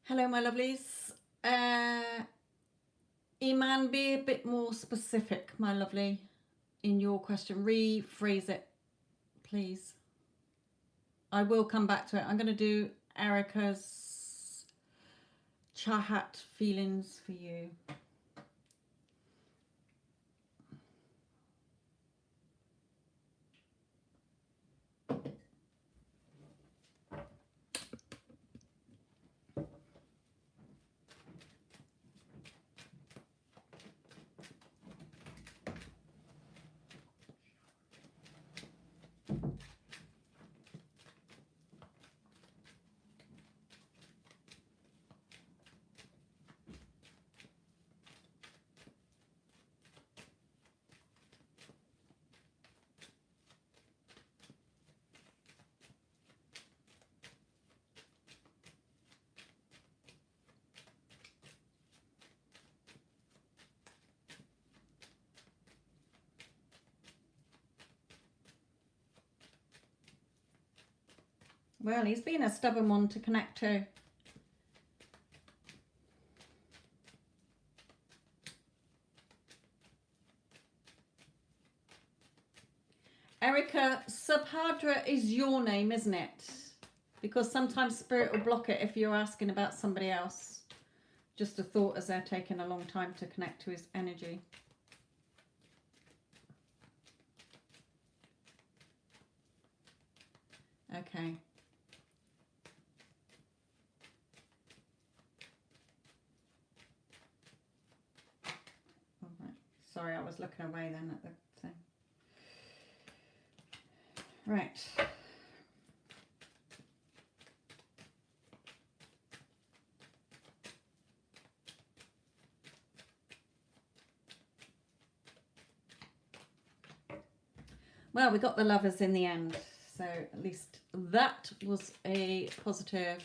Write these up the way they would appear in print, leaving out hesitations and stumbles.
Hello, my lovelies. Iman, be a bit more specific, my lovely, in your question. Rephrase it, please. I will come back to it. I'm going to do Erica's Chahat feelings for you. Well, he's been a stubborn one to connect to. Erica, Subhadra is your name, isn't it? Because sometimes Spirit will block it if you're asking about somebody else. Just a thought as they're taking a long time to connect to his energy. Okay. All right. Sorry, I was looking away then at the thing. Right. Well, we got the lovers in the end, so at least that was a positive.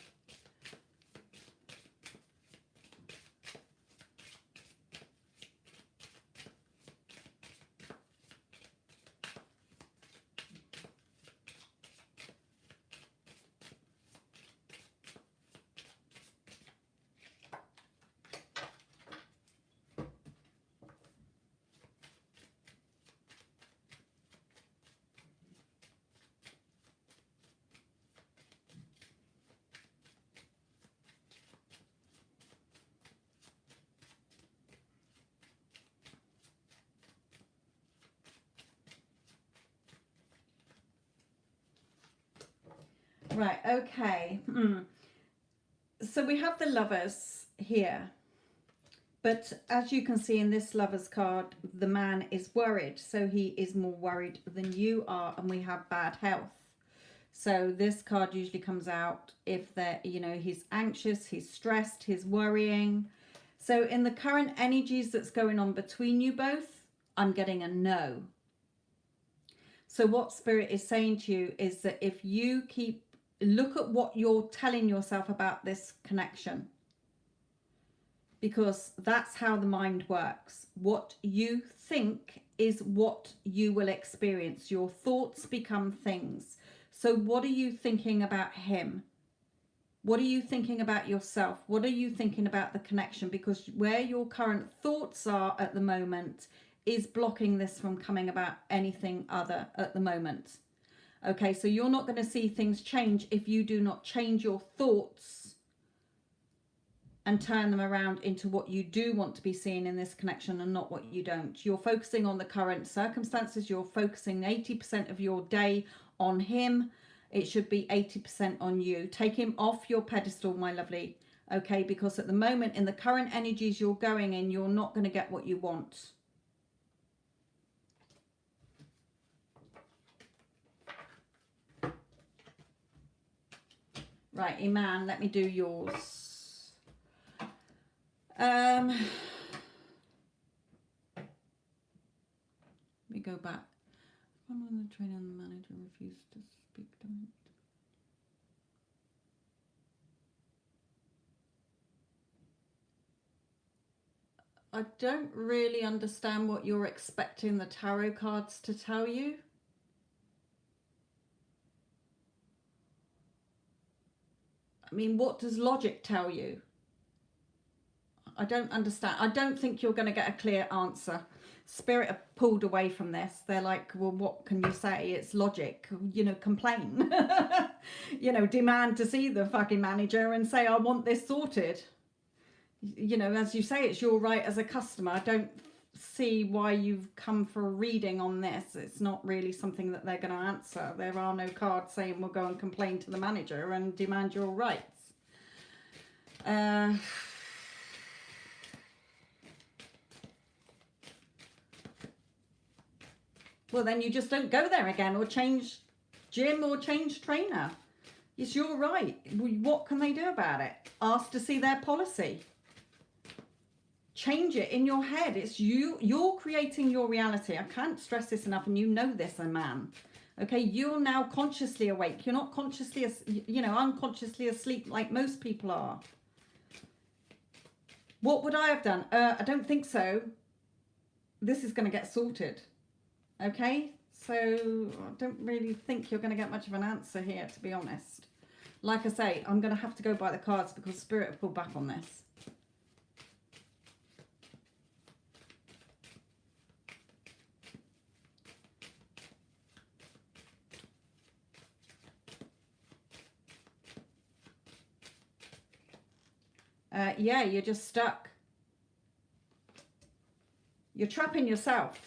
Right, okay. So we have the lovers here. But as you can see in this lover's card, the man is worried. So he is more worried than you are, and we have bad health. So this card usually comes out if they're, he's anxious, he's stressed, he's worrying. So in the current energies that's going on between you both, I'm getting a no. So what Spirit is saying to you is that if you look at what you're telling yourself about this connection, because that's how the mind works. What you think is what you will experience. Your thoughts become things. So what are you thinking about him? What are you thinking about yourself? What are you thinking about the connection? Because where your current thoughts are at the moment is blocking this from coming about anything other at the moment. Okay, so you're not going to see things change if you do not change your thoughts and turn them around into what you do want to be seeing in this connection and not what you don't. You're focusing on the current circumstances. You're focusing 80% of your day on him. It should be 80% on you. Take him off your pedestal, my lovely. Okay, because at the moment in the current energies you're going in, you're not going to get what you want. Right, Iman, let me do yours. Let me go back. I'm on the train and the manager refused to speak to him. I don't really understand what you're expecting the tarot cards to tell you. I mean, what does logic tell you? I don't understand. I don't think you're going to get a clear answer. Spirit are pulled away from this. They're like, well, what can you say? It's logic. You know, complain. You know, demand to see the fucking manager and say, I want this sorted. You know, as you say, it's your right as a customer. I don't see why you've come for a reading on this. It's not really something that they're going to answer. There are no cards saying we'll go and complain to the manager and demand your rights. Well, then you just don't go there again, or change gym or change trainer. It's your right. What can they do about it? Ask to see their policy. Change it in your head. It's you. You're creating your reality. I can't stress this enough, and you know this, a man. Okay, you're now consciously awake. You're not consciously, you know, unconsciously asleep like most people are. What would I have done? I don't think so. This is going to get sorted. Okay, so I don't really think you're going to get much of an answer here, to be honest. Like I say, I'm going to have to go by the cards because Spirit have pulled back on this. Yeah, you're just stuck. You're trapping yourself.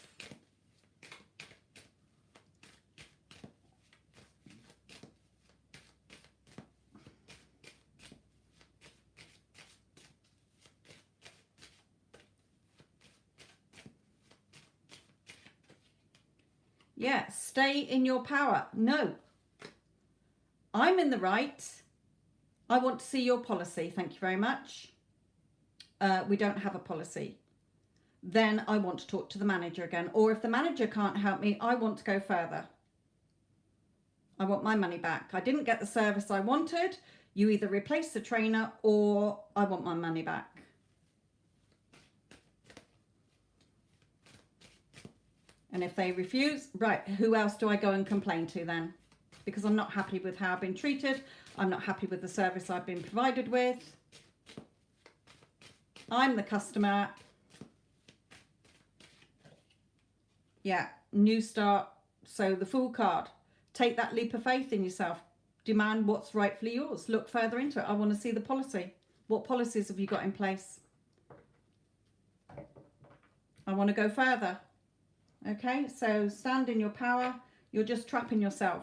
Yeah, stay in your power. No, I'm in the right. I want to see your policy. Thank you very much. We don't have a policy. Then I want to talk to the manager again. Or if the manager can't help me, I want to go further. I want my money back. I didn't get the service I wanted. You either replace the trainer or I want my money back. And if they refuse, right, who else do I go and complain to then? Because I'm not happy with how I've been treated. I'm not happy with the service I've been provided with. I'm the customer. Yeah, new start. So the Fool card. Take that leap of faith in yourself. Demand what's rightfully yours. Look further into it. I want to see the policy. What policies have you got in place? I want to go further. Okay, so stand in your power. You're just trapping yourself.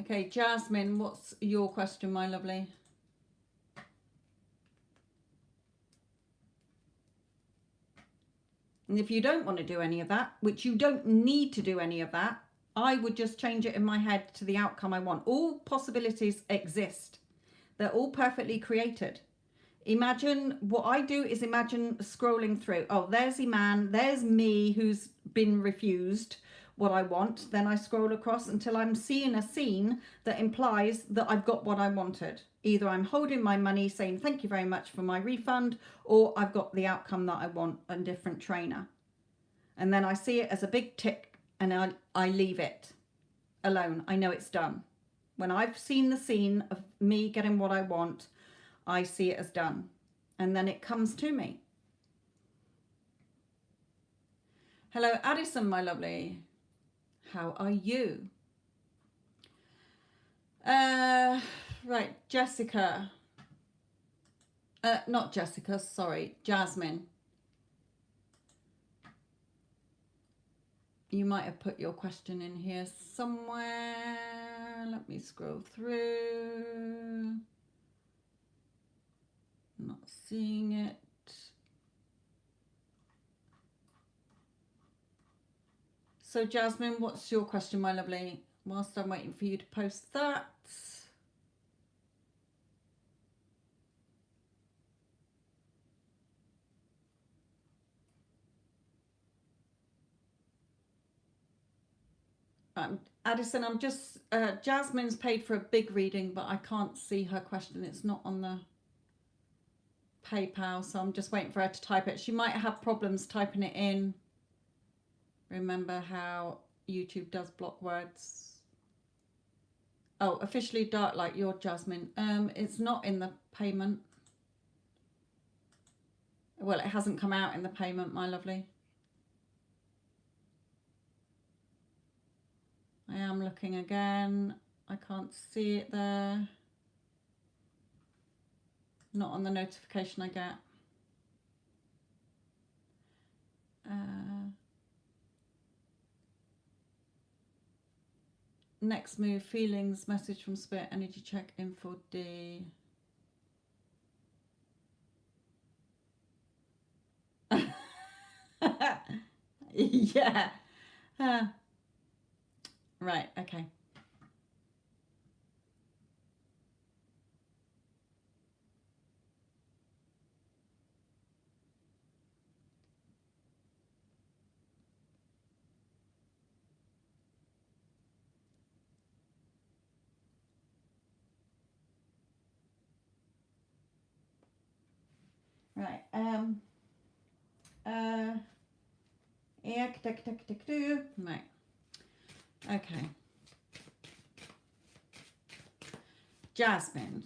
Okay, Jasmine, what's your question, my lovely? And if you don't want to do any of that, which you don't need to do any of that, I would just change it in my head to the outcome I want. All possibilities exist. They're all perfectly created. Imagine, what I do is imagine scrolling through. Oh, there's Iman, there's me who's been refused what I want. Then I scroll across until I'm seeing a scene that implies that I've got what I wanted. Either I'm holding my money saying thank you very much for my refund, or I've got the outcome that I want, a different trainer. And then I see it as a big tick and I leave it alone. I know it's done. When I've seen the scene of me getting what I want, I see it as done. And then it comes to me. Hello, Addison, my lovely. How are you? Right, Jessica. Not Jessica, sorry, Jasmine. You might have put your question in here somewhere. Let me scroll through. Not seeing it. So Jasmine, what's your question, my lovely? Whilst I'm waiting for you to post that. Addison, I'm just, Jasmine's paid for a big reading, but I can't see her question. It's not on the... PayPal, so I'm just waiting for her to type it. She might have problems typing it in. Remember how YouTube does block words. Oh, officially dark like your Jasmine. It's not in the payment. Well, it hasn't come out in the payment, my lovely. I am looking again. I can't see it there. Not on the notification I get. Next move, feelings, message from Spirit, energy check, info D. Yeah. Right, okay. Right. Right. Okay. Jasmine.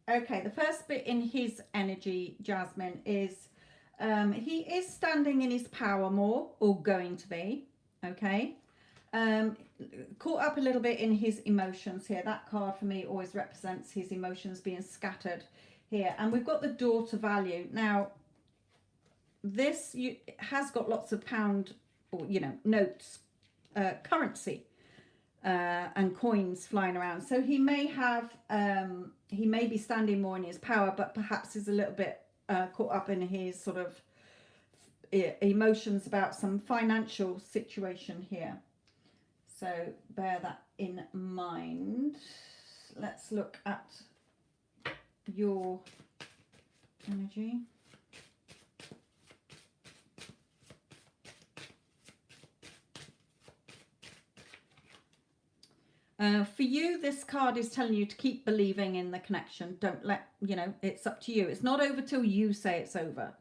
Okay, the first bit in his energy, Jasmine, is he is standing in his power more, or going to be, okay? Caught up a little bit in his emotions here. That card for me always represents his emotions being scattered here. And we've got the daughter value. Now, this has got lots of pound, or, you know, notes, currency. And coins flying around. So he may have, he may be standing more in his power, but perhaps is a little bit caught up in his sort of emotions about some financial situation here. So bear that in mind. Let's look at your energy. For you, this card is telling you to keep believing in the connection. Don't let, you know, it's up to you. It's not over till you say it's over.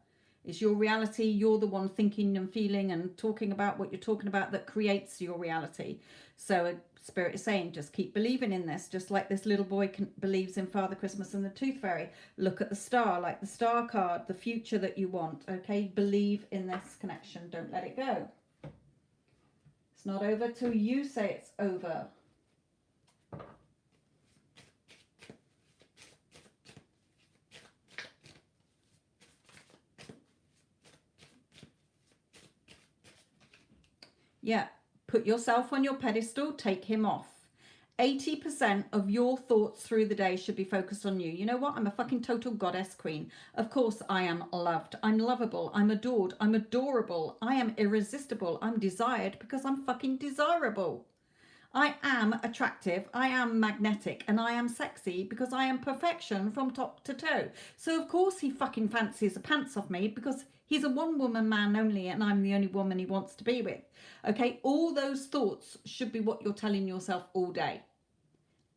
It's your reality. You're the one thinking and feeling and talking about what you're talking about that creates your reality. So Spirit is saying, just keep believing in this. Just like this little boy believes in Father Christmas and the Tooth Fairy. Look at the star, like the star card, the future that you want. Okay, believe in this connection. Don't let it go. It's not over till you say it's over. Yeah, put yourself on your pedestal, take him off. 80% of your thoughts through the day should be focused on you. You know what? I'm a fucking total goddess queen. Of course I am loved. I'm lovable. I'm adored. I'm adorable. I am irresistible. I'm desired because I'm fucking desirable. I am attractive, I am magnetic, and I am sexy because I am perfection from top to toe. So of course he fucking fancies the pants off me because he's a one-woman man only and I'm the only woman he wants to be with. Okay, all those thoughts should be what you're telling yourself all day.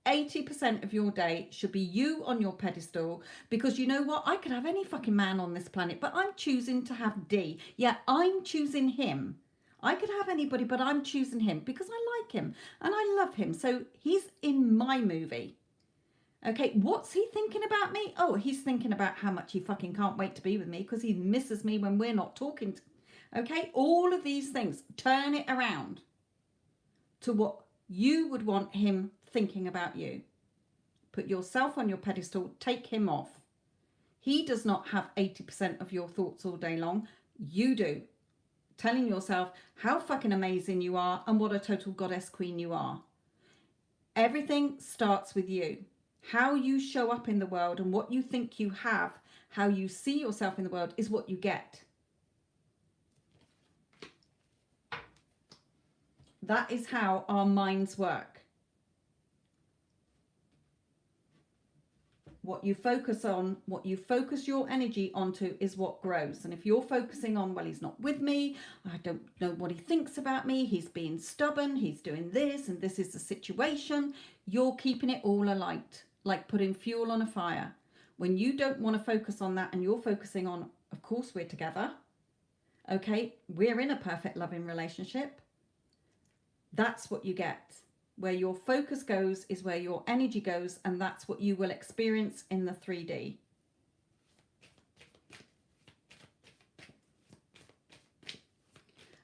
80% of your day should be you on your pedestal because you know what? I could have any fucking man on this planet, but I'm choosing to have D. Yeah, I'm choosing him. I could have anybody, but I'm choosing him because I like him and I love him. So he's in my movie. Okay, what's he thinking about me? Oh, he's thinking about how much he fucking can't wait to be with me because he misses me when we're not talking. Okay, all of these things, turn it around to what you would want him thinking about you. Put yourself on your pedestal, take him off. He does not have 80% of your thoughts all day long. You do. Telling yourself how fucking amazing you are and what a total goddess queen you are. Everything starts with you. How you show up in the world and what you think you have, how you see yourself in the world is what you get. That is how our minds work. What you focus on, what you focus your energy onto is what grows. And if you're focusing on, well, he's not with me, I don't know what he thinks about me, he's being stubborn, he's doing this, and this is the situation, you're keeping it all alight, like putting fuel on a fire. When you don't want to focus on that and you're focusing on, of course we're together, okay, we're in a perfect loving relationship, that's what you get. Where your focus goes is where your energy goes, and that's what you will experience in the 3D.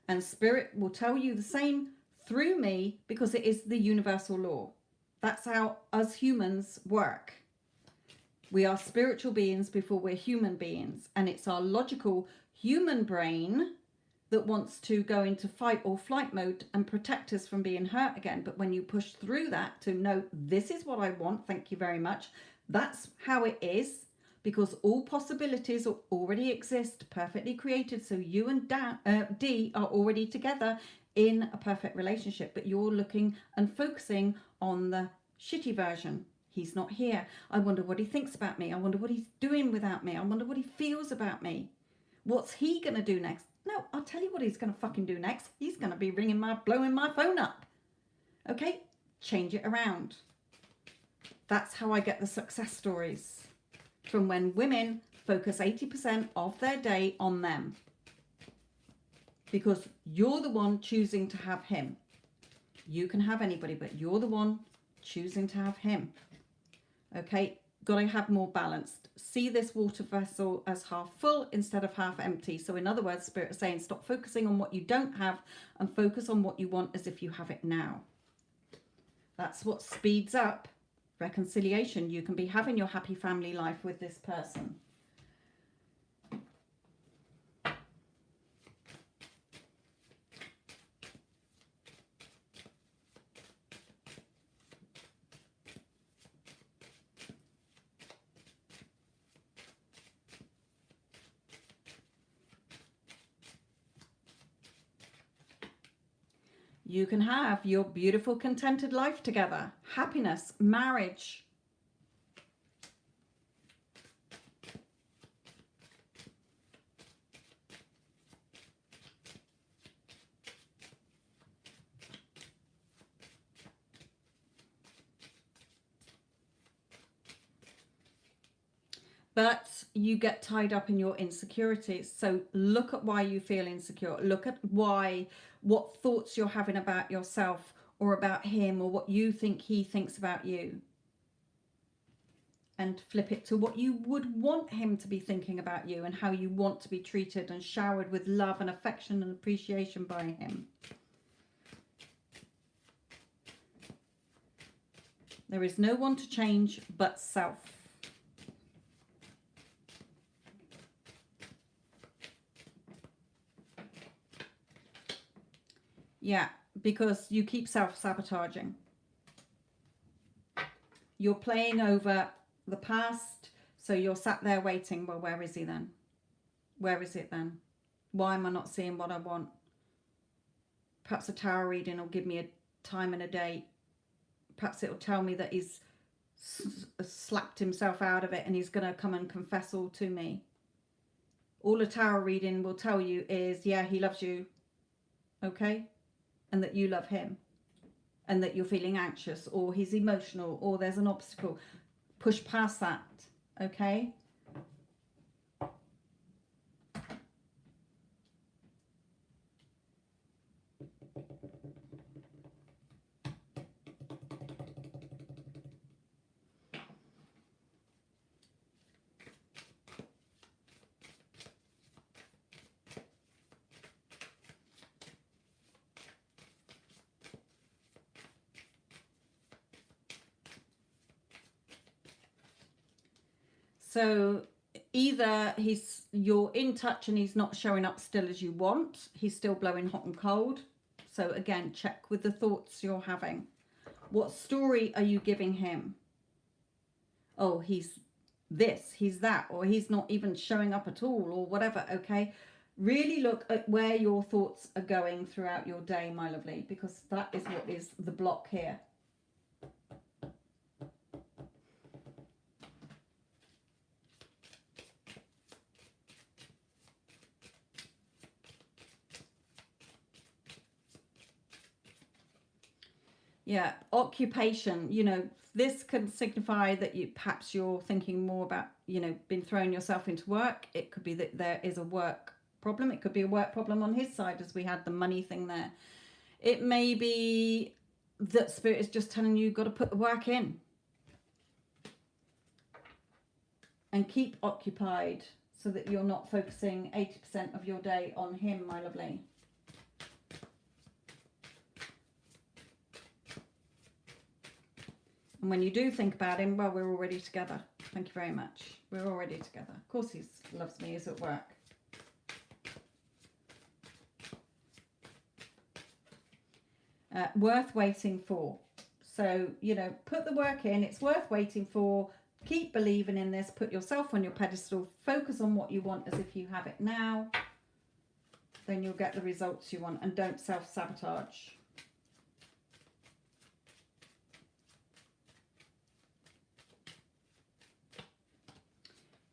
And Spirit will tell you the same through me because it is the universal law. That's how us humans work. We are spiritual beings before we're human beings, and it's our logical human brain that wants to go into fight or flight mode and protect us from being hurt again. But when you push through that to know, this is what I want, thank you very much, that's how it is, because all possibilities already exist, perfectly created. So you and D are already together in a perfect relationship, but you're looking and focusing on the shitty version. He's not here. I wonder what he thinks about me. I wonder what he's doing without me. I wonder what he feels about me. What's he going to do next? No, I'll tell you what he's going to fucking do next. He's going to be blowing my phone up. Okay? Change it around. That's how I get the success stories. From when women focus 80% of their day on them. Because you're the one choosing to have him. You can have anybody, but you're the one choosing to have him. Okay? Got to have more balanced. See this water vessel as half full instead of half empty. So in other words, Spirit is saying, stop focusing on what you don't have and focus on what you want as if you have it now. That's what speeds up reconciliation. You can be having your happy family life with this person. You can have your beautiful, contented life together. Happiness, marriage. But you get tied up in your insecurities. So look at why you feel insecure. Look at what thoughts you're having about yourself or about him or what you think he thinks about you. And flip it to what you would want him to be thinking about you and how you want to be treated and showered with love and affection and appreciation by him. There is no one to change but self. Yeah, because you keep self-sabotaging. You're playing over the past, so you're sat there waiting. Well, where is he then? Where is it then? Why am I not seeing what I want? Perhaps a tarot reading will give me a time and a date. Perhaps it'll tell me that he's slapped himself out of it and he's going to come and confess all to me. All a tarot reading will tell you is, yeah, he loves you. Okay? And that you love him. And that you're feeling anxious or he's emotional or there's an obstacle. Push past that. Okay? So either you're in touch and he's not showing up still as you want. He's still blowing hot and cold. So again, check with the thoughts you're having. What story are you giving him? Oh, he's this, he's that, or he's not even showing up at all, or whatever. Okay, really look at where your thoughts are going throughout your day, my lovely, because that is what is the block here. Yeah, occupation, this can signify that perhaps you're thinking more about, been throwing yourself into work. It could be that there is a work problem. It could be a work problem on his side, as we had the money thing there. It may be that Spirit is just telling you you've got to put the work in and keep occupied so that you're not focusing 80% of your day on him, my lovely. And when you do think about him, well, we're already together. Thank you very much. We're already together. Of course he loves me. He's at work. Worth waiting for. So, put the work in. It's worth waiting for. Keep believing in this. Put yourself on your pedestal. Focus on what you want as if you have it now. Then you'll get the results you want. And don't self-sabotage.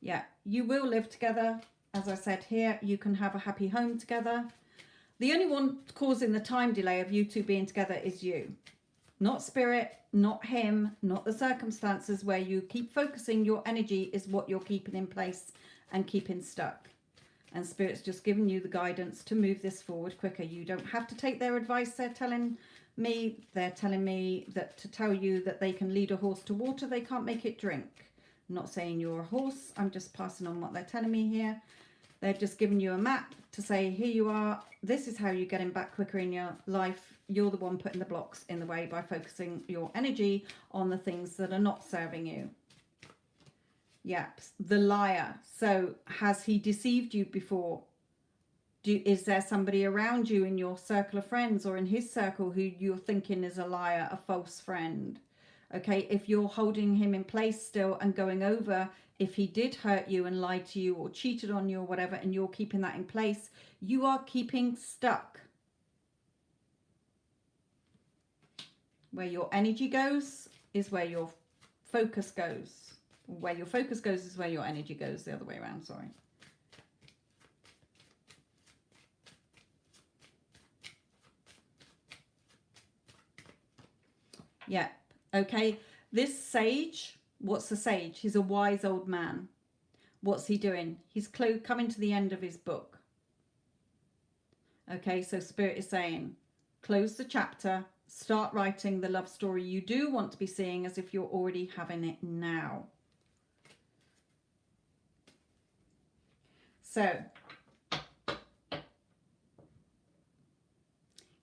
Yeah, you will live together. As I said here, you can have a happy home together. The only one causing the time delay of you two being together is you. Not Spirit, not him, not the circumstances where you keep focusing your energy is what you're keeping in place and keeping stuck. And Spirit's just giving you the guidance to move this forward quicker. You don't have to take their advice. They're telling me that to tell you that they can lead a horse to water, they can't make it drink. I'm not saying you're a horse. I'm just passing on what they're telling me here. They're just giving you a map to say, here you are. This is how you get him back quicker in your life. You're the one putting the blocks in the way by focusing your energy on the things that are not serving you. Yep, the liar. So has he deceived you before? Is there somebody around you in your circle of friends or in his circle who you're thinking is a liar, a false friend? Okay, if you're holding him in place still and going over if he did hurt you and lied to you or cheated on you or whatever, and you're keeping that in place, you are keeping stuck. Where your energy goes is where your focus goes. Where your focus goes is where your energy goes. The other way around, sorry. Yeah, okay. This sage, what's the sage? He's a wise old man. What's he doing? He's coming to the end of his book. Okay, so Spirit is saying, close the chapter, start writing the love story you do want to be seeing as if you're already having it now. So,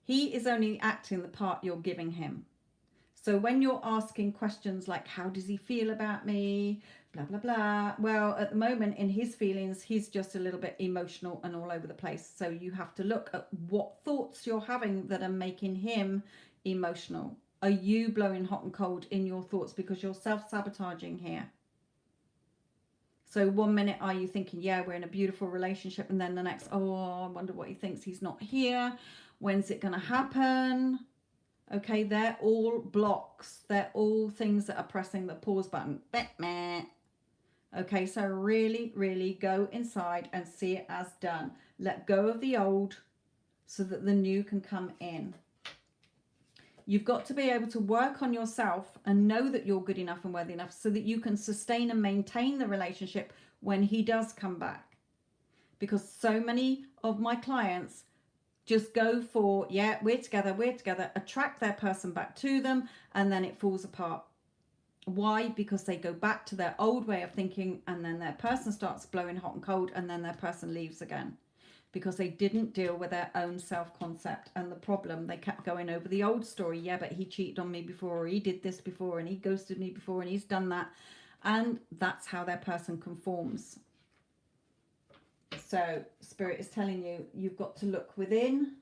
he is only acting the part you're giving him. So when you're asking questions like, how does he feel about me? Blah, blah, blah. Well, at the moment in his feelings, he's just a little bit emotional and all over the place. So you have to look at what thoughts you're having that are making him emotional. Are you blowing hot and cold in your thoughts because you're self-sabotaging here? So 1 minute are you thinking, yeah, we're in a beautiful relationship, and then the next, oh, I wonder what he thinks, he's not here. When's it going to happen? Okay, they're all blocks. They're all things that are pressing the pause button. Okay, so really, really go inside and see it as done. Let go of the old so that the new can come in. You've got to be able to work on yourself and know that you're good enough and worthy enough so that you can sustain and maintain the relationship when he does come back. Because so many of my clients just go for, yeah, we're together, attract their person back to them, and then it falls apart. Why? Because they go back to their old way of thinking, and then their person starts blowing hot and cold, and then their person leaves again. Because they didn't deal with their own self-concept and the problem. They kept going over the old story. Yeah, but he cheated on me before, or he did this before, and he ghosted me before, and he's done that. And that's how their person conforms. So Spirit is telling you, you've got to look within,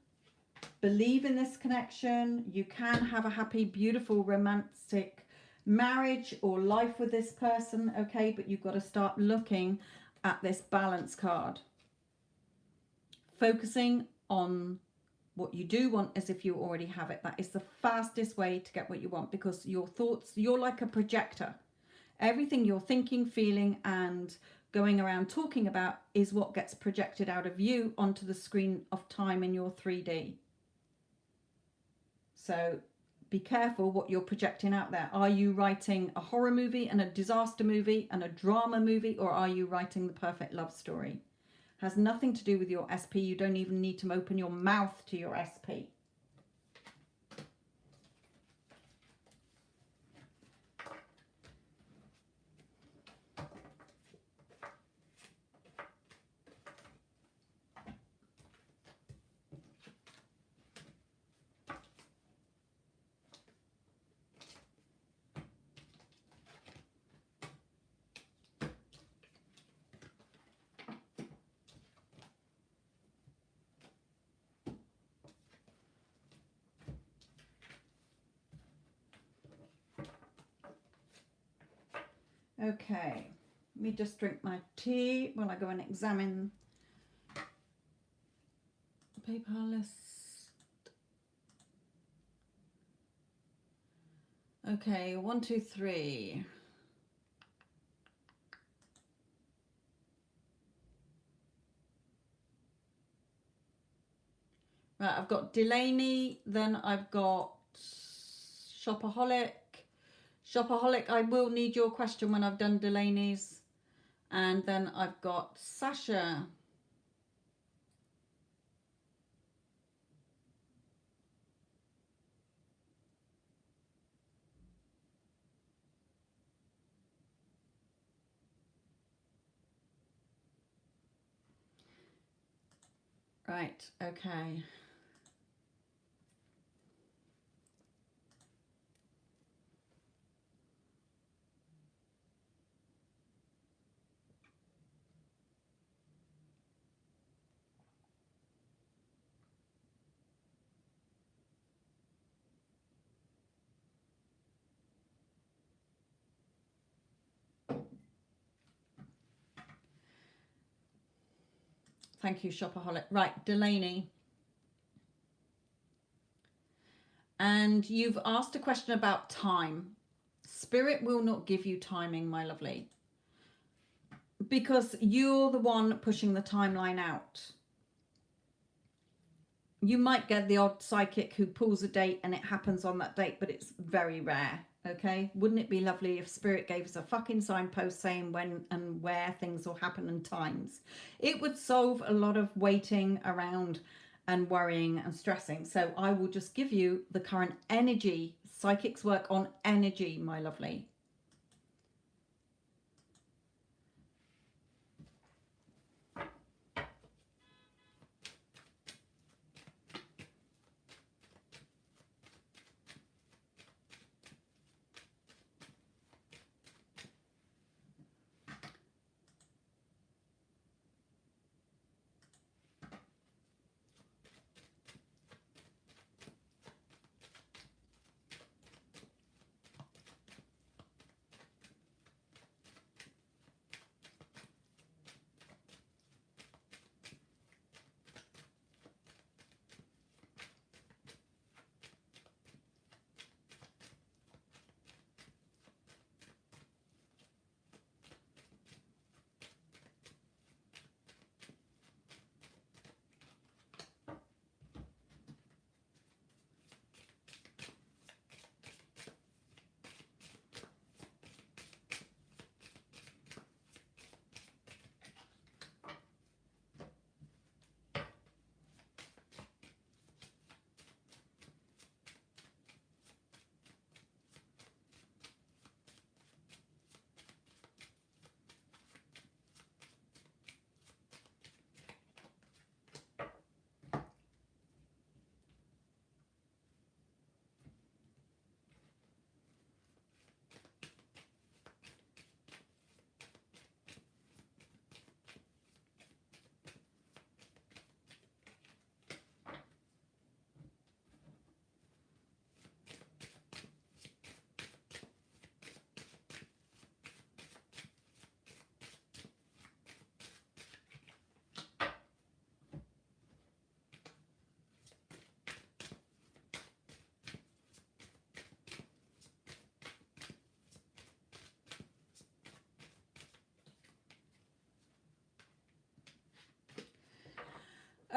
believe in this connection. You can have a happy, beautiful, romantic marriage or life with this person, okay? But you've got to start looking at this balance card. Focusing on what you do want as if you already have it. That is the fastest way to get what you want, because your thoughts, you're like a projector. Everything you're thinking, feeling, and going around talking about is what gets projected out of you onto the screen of time in your 3D. So be careful what you're projecting out there. Are you writing a horror movie and a disaster movie and a drama movie, or are you writing the perfect love story? Has nothing to do with your SP. You don't even need to open your mouth to your SP. Okay, let me just drink my tea while I go and examine the PayPal list. Okay, 1, 2, 3. Right, I've got Delaney, then I've got Shopaholic. Shopaholic, I will need your question when I've done Delaney's. And then I've got Sasha. Right, okay. Thank you, Shopaholic. Right, Delaney. And you've asked a question about time. Spirit will not give you timing, my lovely, because you're the one pushing the timeline out. You might get the odd psychic who pulls a date and it happens on that date, but it's very rare, okay? Wouldn't it be lovely if Spirit gave us a fucking signpost saying when and where things will happen and times? It would solve a lot of waiting around and worrying and stressing. So I will just give you the current energy. Psychics work on energy, my lovely.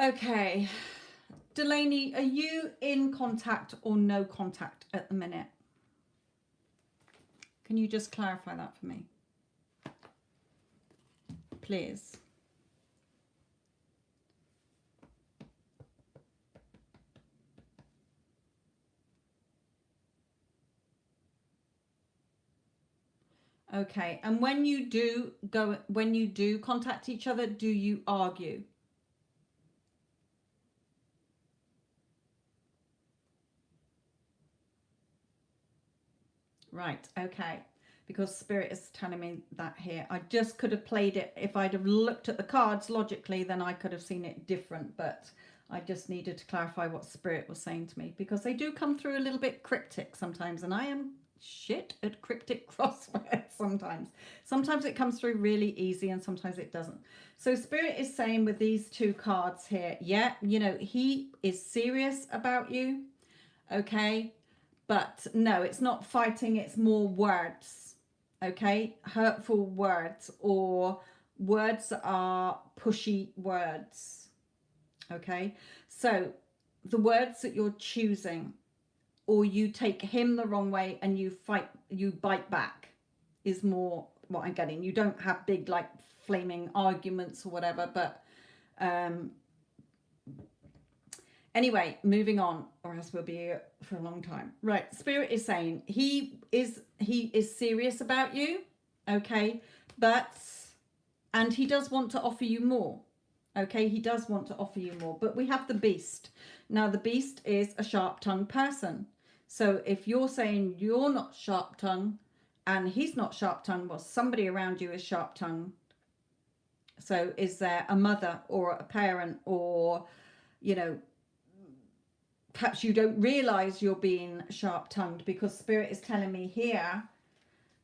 Okay. Delaney, are you in contact or no contact at the minute? Can you just clarify that for me? Please. Okay. And when you do contact each other, do you argue? Right. Okay. Because Spirit is telling me that here. I just could have played it. If I'd have looked at the cards logically, then I could have seen it different. But I just needed to clarify what Spirit was saying to me, because they do come through a little bit cryptic sometimes. And I am shit at cryptic crosswords sometimes. Sometimes it comes through really easy and sometimes it doesn't. So Spirit is saying with these two cards here, yeah, you know, he is serious about you. Okay. But no, it's not fighting, it's more words, okay? Hurtful words, or words that are pushy words, okay? So the words that you're choosing, or you take him the wrong way and you bite back, is more what I'm getting. You don't have big, like, flaming arguments or whatever, but anyway, moving on, or else we'll be here for a long time. Right, Spirit is saying he is serious about you, okay? And he does want to offer you more, okay? He does want to offer you more, but we have the Beast. Now, the Beast is a sharp-tongued person. So if you're saying you're not sharp-tongued and he's not sharp-tongued, well, somebody around you is sharp-tongued. So is there a mother or a parent, or, you know, perhaps you don't realize you're being sharp-tongued, because Spirit is telling me here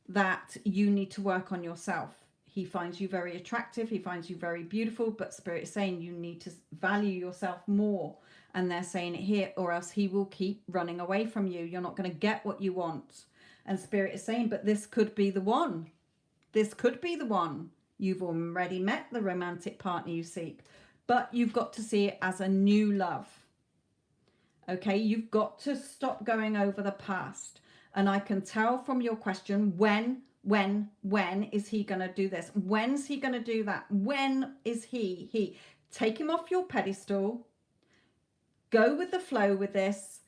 that you need to work on yourself. He finds you very attractive, he finds you very beautiful, but Spirit is saying you need to value yourself more. And they're saying it here, or else he will keep running away from you. You're not going to get what you want. And Spirit is saying, but this could be the one. This could be the one. You've already met the romantic partner you seek, but you've got to see it as a new love. Okay, you've got to stop going over the past. And I can tell from your question, when is he going to do this? When's he going to do that? When is he? Take him off your pedestal. Go with the flow with this.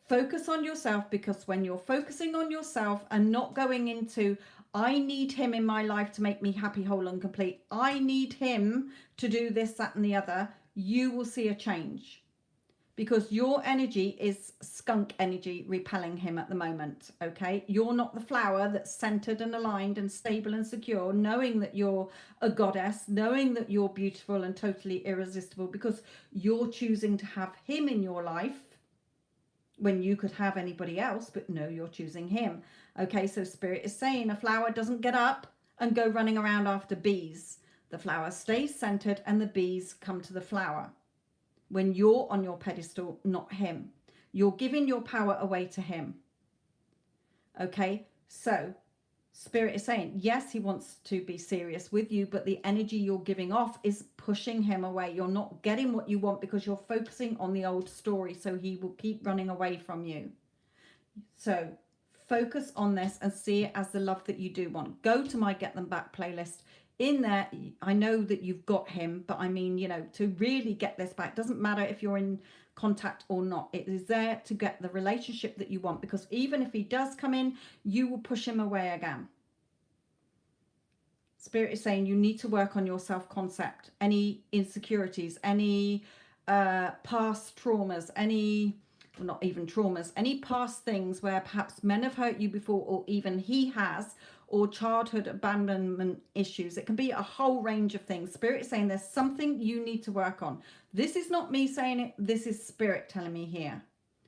Focus on yourself, because when you're focusing on yourself and not going into, I need him in my life to make me happy, whole and complete, I need him to do this, that and the other, you will see a change. Because your energy is skunk energy repelling him at the moment, okay? You're not the flower that's centered and aligned and stable and secure, knowing that you're a goddess, knowing that you're beautiful and totally irresistible, because you're choosing to have him in your life when you could have anybody else, but no, you're choosing him. Okay, so Spirit is saying a flower doesn't get up and go running around after bees. The flower stays centered and the bees come to the flower. When you're on your pedestal, not him. You're giving your power away to him. Okay, so Spirit is saying, yes, he wants to be serious with you, but the energy you're giving off is pushing him away. You're not getting what you want because you're focusing on the old story, so he will keep running away from you. So focus on this and see it as the love that you do want. Go to my Get Them Back playlist. In there, I know that you've got him, but I mean, you know, to really get this back, doesn't matter if you're in contact or not. It is there to get the relationship that you want, because even if he does come in, you will push him away again. Spirit is saying you need to work on your self-concept, any insecurities, any past traumas, well, not even traumas, any past things where perhaps men have hurt you before, or even he has, or childhood abandonment issues. It can be a whole range of things. Spirit is saying there's something you need to work on. This is not me saying it. This is Spirit telling me here.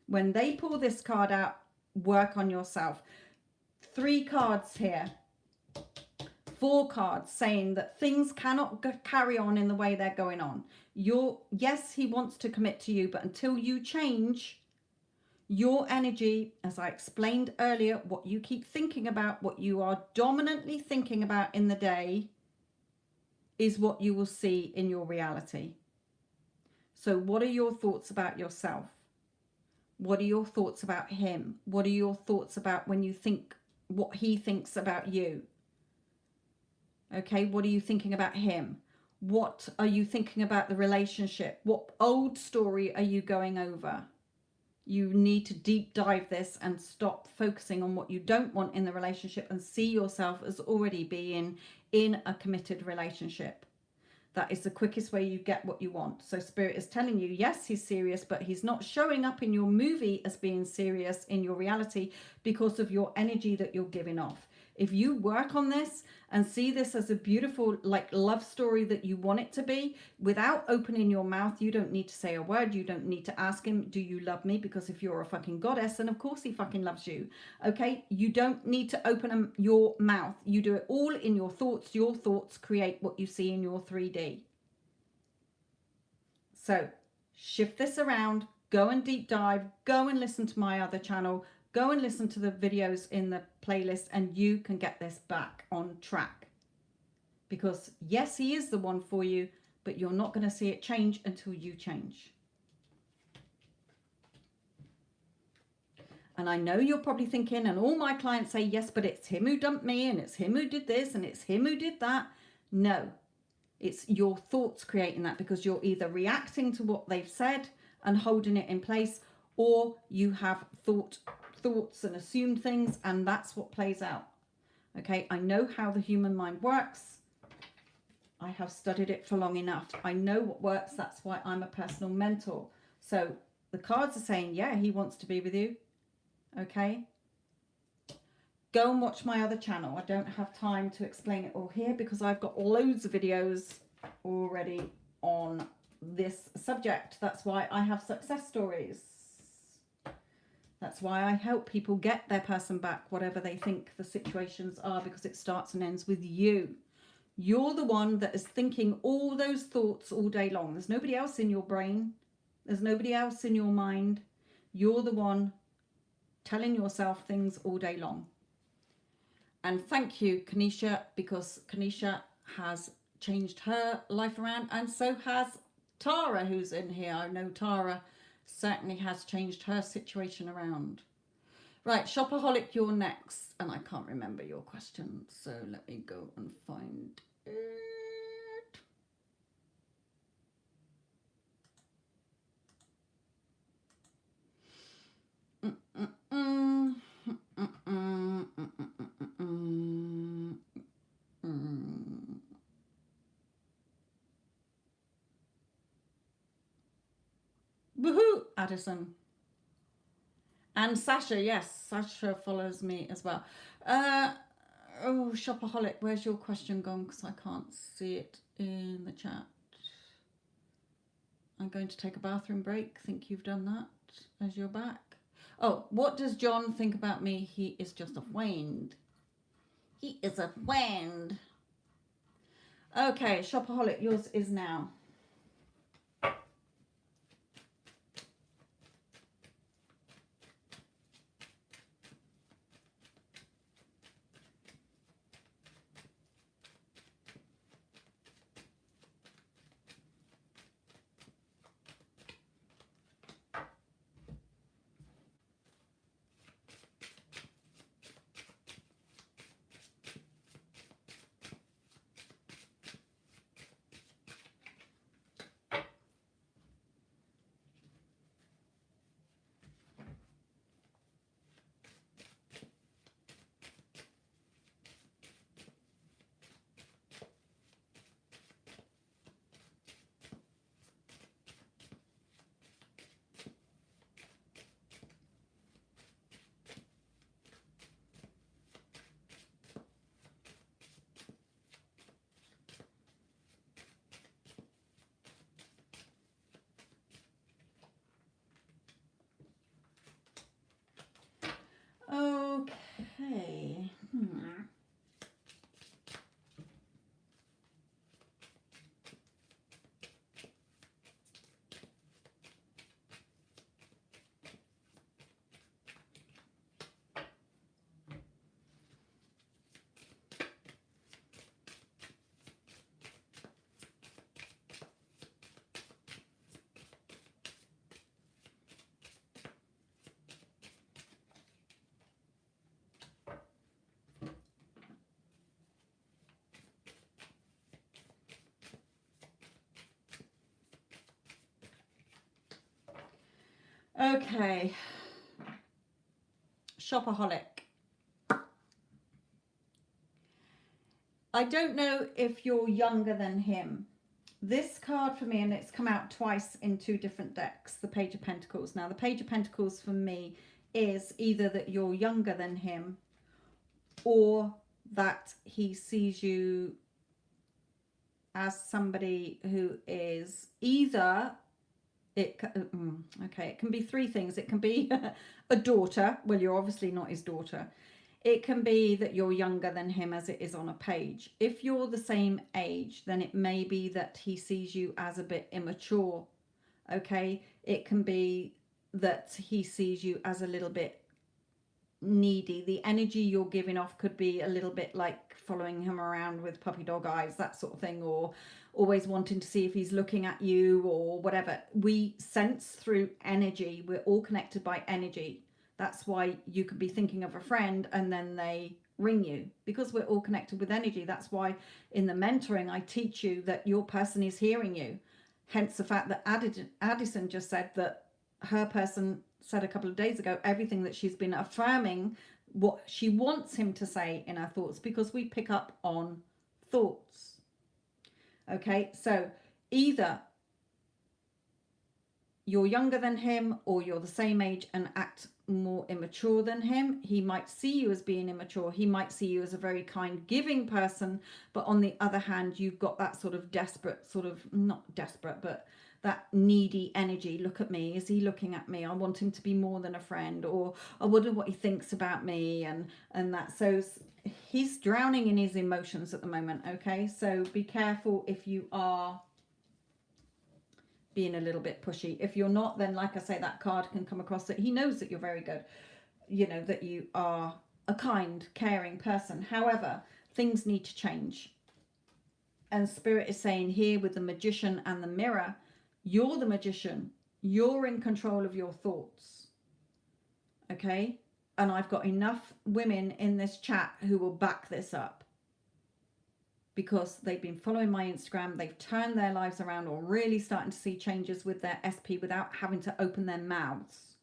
When they pull this card out, work on yourself. 3 cards here. 4 cards saying that things cannot carry on in the way they're going on. Yes, he wants to commit to you, but until you change your energy, as I explained earlier, what you keep thinking about, what you are dominantly thinking about in the day, is what you will see in your reality. So what are your thoughts about yourself? What are your thoughts about him? What are your thoughts about when you think what he thinks about you? Okay, what are you thinking about him? What are you thinking about the relationship? What old story are you going over? You need to deep dive this and stop focusing on what you don't want in the relationship and see yourself as already being in a committed relationship. That is the quickest way you get what you want. So Spirit is telling you, yes, he's serious, but he's not showing up in your movie as being serious in your reality because of your energy that you're giving off. If you work on this and see this as a beautiful like love story that you want it to be, without opening your mouth, you don't need to say a word. You don't need to ask him, do you love me? Because if you're a fucking goddess, then of course he fucking loves you. Okay, you don't need to open your mouth. You do it all in your thoughts. Your thoughts create what you see in your 3D. So shift this around, go and deep dive, go and listen to my other channel, go and listen to the videos in the playlist, and you can get this back on track. Because yes, he is the one for you, but you're not going to see it change until you change. And I know you're probably thinking, and all my clients say, yes, but it's him who dumped me, and it's him who did this, and it's him who did that. No, it's your thoughts creating that, because you're either reacting to what they've said and holding it in place, or you have thoughts and assumed things, and that's what plays out. Okay, I know how the human mind works. I have studied it for long enough. I know what works. That's why I'm a personal mentor. So the cards are saying, yeah, he wants to be with you. Okay, go and watch my other channel. I don't have time to explain it all here because I've got loads of videos already on this subject. That's why I have success stories. That's why I help people get their person back, whatever they think the situations are, because it starts and ends with you. You're the one that is thinking all those thoughts all day long. There's nobody else in your brain. There's nobody else in your mind. You're the one telling yourself things all day long. And thank you, Kanisha, because Kanisha has changed her life around, and so has Tara, who's in here. I know Tara certainly has changed her situation around. Right, Shopaholic, you're next. And I can't remember your question, so let me go and find it. Woohoo, Addison. And Sasha, yes, Sasha follows me as well. Oh, Shopaholic, where's your question gone? Because I can't see it in the chat. I'm going to take a bathroom break. Think you've done that as you're back. Oh, what does John think about me? He is just a friend. He is a friend. Okay, Shopaholic, yours is now. Okay. Shopaholic. I don't know if you're younger than him. This card for me, and it's come out twice in two different decks, the Page of Pentacles. Now, the Page of Pentacles for me is either that you're younger than him or that he sees you as somebody who is either it can be three things. It can be a daughter. Well, you're obviously not his daughter. It can be that you're younger than him, as it is on a page. If you're the same age, then it may be that he sees you as a bit immature. Okay, it can be that he sees you as a little bit needy. The energy you're giving off could be a little bit like following him around with puppy dog eyes, that sort of thing, or always wanting to see if he's looking at you or whatever. We sense through energy. We're all connected by energy. That's why you could be thinking of a friend and then they ring you, because we're all connected with energy. That's why in the mentoring I teach you that your person is hearing you. Hence the fact that Addison just said that her person said a couple of days ago everything that she's been affirming, what she wants him to say in her thoughts, because we pick up on thoughts. Okay, so either you're younger than him or you're the same age and act more immature than him. He might see you as being immature. He might see you as a very kind, giving person, but on the other hand, you've got that sort of desperate, sort of, not desperate, but that needy energy. Look at me. Is he looking at me? I want him to be more than a friend, or I wonder what he thinks about me, and that. So he's drowning in his emotions at the moment. Okay, so be careful if you are being a little bit pushy. If you're not, then like I say, that card can come across that he knows that you're very good, you know, that you are a kind, caring person. However, things need to change, and Spirit is saying here with the Magician and the Mirror, you're the magician, you're in control of your thoughts. Okay, and I've got enough women in this chat who will back this up, because they've been following my Instagram. They've turned their lives around, or really starting to see changes with their SP without having to open their mouths.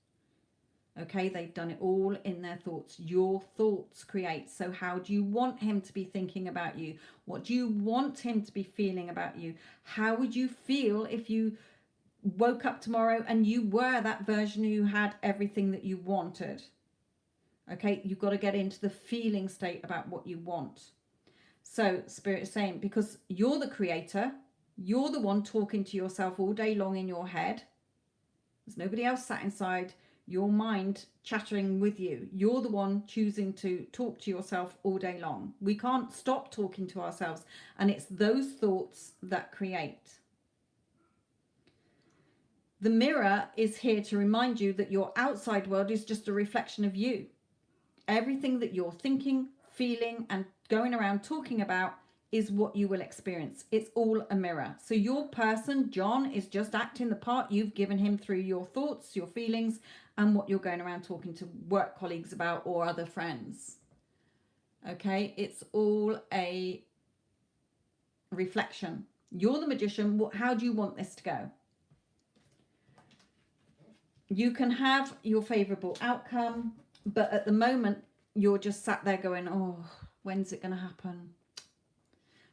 Okay, they've done it all in their thoughts. Your thoughts create. So how do you want him to be thinking about you? What do you want him to be feeling about you? How would you feel if you woke up tomorrow and you were that version who had everything that you wanted? Okay, you've got to get into the feeling state about what you want. So Spirit is saying, because you're the creator, you're the one talking to yourself all day long in your head. There's nobody else sat inside your mind chattering with you. You're the one choosing to talk to yourself all day long. We can't stop talking to ourselves, and it's those thoughts that create. The mirror is here to remind you that your outside world is just a reflection of you. Everything that you're thinking, feeling, and going around talking about is what you will experience. It's all a mirror. So your person, John, is just acting the part you've given him through your thoughts, your feelings, and what you're going around talking to work colleagues about or other friends. Okay, it's all a reflection. You're the magician. How do you want this to go? You can have your favorable outcome, but at the moment, you're just sat there going, oh, when's it going to happen?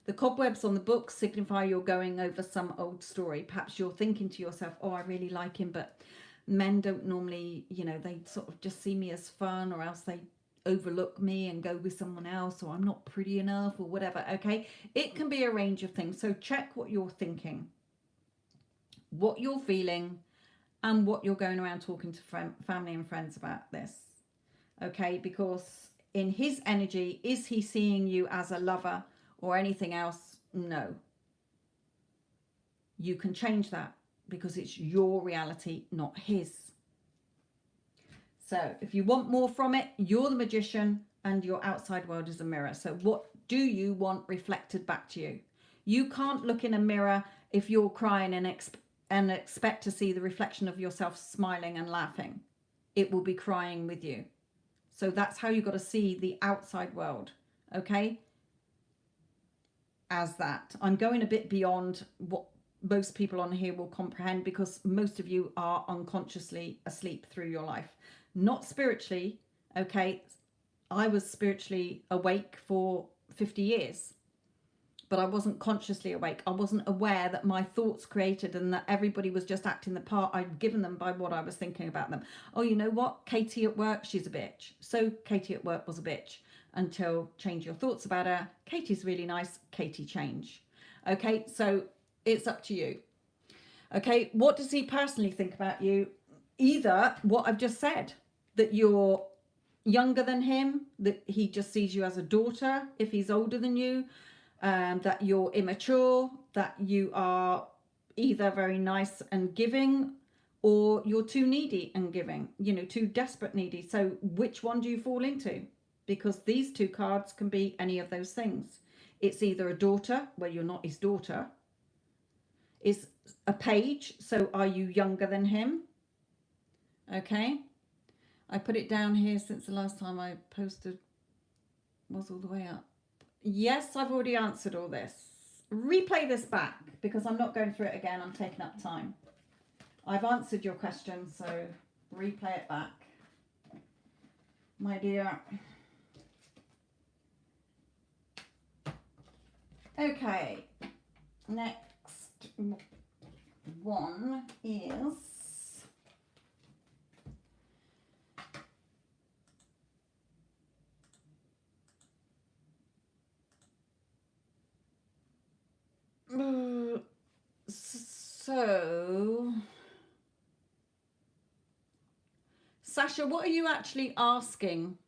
The cobwebs on the book signify you're going over some old story. Perhaps you're thinking to yourself, oh, I really like him, but men don't normally, you know, they sort of just see me as fun, or else they overlook me and go with someone else, or I'm not pretty enough, or whatever. Okay, it can be a range of things. So check what you're thinking, what you're feeling, and what you're going around talking to family and friends about this. Okay, because in his energy, is he seeing you as a lover or anything else? No. You can change that, because it's your reality, not his. So if you want more from it, you're the magician and your outside world is a mirror. So what do you want reflected back to you? You can't look in a mirror if you're crying and expect to see the reflection of yourself smiling and laughing. It will be crying with you. So that's how you've got to see the outside world, okay? As that. I'm going a bit beyond what most people on here will comprehend, because most of you are unconsciously asleep through your life. Not spiritually, okay? I was spiritually awake for 50 years, but I wasn't consciously awake. I wasn't aware that my thoughts created and that everybody was just acting the part I'd given them by what I was thinking about them. Oh, you know what? Katie at work, she's a bitch. So Katie at work was a bitch, until change your thoughts about her. Katie's really nice. Katie change. Okay, so it's up to you. Okay, what does he personally think about you? Either what I've just said, that you're younger than him, that he just sees you as a daughter if he's older than you, that you're immature, that you are either very nice and giving, or you're too needy and giving, you know, too desperate needy. So which one do you fall into? Because these two cards can be any of those things. It's either a daughter, where you're not his daughter. It's a page, so are you younger than him? Okay. I put it down here since the last time I posted was all the way up. Yes, I've already answered all this. Replay this back, because I'm not going through it again. I'm taking up time. I've answered your question, so replay it back. My dear. Okay. Next one is... So, Sasha, what are you actually asking?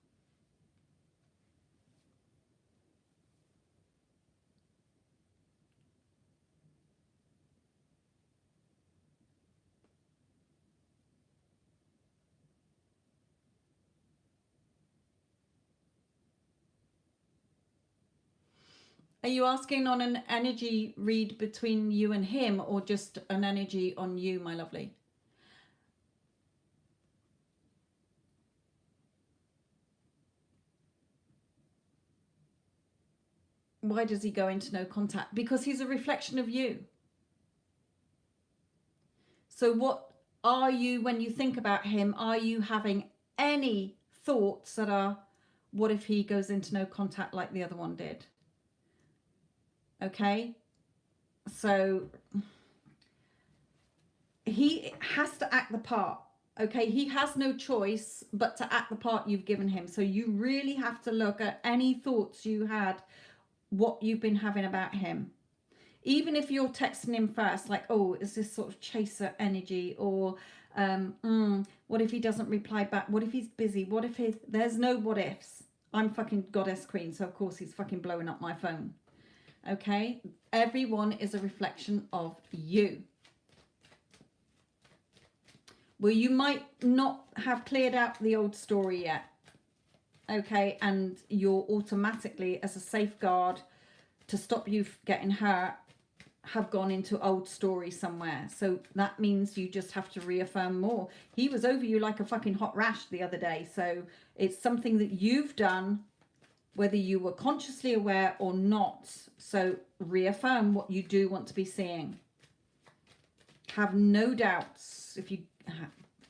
Are you asking on an energy read between you and him, or just an energy on you, my lovely? Why does he go into no contact? Because he's a reflection of you. So what are you, when you think about him, are you having any thoughts that are, what if he goes into no contact like the other one did? Okay, so he has to act the part. Okay, he has no choice but to act the part you've given him. So you really have to look at any thoughts you had, what you've been having about him. Even if you're texting him first, like, oh, is this sort of chaser energy? Or what if he doesn't reply back? What if he's busy? What if there's no what ifs? I'm fucking goddess queen, so of course he's fucking blowing up my phone. Okay, everyone is a reflection of you. Well, you might not have cleared out the old story yet. Okay, and you're automatically, as a safeguard to stop you getting hurt, have gone into old story somewhere. So that means you just have to reaffirm more. He was over you like a fucking hot rash the other day. So it's something that you've done, whether you were consciously aware or not. So reaffirm what you do want to be seeing. Have no doubts. If you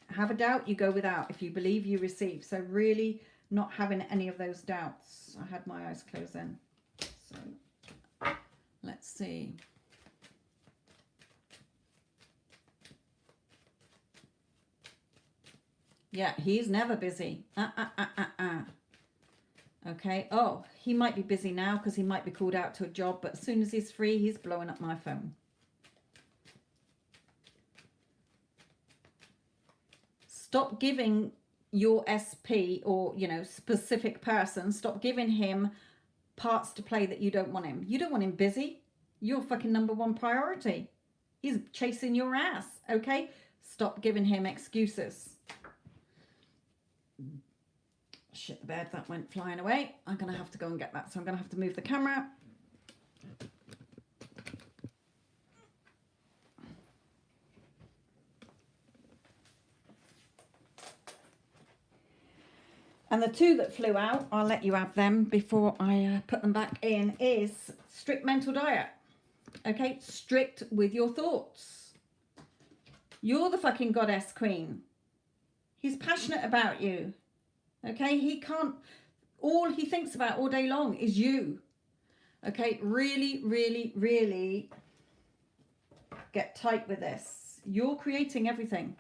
have a doubt, you go without. If you believe, you receive. So really not having any of those doubts. I had my eyes closed then. So let's see. Yeah, he's never busy. Okay. Oh, he might be busy now because he might be called out to a job, but as soon as he's free, he's blowing up my phone. Stop giving your SP or, you know, specific person, stop giving him parts to play that you don't want him. You don't want him busy. You're fucking number one priority. He's chasing your ass, okay? Stop giving him excuses. Shit the bed, that went flying away. I'm going to have to go and get that, so I'm going to have to move the camera. And the two that flew out, I'll let you have them before I put them back in, is strict mental diet. Okay, strict with your thoughts. You're the fucking goddess queen. He's passionate about you. Okay, he can't, all he thinks about all day long is you. Okay, really, really, really get tight with this. You're creating everything.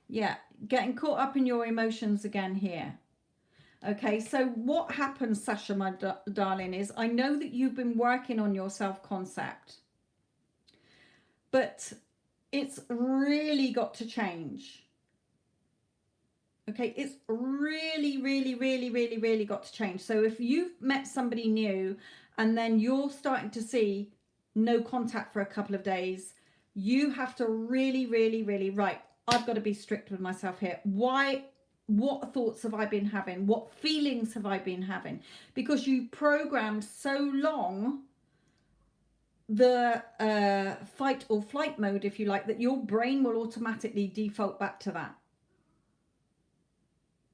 Yeah, getting caught up in your emotions again here. Okay, so what happens, Sasha, my darling, is I know that you've been working on your self-concept, but it's really got to change. Okay, it's really, really, really, really, really got to change. So if you've met somebody new and then you're starting to see no contact for a couple of days, you have to really, really, really, right, I've got to be strict with myself here. Why? What thoughts have I been having? What feelings have I been having? Because you programmed so long the fight or flight mode, if you like, that your brain will automatically default back to that.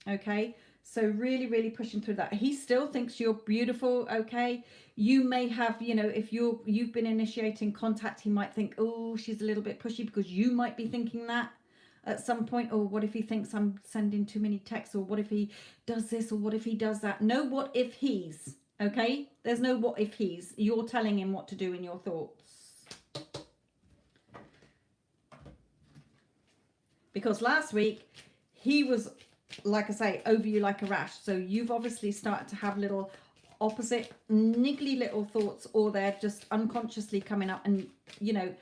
Okay, so really, really pushing through that. He still thinks you're beautiful. Okay, you may have, you know, if you've been initiating contact, he might think, oh, she's a little bit pushy, because you might be thinking that at some point. Or what if he thinks I'm sending too many texts? Or what if he does this? Or what if he does that? No what if he's. Okay, there's no what if he's. You're telling him what to do in your thoughts. Because last week he was, like I say, over you like a rash. So you've obviously started to have little opposite niggly little thoughts, or they're just unconsciously coming up. And, you know,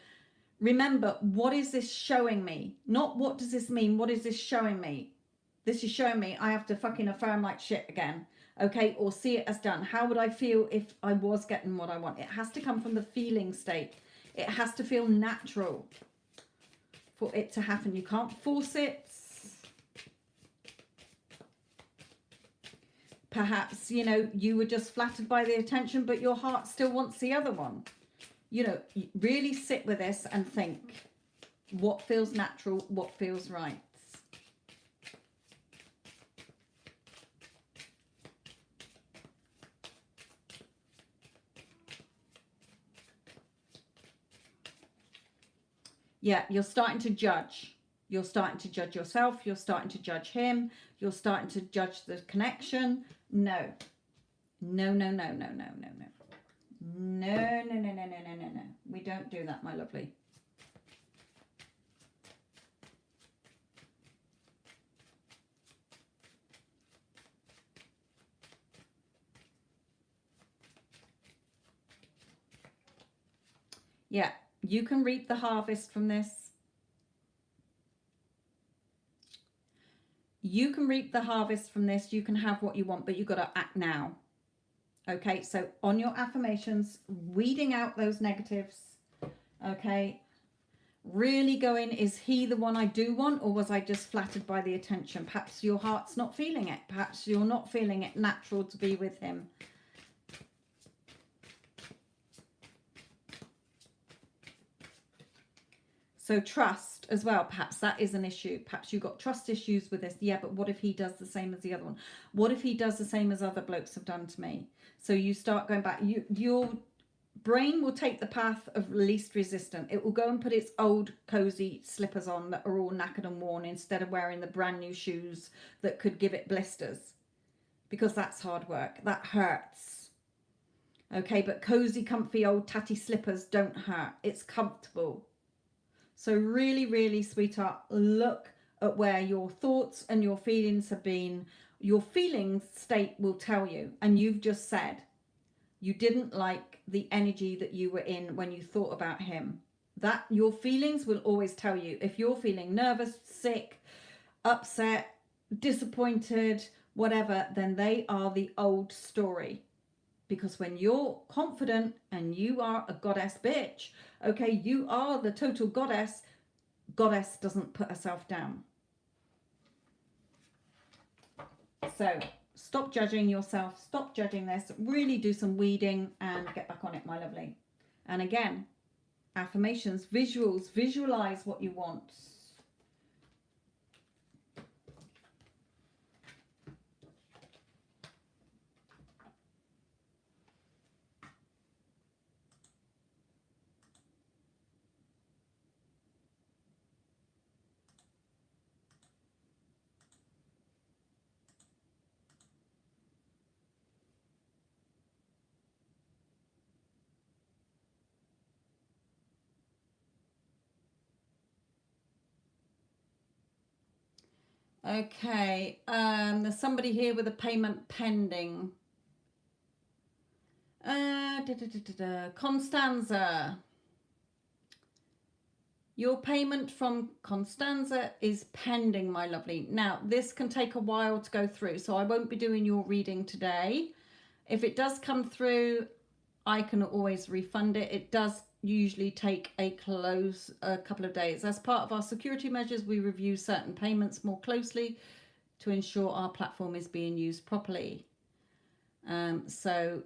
remember, what is this showing me? Not what does this mean? What is this showing me? This is showing me I have to fucking affirm like shit again. Okay, or see it as done. How would I feel if I was getting what I want? It has to come from the feeling state. It has to feel natural for it to happen. You can't force it. Perhaps, you know, you were just flattered by the attention, but your heart still wants the other one. You know, really sit with this and think what feels natural, what feels right. Yeah, you're starting to judge. You're starting to judge yourself. You're starting to judge him. You're starting to judge the connection. No. No, no, no, no, no, no, no. No, no, no, no, no, no, no, no. We don't do that, my lovely. Yeah, you can reap the harvest from this. You can reap the harvest from this. You can have what you want, but you've got to act now. Okay, so on your affirmations, weeding out those negatives. Okay, really going, is he the one I do want, or was I just flattered by the attention? Perhaps your heart's not feeling it. Perhaps you're not feeling it natural to be with him. So trust as well, perhaps that is an issue. Perhaps you've got trust issues with this. Yeah, but what if he does the same as the other one? What if he does the same as other blokes have done to me? So you start going back. Your brain will take the path of least resistance. It will go and put its old cozy slippers on that are all knackered and worn, instead of wearing the brand new shoes that could give it blisters, because that's hard work. That hurts. Okay, but cozy, comfy old tatty slippers don't hurt. It's comfortable. So really, really, sweetheart, look at where your thoughts and your feelings have been. Your feelings state will tell you. And you've just said you didn't like the energy that you were in when you thought about him. That your feelings will always tell you. If you're feeling nervous, sick, upset, disappointed, whatever, then they are the old story. Because when you're confident and you are a goddess bitch, okay, you are the total goddess. Goddess doesn't put herself down. So stop judging yourself, stop judging this, really do some weeding and get back on it, my lovely. And again, affirmations, visuals, visualize what you want. Okay, there's somebody here with a payment pending. Constanza. Your payment from Constanza is pending, my lovely. Now, this can take a while to go through, so I won't be doing your reading today. If it does come through, I can always refund it. It does usually take a couple of days. As part of our security measures, we review certain payments more closely to ensure our platform is being used properly. So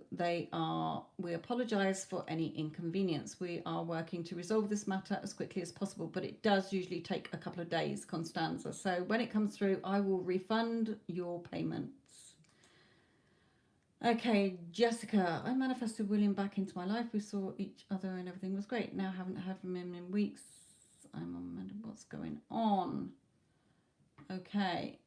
we apologize for any inconvenience. We are working to resolve this matter as quickly as possible, but it does usually take a couple of days, Constanza. So when it comes through, I will refund your payments. Okay, Jessica, I manifested William back into my life. We saw each other and everything was great. Now I haven't heard from him in weeks. I'm on what's going on. Okay.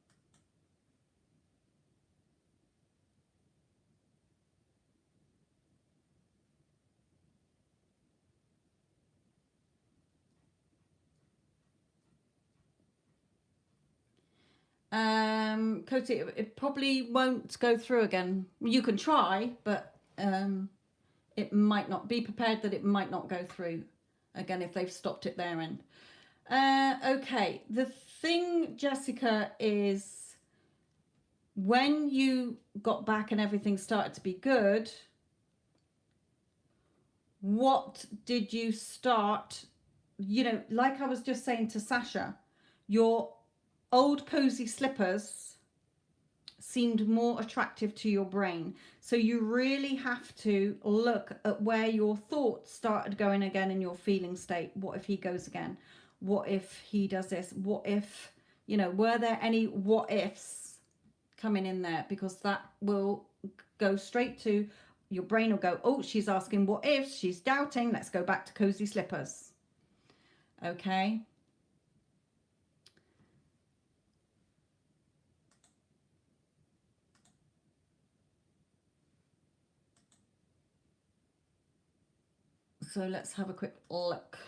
Cody, it probably won't go through again. You can try, but it might not. Be prepared that it might not go through again if they've stopped it their end. Okay, the thing, Jessica, is when you got back and everything started to be good, what did you start? You know, like I was just saying to Sasha, your old cozy slippers seemed more attractive to your brain. So you really have to look at where your thoughts started going again in your feeling state. What if he goes again? What if he does this? What if, you know, were there any what ifs coming in there? Because that will go straight to your brain will go, oh, she's asking what ifs, she's doubting, let's go back to cozy slippers. Okay. So let's have a quick look.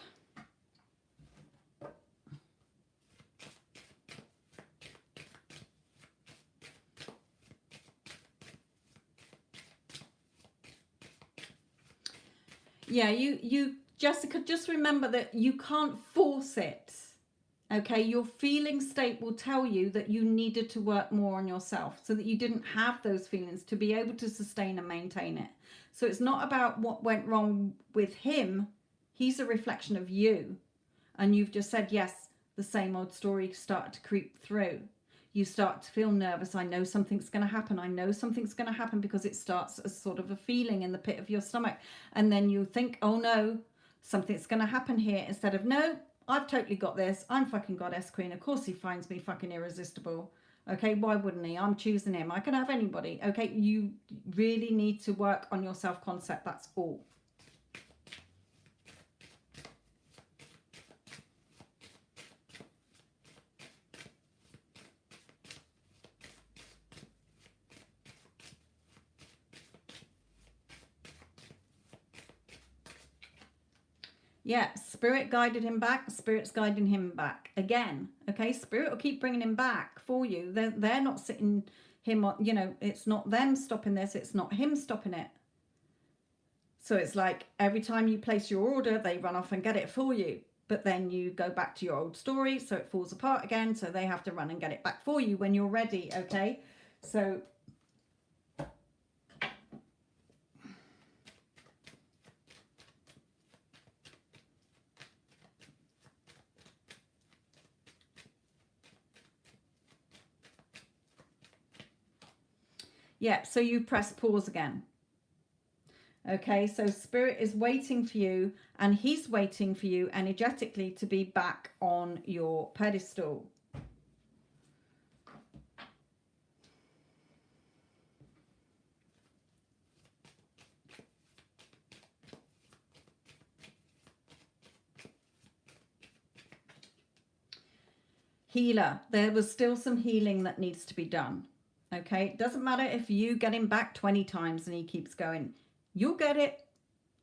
Yeah, you Jessica, just remember that you can't force it. Okay, your feeling state will tell you that you needed to work more on yourself so that you didn't have those feelings to be able to sustain and maintain it. So it's not about what went wrong with him. He's a reflection of you. And you've just said, yes, the same old story started to creep through. You start to feel nervous. I know something's going to happen. I know something's going to happen, because it starts as sort of a feeling in the pit of your stomach. And then you think, oh no, something's going to happen here, instead of, no, I've totally got this. I'm fucking goddess queen. Of course he finds me fucking irresistible. Okay, why wouldn't he? I'm choosing him. I can have anybody. Okay, you really need to work on your self-concept. That's all. Yeah, spirit guided him back. Spirit's guiding him back again. Okay, spirit will keep bringing him back for you. They're not sitting him on, you know, it's not them stopping this. It's not him stopping it. So it's like every time you place your order, they run off and get it for you. But then you go back to your old story, so it falls apart again. So they have to run and get it back for you when you're ready. Okay, so Yep, so you press pause again. Okay, so Spirit is waiting for you, and he's waiting for you energetically to be back on your pedestal. Healer, there was still some healing that needs to be done. Okay, it doesn't matter if you get him back 20 times and he keeps going. You'll get it.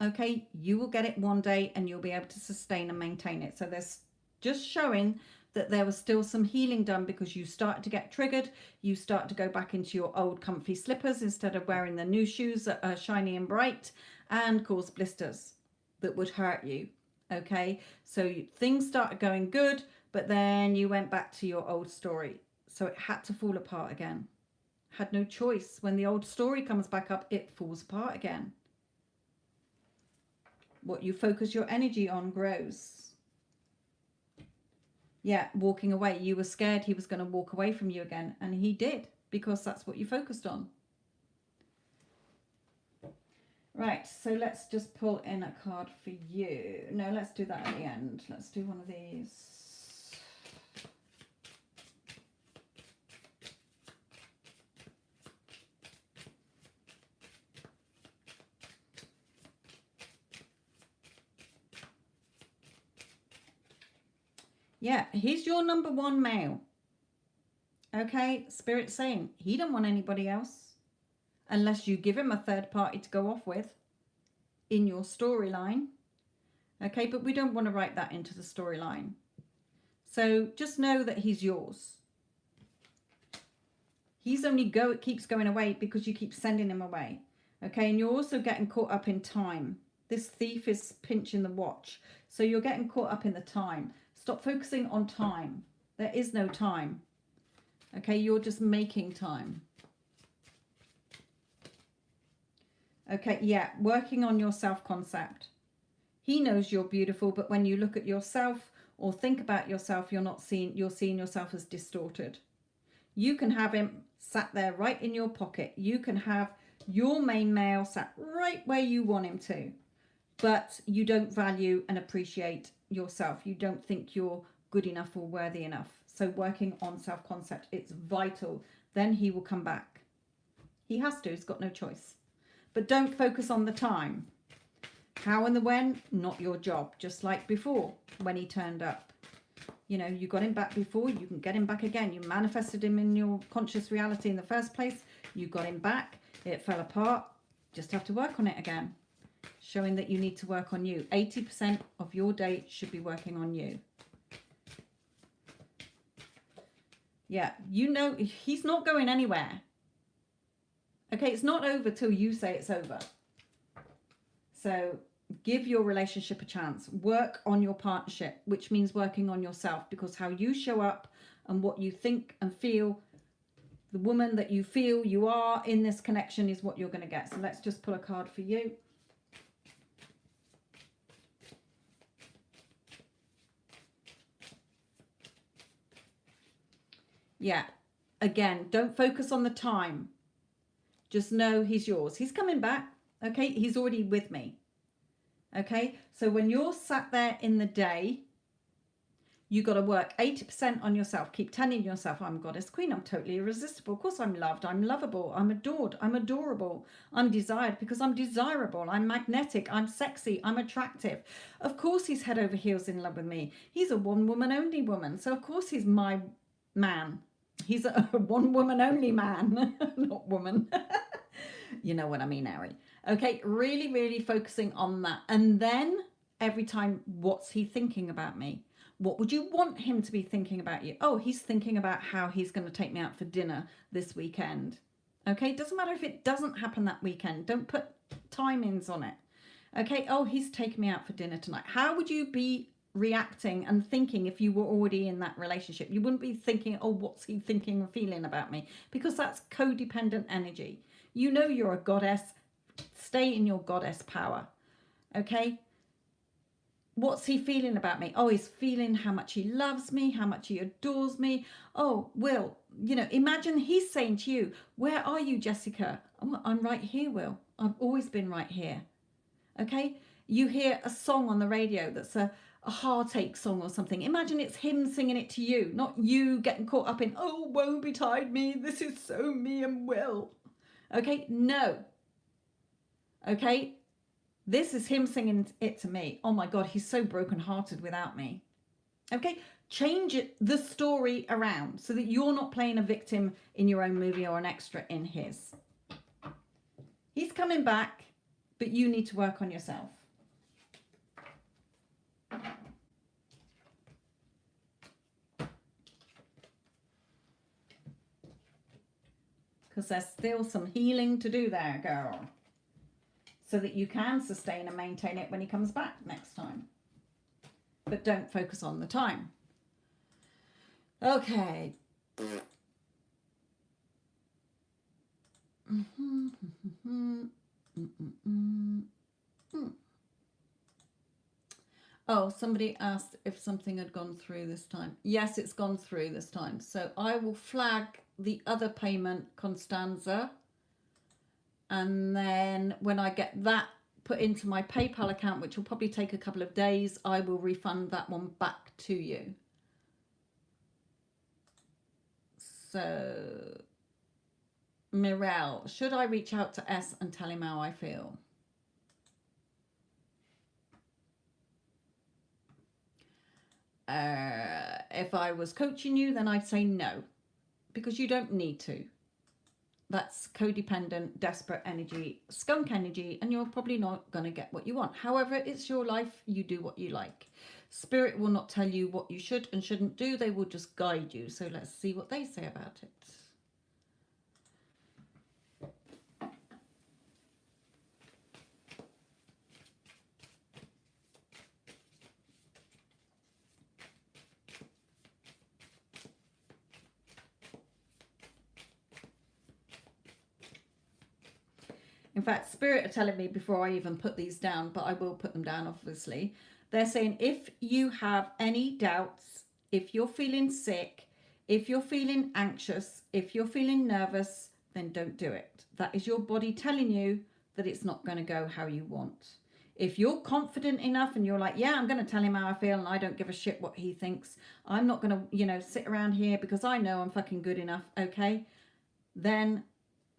Okay, you will get it one day and you'll be able to sustain and maintain it. So there's just showing that there was still some healing done because you start to get triggered. You start to go back into your old comfy slippers instead of wearing the new shoes that are shiny and bright and cause blisters that would hurt you. Okay, so things started going good, but then you went back to your old story. So it had to fall apart again. Had no choice. When the old story comes back up, it falls apart again. What you focus your energy on grows. Yeah, walking away. You were scared he was going to walk away from you again. And he did, because that's what you focused on. Right, so let's just pull in a card for you. No, let's do that at the end. Let's do one of these. Yeah, he's your number one male. Okay, Spirit's saying he don't want anybody else unless you give him a third party to go off with in your storyline. Okay, but we don't want to write that into the storyline. So just know that he's yours. He's only keeps going away because you keep sending him away. Okay, and you're also getting caught up in time. This thief is pinching the watch. So you're getting caught up in the time. Stop focusing on time. There is no time. Okay, you're just making time. Okay, yeah, working on your self-concept. He knows you're beautiful, but when you look at yourself or think about yourself, you're seeing yourself as distorted. You can have him sat there right in your pocket. You can have your main male sat right where you want him to, but you don't value and appreciate yourself. You don't think you're good enough or worthy enough. So working on self-concept, it's vital. Then he will come back. He has to. He's got no choice. But don't focus on the time. How and the when, not your job. Just like before when he turned up. You know, you got him back before, you can get him back again. You manifested him in your conscious reality in the first place. You got him back. It fell apart. Just have to work on it again. Showing that you need to work on you. 80% of your day should be working on you. Yeah, you know, he's not going anywhere. Okay, it's not over till you say it's over. So give your relationship a chance. Work on your partnership, which means working on yourself, because how you show up and what you think and feel, the woman that you feel you are in this connection is what you're going to get. So let's just pull a card for you. Yeah, again, don't focus on the time. Just know he's yours. He's coming back. Okay, he's already with me. Okay, so when you're sat there in the day, you got to work 80% on yourself. Keep telling yourself, I'm goddess queen. I'm totally irresistible. Of course I'm loved. I'm lovable. I'm adored. I'm adorable. I'm desired because I'm desirable. I'm magnetic. I'm sexy. I'm attractive. Of course he's head over heels in love with me. He's a one woman only woman. So of course he's my man. He's a one woman only man, not woman. You know what I mean, Ari. Okay, really, really focusing on that. And then every time, what's he thinking about me? What would you want him to be thinking about you? Oh, he's thinking about how he's going to take me out for dinner this weekend. Okay, it doesn't matter if it doesn't happen that weekend. Don't put timings on it. Okay, oh, he's taking me out for dinner tonight. How would you be reacting and thinking if you were already in that relationship? You wouldn't be thinking, oh, what's he thinking and feeling about me? Because that's codependent energy. You know you're a goddess. Stay in your goddess power. Okay? what's he feeling about me? Oh, he's feeling how much he loves me, how much he adores me. Oh, Will, you know, imagine he's saying to you, where are you, Jessica? I'm right here, Will. I've always been right here. Okay? You hear a song on the radio that's a heartache song or something. Imagine it's him singing it to you, not you getting caught up in, oh, woe betide me, this is so me and Will. Okay? No. Okay? This is him singing it to me. Oh my God, he's so brokenhearted without me. Okay, change the story around so that you're not playing a victim in your own movie or an extra in his. He's coming back, but you need to work on yourself. Because there's still some healing to do there, girl. So that you can sustain and maintain it when he comes back next time. But don't focus on the time. Okay. Oh, somebody asked if something had gone through this time. Yes, it's gone through this time. So I will flag the other payment, Constanza. And then when I get that put into my PayPal account, which will probably take a couple of days, I will refund that one back to you. So, Mirelle, should I reach out to S and tell him how I feel? If I was coaching you, then I'd say no, because you don't need to. That's codependent, desperate energy, skunk energy, and you're probably not going to get what you want. However, it's your life. You do what you like. Spirit will not tell you what you should and shouldn't do. They will just guide you. So let's see what they say about it. In fact, Spirit are telling me before I even put these down, but I will put them down, obviously. They're saying if you have any doubts, if you're feeling sick, if you're feeling anxious, if you're feeling nervous, then don't do it. That is your body telling you that it's not going to go how you want. If you're confident enough and you're like, yeah, I'm going to tell him how I feel and I don't give a shit what he thinks. I'm not going to, sit around here because I know I'm fucking good enough, okay? Then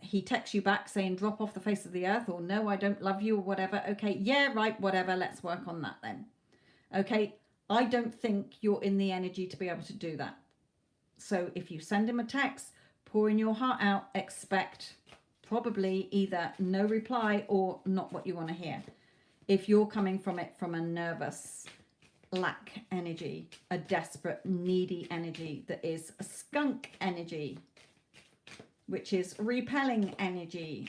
he texts you back saying drop off the face of the earth, or no, I don't love you, or whatever. Okay, yeah, right, whatever, let's work on that then. Okay, I don't think you're in the energy to be able to do that. So if you send him a text, pouring your heart out, expect probably either no reply or not what you want to hear. If you're coming from it from a nervous lack energy, a desperate, needy energy that is a skunk energy, which is repelling energy.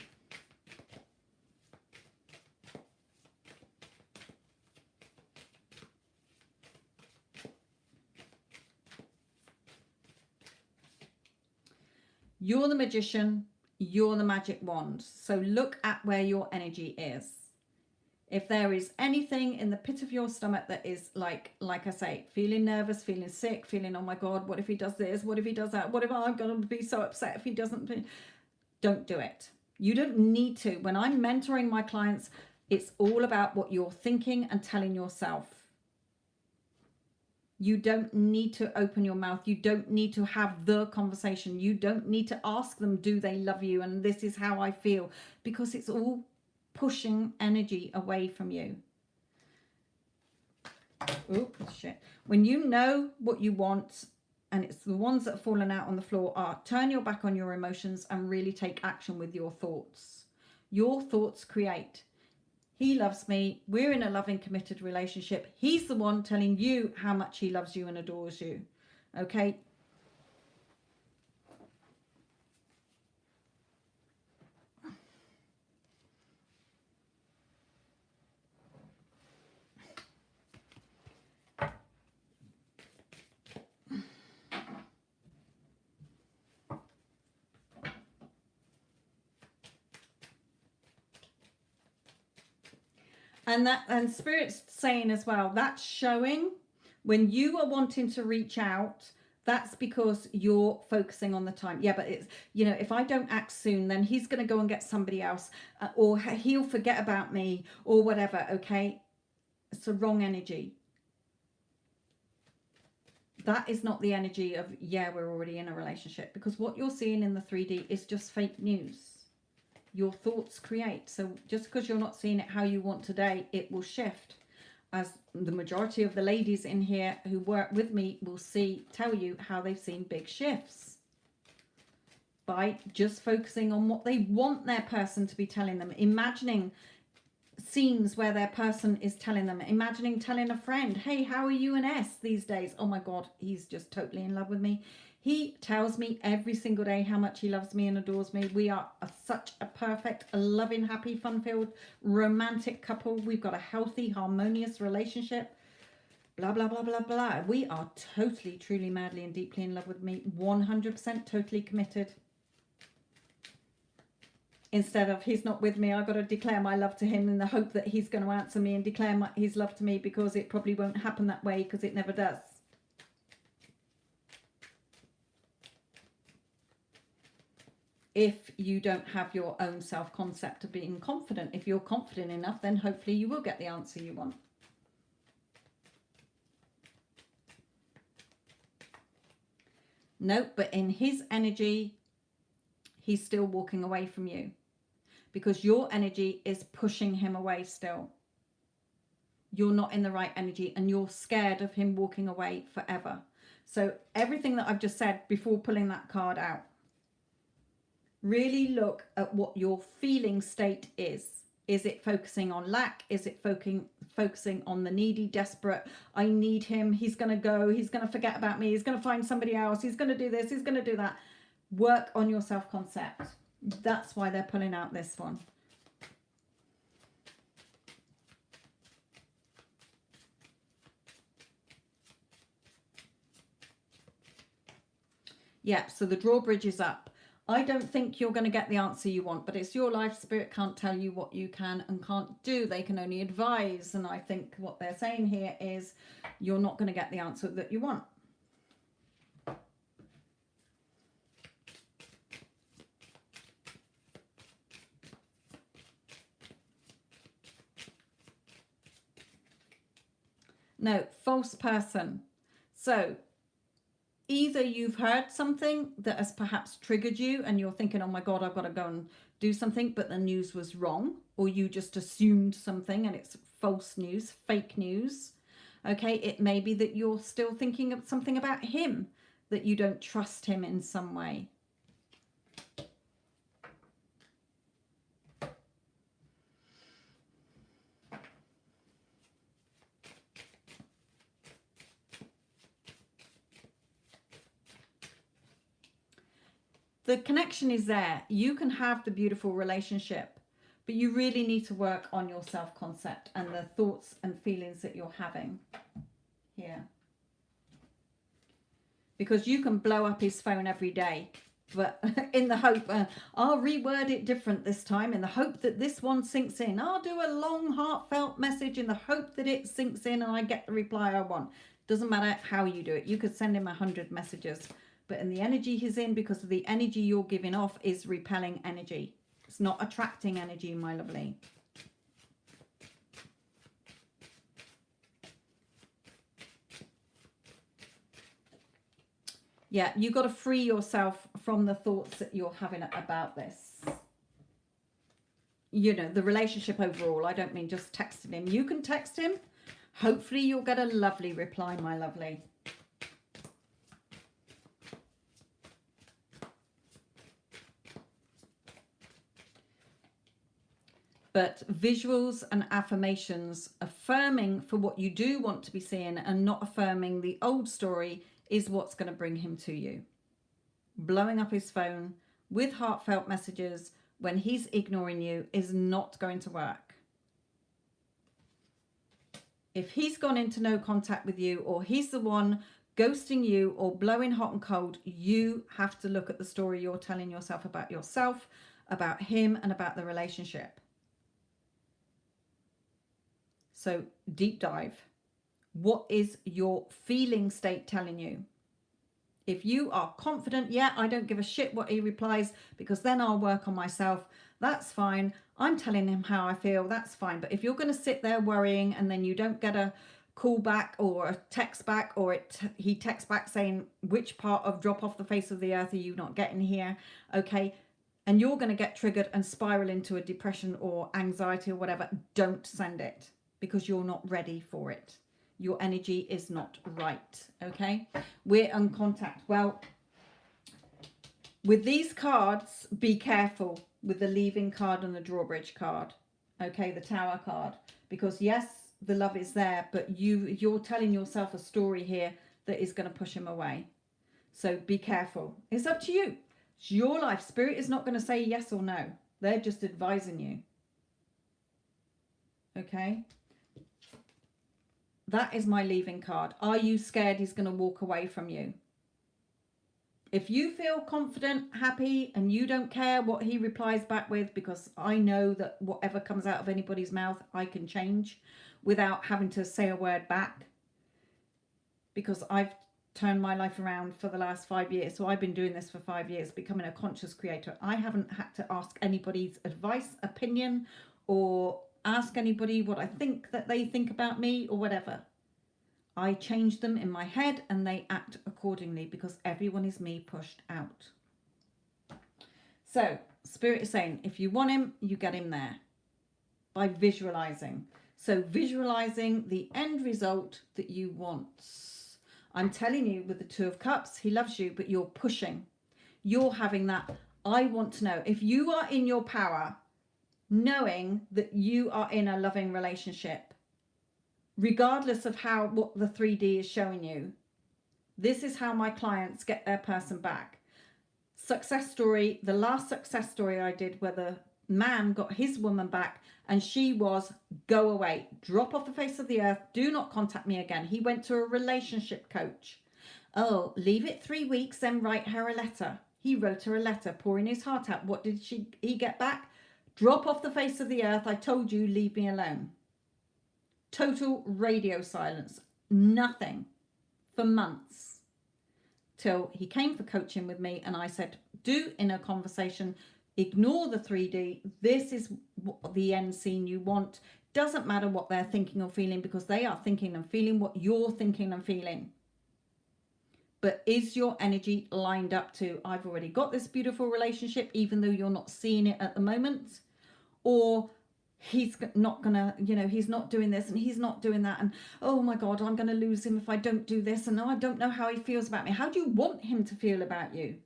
You're the magician, you're the magic wand. So look at where your energy is. If there is anything in the pit of your stomach that is like I say, feeling nervous, feeling sick, feeling, oh my God, what if he does this? What if he does that? What if I'm going to be so upset if he doesn't? Don't do it. You don't need to. When I'm mentoring my clients, it's all about what you're thinking and telling yourself. You don't need to open your mouth. You don't need to have the conversation. You don't need to ask them, do they love you? And this is how I feel. Because it's all pushing energy away from you. Oh, shit. When you know what you want, and it's the ones that have fallen out on the floor, are turn your back on your emotions and really take action with your thoughts. Your thoughts create. He loves me. We're in a loving, committed relationship. He's the one telling you how much he loves you and adores you. Okay? And Spirit's saying as well, that's showing when you are wanting to reach out, that's because you're focusing on the time. Yeah, but it's, you know, if I don't act soon, then he's going to go and get somebody else, or he'll forget about me, or whatever. Okay, it's the wrong energy. That is not the energy of, yeah, we're already in a relationship, because what you're seeing in the 3D is just fake news. Your thoughts create. So just because you're not seeing it how you want today, it will shift. As the majority of the ladies in here who work with me will tell you how they've seen big shifts by just focusing on what they want their person to be telling them, imagining scenes where their person is telling them, imagining telling a friend, hey, how are you and S these days? Oh my God, he's just totally in love with me. He tells me every single day how much he loves me and adores me. We are such a perfect, loving, happy, fun-filled, romantic couple. We've got a healthy, harmonious relationship. Blah, blah, blah, blah, blah. We are totally, truly, madly, and deeply in love with me. 100% totally committed. Instead of, he's not with me, I've got to declare my love to him in the hope that he's going to answer me and declare his love to me, because it probably won't happen that way, because it never does. If you don't have your own self-concept of being confident. If you're confident enough, then hopefully you will get the answer you want. No, but in his energy, he's still walking away from you, because your energy is pushing him away still. You're not in the right energy, and you're scared of him walking away forever. So everything that I've just said before pulling that card out, really look at what your feeling state is. Is it focusing on lack? Is it focusing on the needy, desperate, I need him, he's going to go, he's going to forget about me, he's going to find somebody else, he's going to do this, he's going to do that. Work on your self-concept. That's why they're pulling out this one. Yeah, so the drawbridge is up. I don't think you're going to get the answer you want, but it's your life. Spirit can't tell you what you can and can't do. They can only advise. And I think what they're saying here is you're not going to get the answer that you want. No, false person. So either you've heard something that has perhaps triggered you and you're thinking, oh my God, I've got to go and do something, but the news was wrong, or you just assumed something and it's false news, fake news. Okay, it may be that you're still thinking of something about him, that you don't trust him in some way. The connection is there. You can have the beautiful relationship, but you really need to work on your self-concept and the thoughts and feelings that you're having here. Because you can blow up his phone every day, but in the hope, I'll reword it different this time, in the hope that this one sinks in. I'll do a long, heartfelt message in the hope that it sinks in and I get the reply I want. Doesn't matter how you do it. You could send him 100 messages. But in the energy he's in, because of the energy you're giving off, is repelling energy. It's not attracting energy, my lovely. Yeah, you've got to free yourself from the thoughts that you're having about this. You know, the relationship overall. I don't mean just texting him. You can text him. Hopefully you'll get a lovely reply, my lovely. But visuals and affirmations, affirming for what you do want to be seeing and not affirming the old story, is what's going to bring him to you. Blowing up his phone with heartfelt messages when he's ignoring you is not going to work. If he's gone into no contact with you, or he's the one ghosting you or blowing hot and cold, you have to look at the story you're telling yourself, about him, and about the relationship. So deep dive. What is your feeling state telling you? If you are confident, yeah, I don't give a shit what he replies because then I'll work on myself. That's fine. I'm telling him how I feel. That's fine. But if you're going to sit there worrying and then you don't get a call back or a text back, or he texts back saying, which part of drop off the face of the earth are you not getting here? Okay. And you're going to get triggered and spiral into a depression or anxiety or whatever. Don't send it because you're not ready for it. Your energy is not right. Okay. We're on contact. Well, with these cards, be careful with the leaving card and the drawbridge card. Okay. The tower card, because yes, the love is there, but you're telling yourself a story here that is going to push him away. So be careful. It's up to you. It's your life. Spirit is not going to say yes or no. They're just advising you. Okay. That is my leaving card. Are you scared he's going to walk away from you? If you feel confident, happy, and you don't care what he replies back with, because I know that whatever comes out of anybody's mouth, I can change without having to say a word back, because I've turned my life around for the last 5 years. So I've been doing this for 5 years, becoming a conscious creator. I haven't had to ask anybody's advice, opinion, or ask anybody what I think that they think about me or whatever. I change them in my head and they act accordingly, because everyone is me pushed out. So Spirit is saying, if you want him, you get him there by visualizing. So visualizing the end result that you want. I'm telling you, with the Two of Cups, he loves you, but you're pushing. You're having that, I want to know. If you are in your power, knowing that you are in a loving relationship, regardless of what the 3D is showing you, this is how my clients get their person back. Success story, the last success story I did, where the man got his woman back and she was, go away, drop off the face of the earth, do not contact me again. He went to a relationship coach. Oh, leave it 3 weeks, then write her a letter. He wrote her a letter, pouring his heart out. What did he get back? Drop off the face of the earth. I told you, leave me alone. Total radio silence. Nothing for months, till he came for coaching with me, and I said, do inner conversation, ignore the 3D. This is the end scene you want. Doesn't matter what they're thinking or feeling, because they are thinking and feeling what you're thinking and feeling. But is your energy lined up to, I've already got this beautiful relationship, even though you're not seeing it at the moment? Or he's not gonna, he's not doing this and he's not doing that, and oh my God, I'm gonna lose him if I don't do this, and I don't know how he feels about me. How do you want him to feel about you?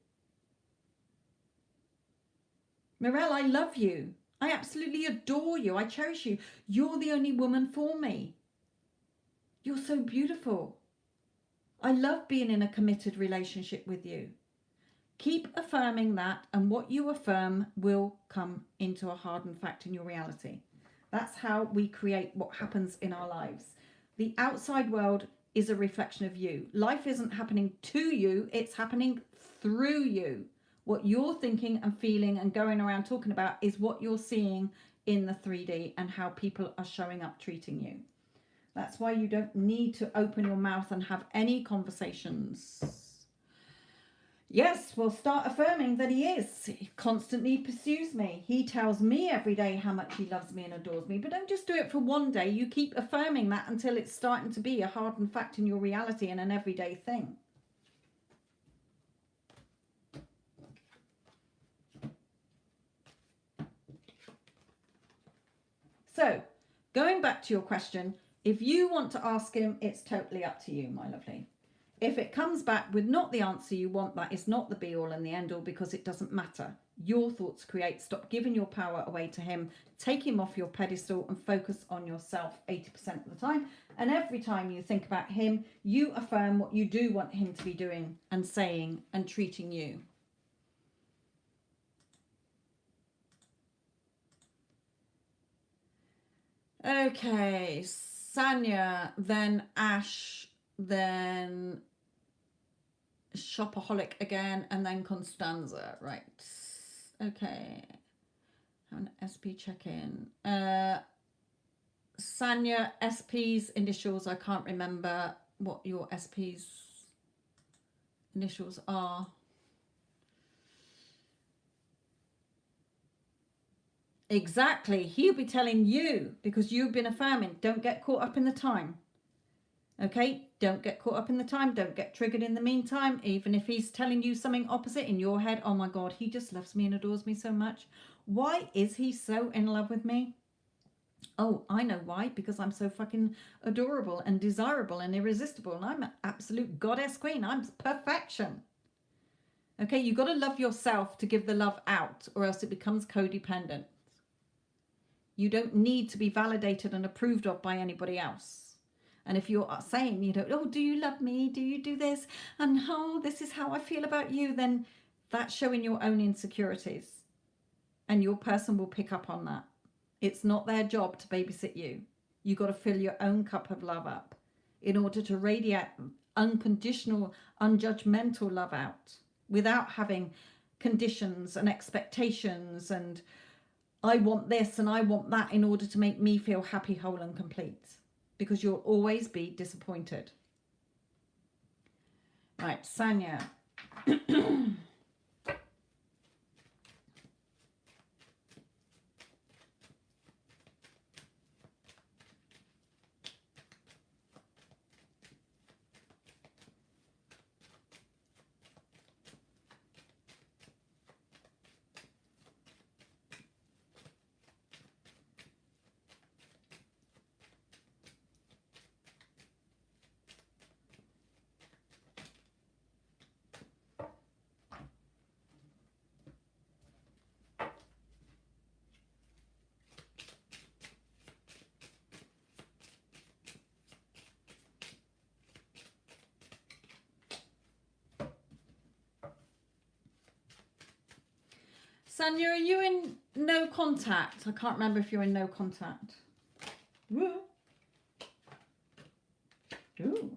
Mirelle, I love you. I absolutely adore you. I cherish you. You're the only woman for me. You're so beautiful. I love being in a committed relationship with you. Keep affirming that, and what you affirm will come into a hardened fact in your reality. That's how we create what happens in our lives. The outside world is a reflection of you. Life isn't happening to you, it's happening through you. What you're thinking and feeling and going around talking about is what you're seeing in the 3D and how people are showing up treating you. That's why you don't need to open your mouth and have any conversations. Yes, we'll start affirming that he is. He constantly pursues me. He tells me every day how much he loves me and adores me. But don't just do it for one day. You keep affirming that until it's starting to be a hardened fact in your reality and an everyday thing. So, going back to your question, if you want to ask him, it's totally up to you, my lovely. If it comes back with not the answer you want, that is not the be all and the end all, because it doesn't matter. Your thoughts create. Stop giving your power away to him. Take him off your pedestal and focus on yourself 80% of the time. And every time you think about him, you affirm what you do want him to be doing and saying and treating you. Okay, Sanya, then Ash, then Shopaholic again, and then Constanza. Right. Okay. Have an SP check-in. Sanya, SP's initials, I can't remember what your SP's initials are. Exactly. He'll be telling you because you've been affirming. Don't get caught up in the time. Okay? Don't get caught up in the time. Don't get triggered in the meantime. Even if he's telling you something opposite in your head. Oh my God, he just loves me and adores me so much. Why is he so in love with me? Oh, I know why. Because I'm so fucking adorable and desirable and irresistible. And I'm an absolute goddess queen. I'm perfection. Okay? You got to love yourself to give the love out, or else it becomes codependent. You don't need to be validated and approved of by anybody else. And if you're saying, you know, oh, do you love me? Do you do this? And oh, this is how I feel about you, then that's showing your own insecurities. And your person will pick up on that. It's not their job to babysit you. You got to fill your own cup of love up in order to radiate unconditional, unjudgmental love out without having conditions and expectations and I want this and I want that in order to make me feel happy, whole and complete. Because you'll always be disappointed. Right, Sanya. Sanya, are you in no contact? I can't remember if you're in no contact. Woo. Ooh.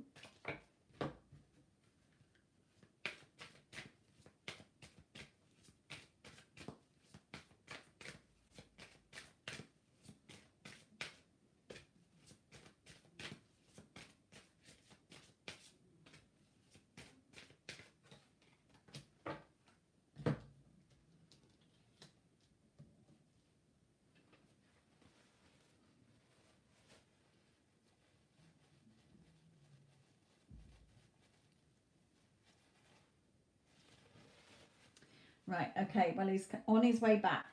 Right, okay, well, he's on his way back.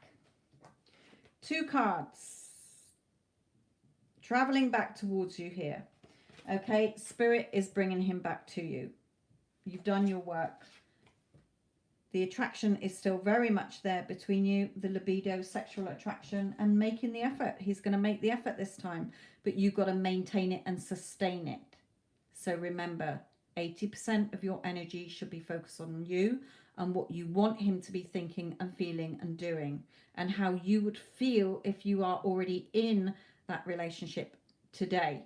2 cards. Traveling back towards you here. Okay, Spirit is bringing him back to you. You've done your work. The attraction is still very much there between you, the libido, sexual attraction, and making the effort. He's going to make the effort this time, but you've got to maintain it and sustain it. So remember, 80% of your energy should be focused on you and what you want him to be thinking and feeling and doing, and how you would feel if you are already in that relationship today.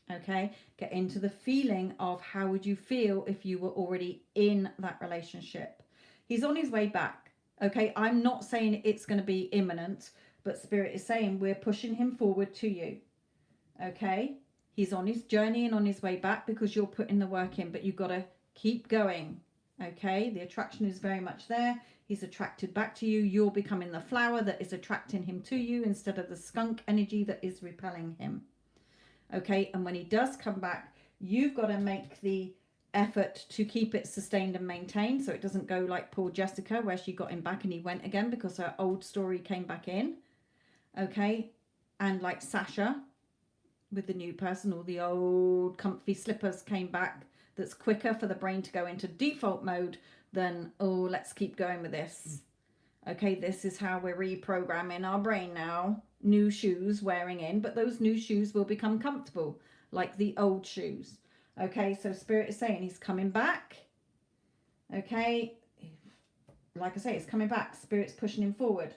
Okay, get into the feeling of how would you feel if you were already in that relationship. He's on his way back. Okay, I'm not saying it's going to be imminent, but Spirit is saying we're pushing him forward to you. Okay, he's on his journey and on his way back because you're putting the work in, but you've got to keep going. Okay, the attraction is very much there. He's attracted back to you. You're becoming the flower that is attracting him to you instead of the skunk energy that is repelling him. Okay, and when he does come back, you've got to make the effort to keep it sustained and maintained so it doesn't go like poor Jessica where she got him back and he went again because her old story came back in. Okay, and like Sasha with the new person, all the old comfy slippers came back. That's quicker for the brain to go into default mode than, oh, let's keep going with this. Okay, this is how we're reprogramming our brain now. New shoes wearing in, but those new shoes will become comfortable like the old shoes. Okay, so Spirit is saying he's coming back. Okay, like I say, it's coming back. Spirit's pushing him forward.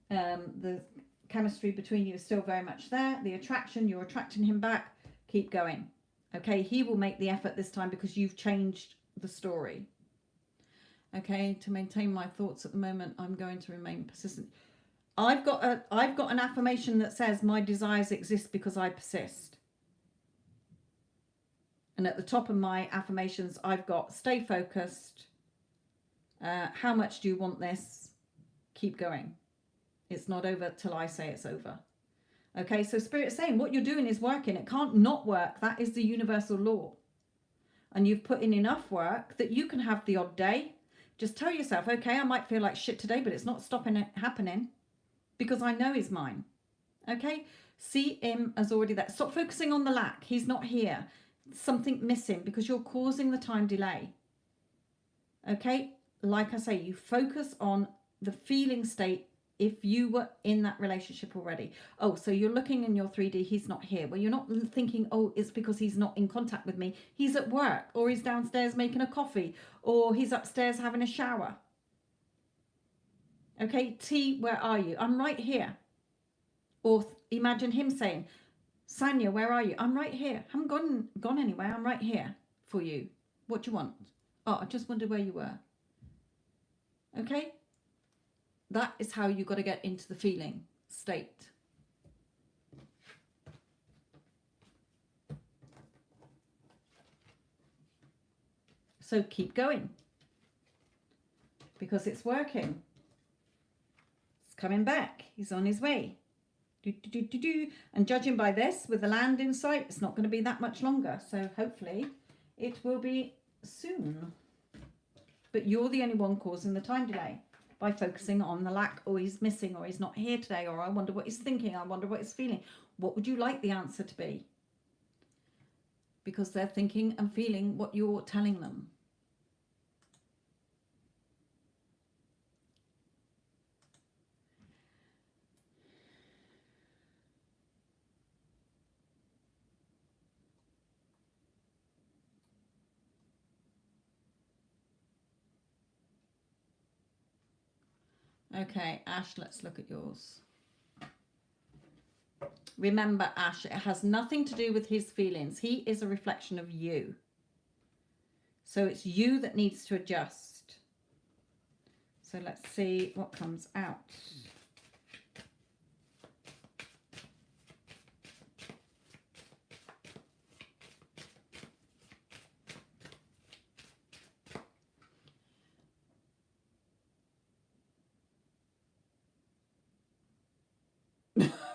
The chemistry between you is still very much there. The attraction, you're attracting him back. Keep going. Okay, he will make the effort this time because you've changed the story. Okay, to maintain my thoughts at the moment, I'm going to remain persistent. I've got an affirmation that says my desires exist because I persist. And at the top of my affirmations, I've got stay focused. How much do you want this? Keep going. It's not over till I say it's over. Okay, so Spirit's saying what you're doing is working. It can't not work. That is the universal law. And you've put in enough work that you can have the odd day. Just tell yourself, okay, I might feel like shit today, but it's not stopping it happening because I know he's mine. Okay, see him as already there. Stop focusing on the lack. He's not here. Something missing because you're causing the time delay. Okay, like I say, you focus on the feeling state if you were in that relationship already. Oh, so you're looking in your 3D, he's not here. Well, you're not thinking, oh, it's because he's not in contact with me. He's at work, or he's downstairs making a coffee, or he's upstairs having a shower. Okay, T, where are you? I'm right here. Or imagine him saying, Sanya, where are you? I'm right here. I haven't gone anywhere. I'm right here for you. What do you want? Oh, I just wondered where you were. Okay? That is how you got to get into the feeling state. So keep going. Because it's working. It's coming back. He's on his way. And judging by this, with the land in sight, it's not going to be that much longer. So hopefully it will be soon. But you're the only one causing the time delay by focusing on the lack, or he's missing, or he's not here today, or I wonder what he's thinking, I wonder what he's feeling. What would you like the answer to be? Because they're thinking and feeling what you're telling them. Okay, Ash, let's look at yours. Remember, Ash, it has nothing to do with his feelings. He is a reflection of you. So it's you that needs to adjust. So let's see what comes out.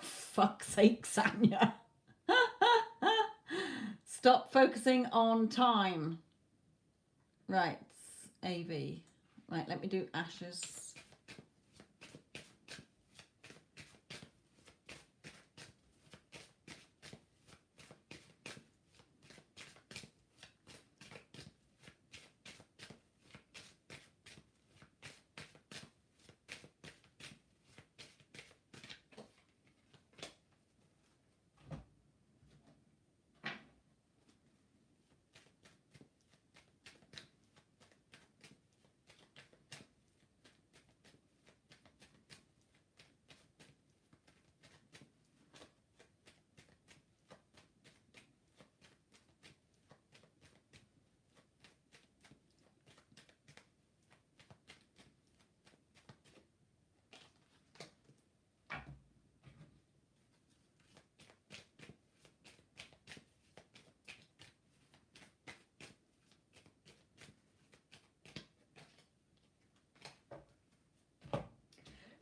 Fuck's sake, Sanya. Stop focusing on time. Right, AV. Right, let me do Ash's.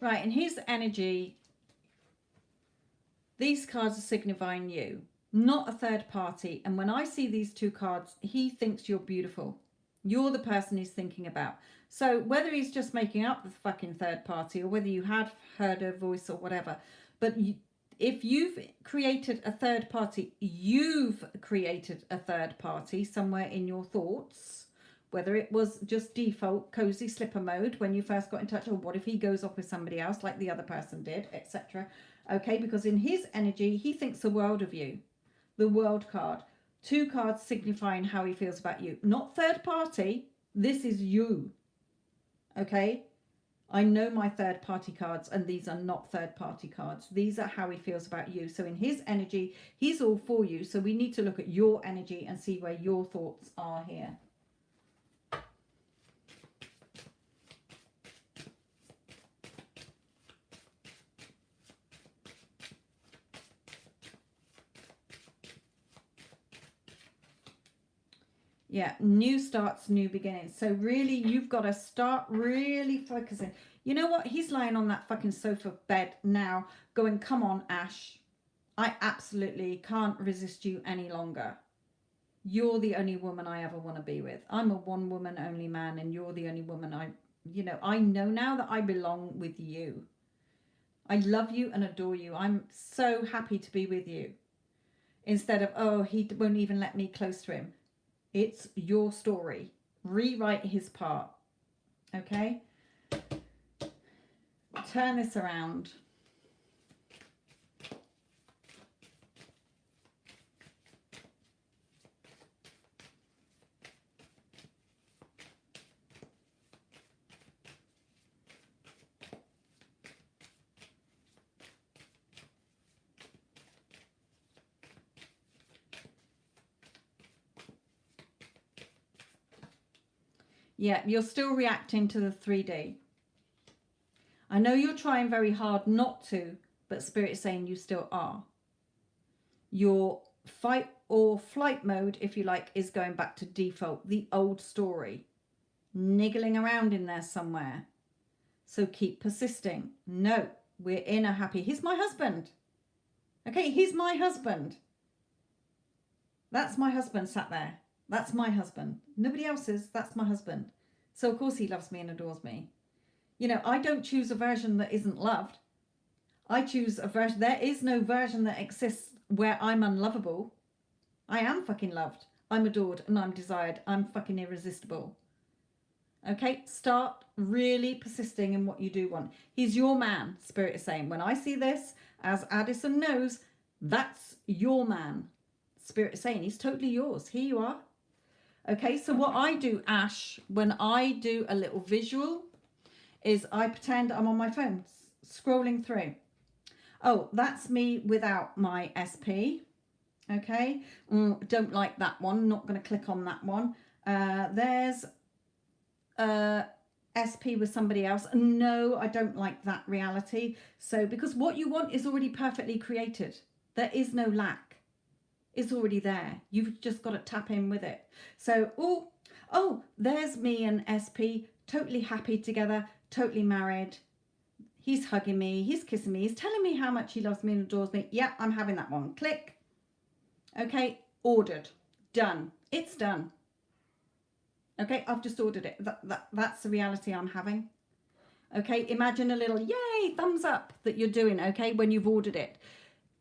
Right, in his energy, these cards are signifying you, not a third party. And when I see these two cards, he thinks you're beautiful. You're the person he's thinking about. So whether he's just making up the fucking third party, or whether you had heard her voice or whatever, but if you've created a third party, you've created a third party somewhere in your thoughts. Whether it was just default cozy slipper mode when you first got in touch, or what if he goes off with somebody else like the other person did, etc. Okay, because in his energy, he thinks the world of you. The world card. Two cards signifying how he feels about you. Not third party. This is you. Okay? I know my third party cards, and these are not third party cards. These are how he feels about you. So in his energy, he's all for you. So we need to look at your energy and see where your thoughts are here. Yeah, new starts, new beginnings. So really, you've got to start really focusing. You know what? He's lying on that fucking sofa bed now going, come on, Ash. I absolutely can't resist you any longer. You're the only woman I ever want to be with. I'm a one woman only man, and you're the only woman I know now that I belong with you. I love you and adore you. I'm so happy to be with you. Instead of, oh, he won't even let me close to him. It's your story. Rewrite his part. Okay? Turn this around. Yeah, you're still reacting to the 3D. I know you're trying very hard not to, but Spirit is saying you still are. Your fight or flight mode, if you like, is going back to default, the old story, niggling around in there somewhere. So keep persisting. No, we're in a happy. He's my husband. Okay, he's my husband. That's my husband sat there. That's my husband. Nobody else's. That's my husband. So of course he loves me and adores me. You know, I don't choose a version that isn't loved. I choose a version. There is no version that exists where I'm unlovable. I am fucking loved. I'm adored and I'm desired. I'm fucking irresistible. Okay, start really persisting in what you do want. He's your man, Spirit is saying. When I see this, as Addison knows, that's your man. Spirit is saying he's totally yours. Here you are. Okay, so what I do, Ash, when I do a little visual, is I pretend I'm on my phone, scrolling through. Oh, that's me without my SP. Okay, don't like that one. Not going to click on that one. There's SP with somebody else. No, I don't like that reality. So because what you want is already perfectly created. There is no lack. It's already there. You've just got to tap in with it. So, oh, there's me and SP, totally happy together, totally married. He's hugging me, he's kissing me, he's telling me how much he loves me and adores me. Yeah, I'm having that one. Click. Okay, ordered. Done. It's done. Okay, I've just ordered it. That's the reality I'm having. Okay, imagine a little yay, thumbs up that you're doing, okay, when you've ordered it.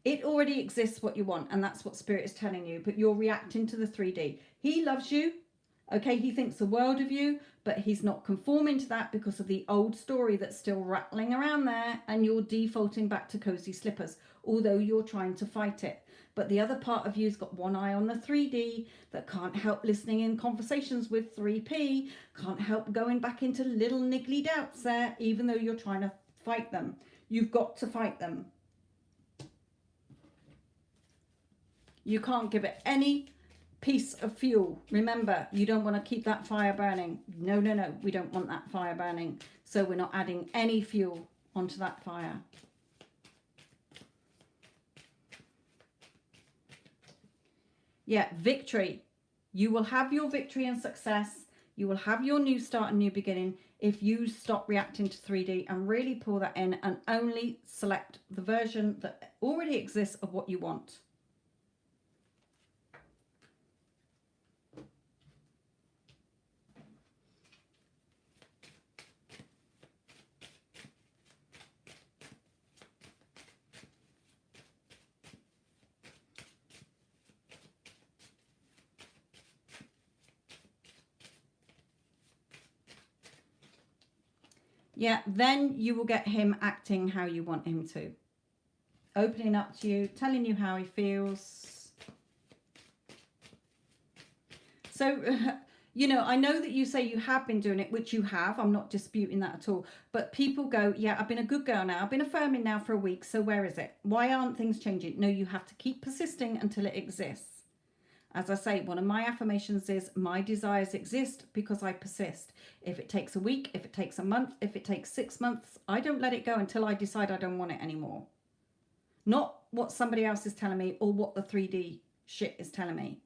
It already exists what you want, and that's what Spirit is telling you, but you're reacting to the 3D. He loves you, okay? He thinks the world of you, but he's not conforming to that because of the old story that's still rattling around there, and you're defaulting back to cozy slippers, although you're trying to fight it. But the other part of you's got one eye on the 3D that can't help listening in conversations with 3P, can't help going back into little niggly doubts there, even though you're trying to fight them. You've got to fight them. You can't give it any piece of fuel. Remember, you don't want to keep that fire burning. No, we don't want that fire burning. So we're not adding any fuel onto that fire. Yeah, victory. You will have your victory and success. You will have your new start and new beginning if you stop reacting to 3D and really pull that in and only select the version that already exists of what you want. Yeah, then you will get him acting how you want him to. Opening up to you, telling you how he feels. So, you know, I know that you say you have been doing it, which you have. I'm not disputing that at all. But people go, yeah, I've been a good girl now. I've been affirming now for a week. So where is it? Why aren't things changing? No, you have to keep persisting until it exists. As I say, one of my affirmations is my desires exist because I persist. If it takes a week, if it takes a month, if it takes 6 months, I don't let it go until I decide I don't want it anymore. Not what somebody else is telling me or what the 3D shit is telling me.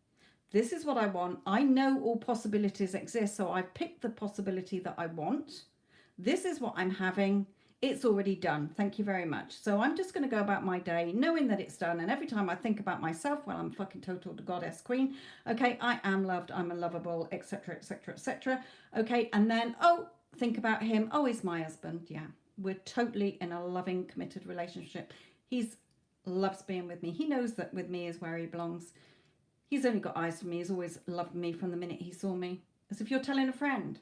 This is what I want. I know all possibilities exist, so I've picked the possibility that I want. This is what I'm having. It's already done. Thank you very much. So I'm just going to go about my day knowing that it's done. And every time I think about myself, well, I'm fucking total goddess queen. Okay, I am loved. I'm unlovable, etc., etc., etc. Okay, and then, oh, think about him. Oh, he's my husband. Yeah, we're totally in a loving, committed relationship. He's loves being with me. He knows that with me is where he belongs. He's only got eyes for me. He's always loved me from the minute he saw me. As if you're telling a friend.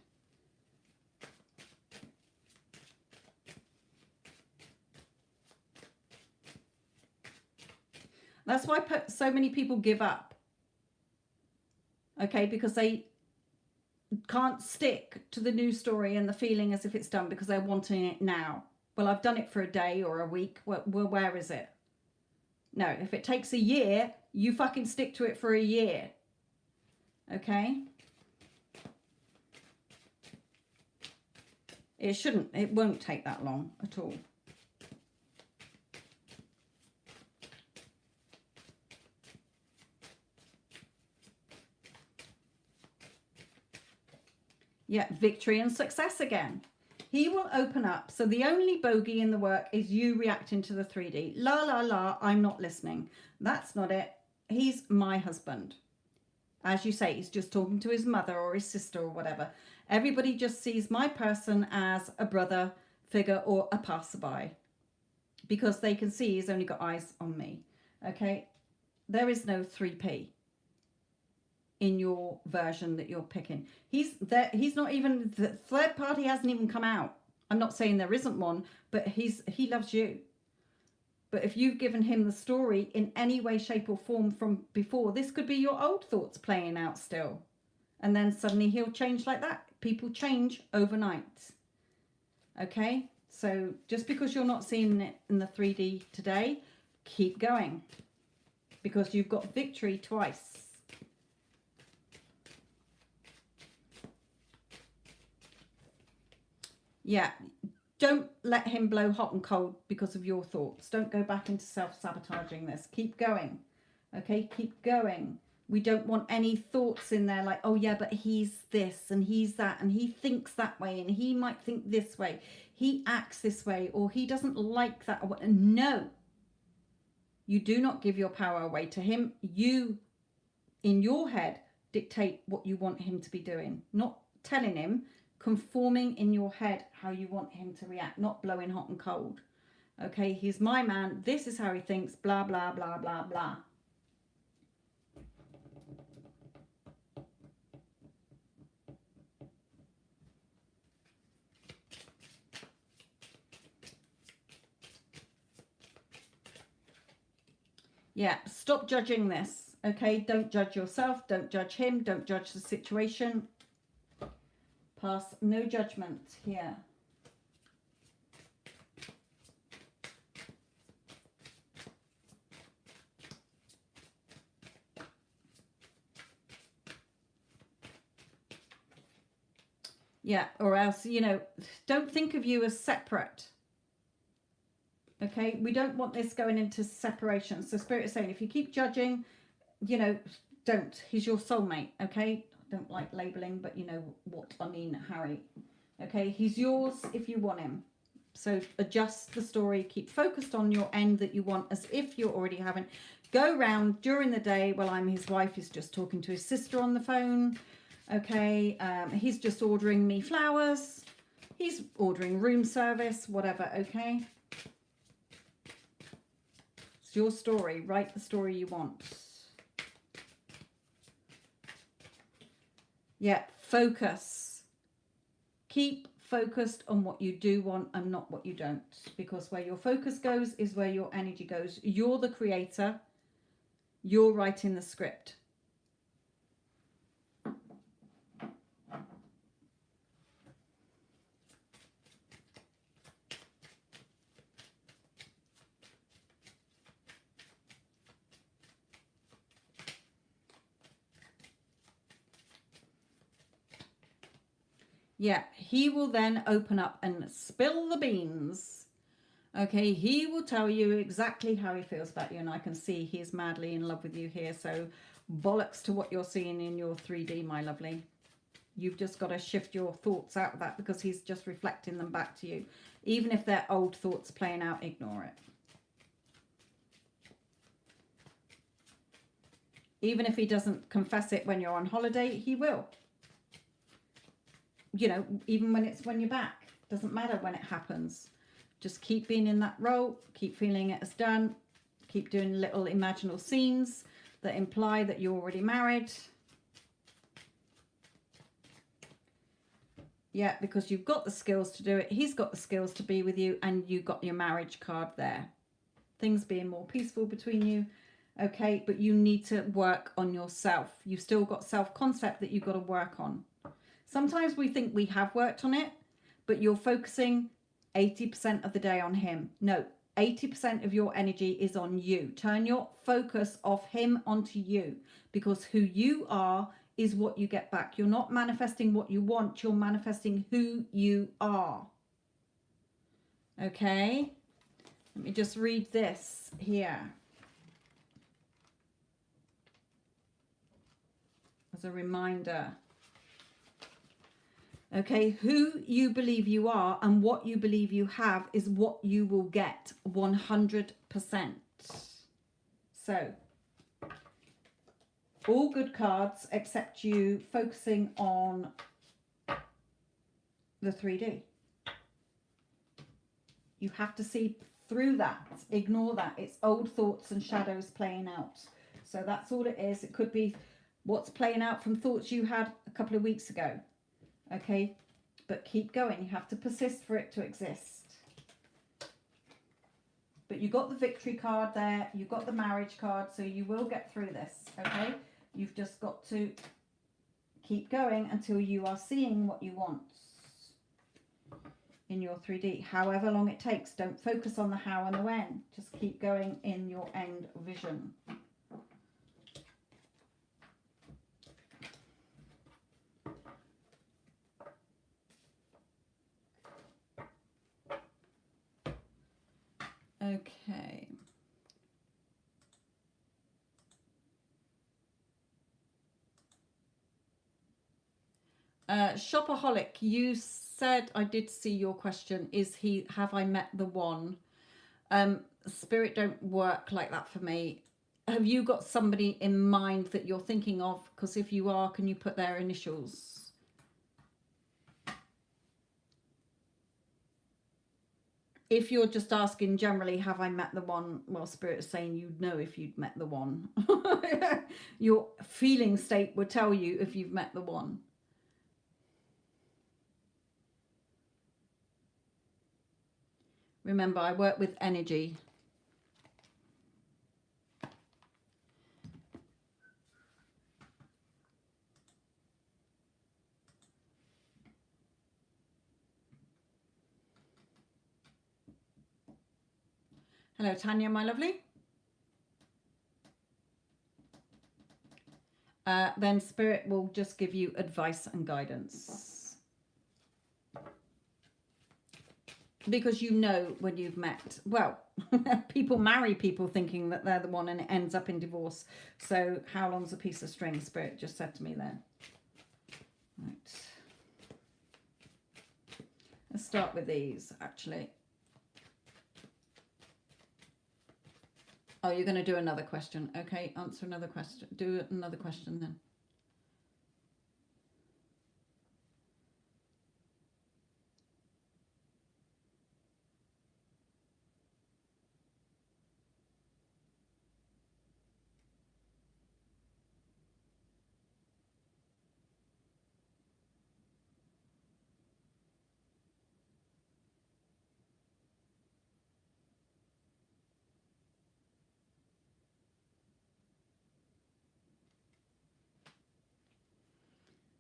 That's why so many people give up. Okay, because they can't stick to the news story and the feeling as if it's done because they're wanting it now. Well, I've done it for a day or a week. Well, where is it? No, if it takes a year, you fucking stick to it for a year. Okay? It won't take that long at all. Yeah, victory and success again. He will open up. So the only bogey in the work is you reacting to the 3D. La, la, la, I'm not listening. That's not it. He's my husband. As you say, he's just talking to his mother or his sister or whatever. Everybody just sees my person as a brother figure or a passerby because they can see he's only got eyes on me. Okay? There is no 3P in your version that you're picking. He's not even, the third party hasn't even come out. I'm not saying there isn't one, but he loves you. But if you've given him the story in any way, shape or form from before, this could be your old thoughts playing out still. And then suddenly he'll change like that. People change overnight. Okay? So just because you're not seeing it in the 3D today, keep going. Because you've got victory twice. Yeah, don't let him blow hot and cold because of your thoughts. Don't go back into self-sabotaging this. Keep going. Okay, keep going. We don't want any thoughts in there like, oh yeah, but he's this and he's that and he thinks that way and he might think this way. He acts this way or he doesn't like that. No, you do not give your power away to him. You, in your head, dictate what you want him to be doing, not telling him. Conforming in your head how you want him to react, not blowing hot and cold. Okay, he's my man. This is how he thinks, blah, blah, blah, blah, blah. Yeah, stop judging this. Okay, don't judge yourself. Don't judge him. Don't judge the situation. Pass no judgment here. Yeah, or else, don't think of you as separate. Okay, we don't want this going into separation. So Spirit is saying, if you keep judging, don't. He's your soulmate, okay? Don't like labeling, but you know what I mean, Harry. Okay, he's yours if you want him. So adjust the story, keep focused on your end that you want as if you're already having. Go round during the day while I'm his wife. He's just talking to his sister on the phone. Okay, he's just ordering me flowers. He's ordering room service, whatever, okay? It's your story. Write the story you want. Yeah, focus. Keep focused on what you do want and not what you don't. Because where your focus goes is where your energy goes. You're the creator. You're writing the script. Yeah, he will then open up and spill the beans. Okay, he will tell you exactly how he feels about you, and I can see he is madly in love with you here. So bollocks to what you're seeing in your 3D, my lovely. You've just got to shift your thoughts out of that, because he's just reflecting them back to you. Even if they're old thoughts playing out, ignore it. Even if he doesn't confess it when you're on holiday, he will. You know, even when you're back. Doesn't matter when it happens. Just keep being in that role. Keep feeling it as done. Keep doing little imaginal scenes that imply that you're already married. Yeah, because you've got the skills to do it. He's got the skills to be with you, and you got your marriage card there. Things being more peaceful between you. Okay, but you need to work on yourself. You've still got self-concept that you've got to work on. Sometimes we think we have worked on it, but you're focusing 80% of the day on him. No, 80% of your energy is on you. Turn your focus off him onto you, because who you are is what you get back. You're not manifesting what you want. You're manifesting who you are. Okay? Let me just read this here as a reminder. Okay, who you believe you are and what you believe you have is what you will get 100%. So, all good cards except you focusing on the 3D. You have to see through that. Ignore that. It's old thoughts and shadows playing out. So that's all it is. It could be what's playing out from thoughts you had a couple of weeks ago. Okay, but keep going. You have to persist for it to exist. But you got the victory card there. You've got the marriage card, so you will get through this. Okay, you've just got to keep going until you are seeing what you want in your 3D. However long it takes. Don't focus on the how and the when. Just keep going in your end vision. Okay. Shopaholic, you said, I did see your question, have I met the one? Spirit don't work like that for me. Have you got somebody in mind that you're thinking of? Because if you are, can you put their initials? If you're just asking generally, have I met the one? Well, Spirit is saying you'd know if you'd met the one. Your feeling state would tell you if you've met the one. Remember, I work with energy. Hello, Tanya, my lovely. Then Spirit will just give you advice and guidance. Because you know when you've met, well, people marry people thinking that they're the one and it ends up in divorce. So how long's a piece of string? Spirit just said to me there. Right. Let's start with these, actually. Oh, you're going to do another question. Okay, answer another question. Do another question then.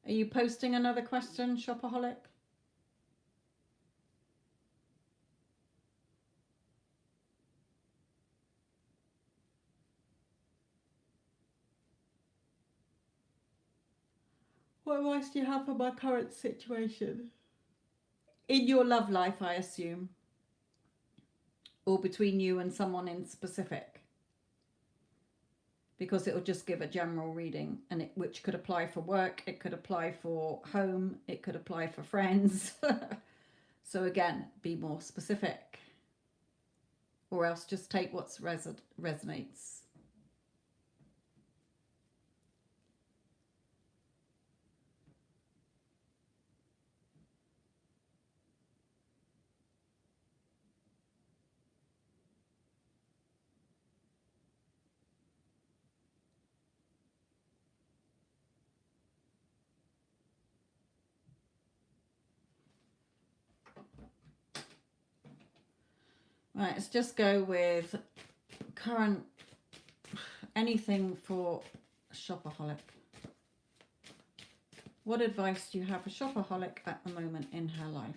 Are you posting another question, Shopaholic? What advice do you have for my current situation? In your love life, I assume. or between you and someone in specific, because it will just give a general reading, and which could apply for work, it could apply for home, it could apply for friends. So again, be more specific, or else just take what resonates. Right, let's just go with current, anything for shopaholic. What advice do you have for shopaholic at the moment in her life?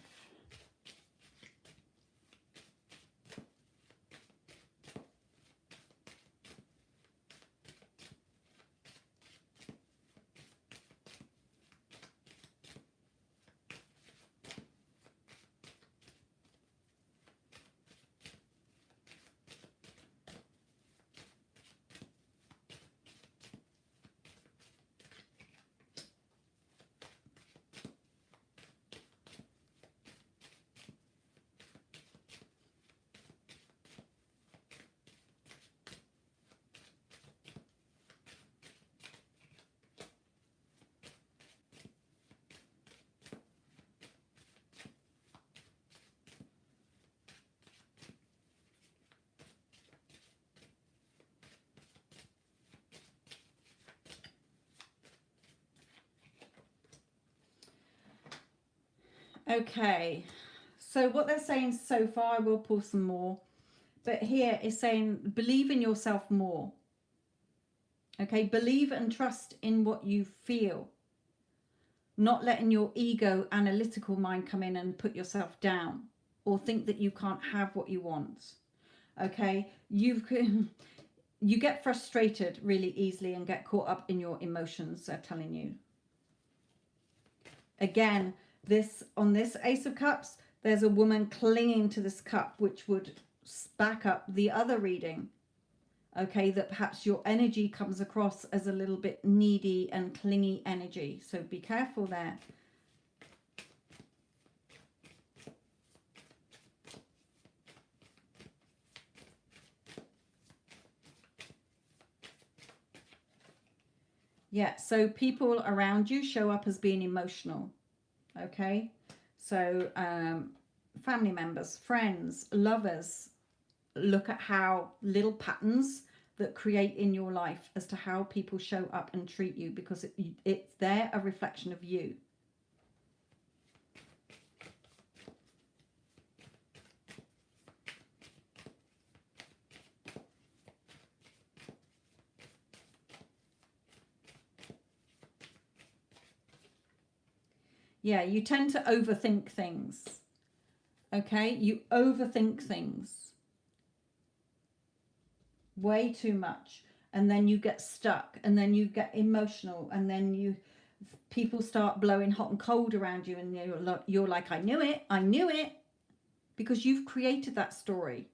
Okay, so what they're saying so far, I will pull some more, but here is saying believe in yourself more. Okay, believe and trust in what you feel, not letting your ego analytical mind come in and put yourself down or think that you can't have what you want. Okay, you get frustrated really easily and get caught up in your emotions, they're telling you. Again, on this Ace of Cups, there's a woman clinging to this cup, which would back up the other reading. Okay, that perhaps your energy comes across as a little bit needy and clingy energy. So be careful there. Yeah, so people around you show up as being emotional. Okay, so family members, friends, lovers, look at how little patterns that create in your life as to how people show up and treat you, because they're a reflection of you. Yeah, you tend to overthink things. Okay, you overthink things way too much, and then you get stuck, and then you get emotional, and then people start blowing hot and cold around you, and you're like, I knew it, because you've created that story.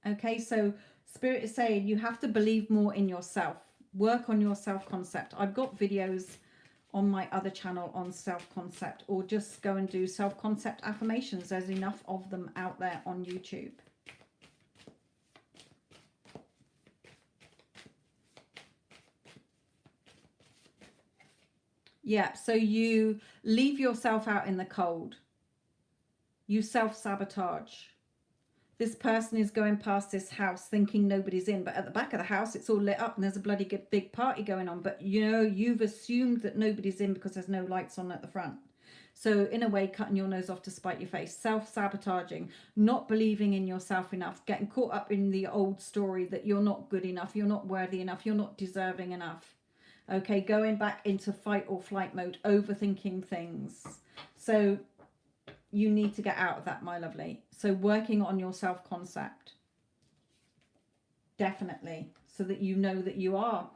Okay, so Spirit is saying you have to believe more in yourself, work on your self-concept. I've got videos on my other channel on self-concept, or just go and do self-concept affirmations. There's enough of them out there on YouTube. Yeah, so you leave yourself out in the cold. You self-sabotage. This person is going past this house thinking nobody's in, but at the back of the house it's all lit up and there's a bloody big party going on, but you've assumed that nobody's in because there's no lights on at the front. So in a way, cutting your nose off to spite your face, self-sabotaging, not believing in yourself enough, getting caught up in the old story that you're not good enough, you're not worthy enough, you're not deserving enough. Okay, going back into fight or flight mode, overthinking things. So you need to get out of that, my lovely. So working on your self-concept, definitely, so that you know that you are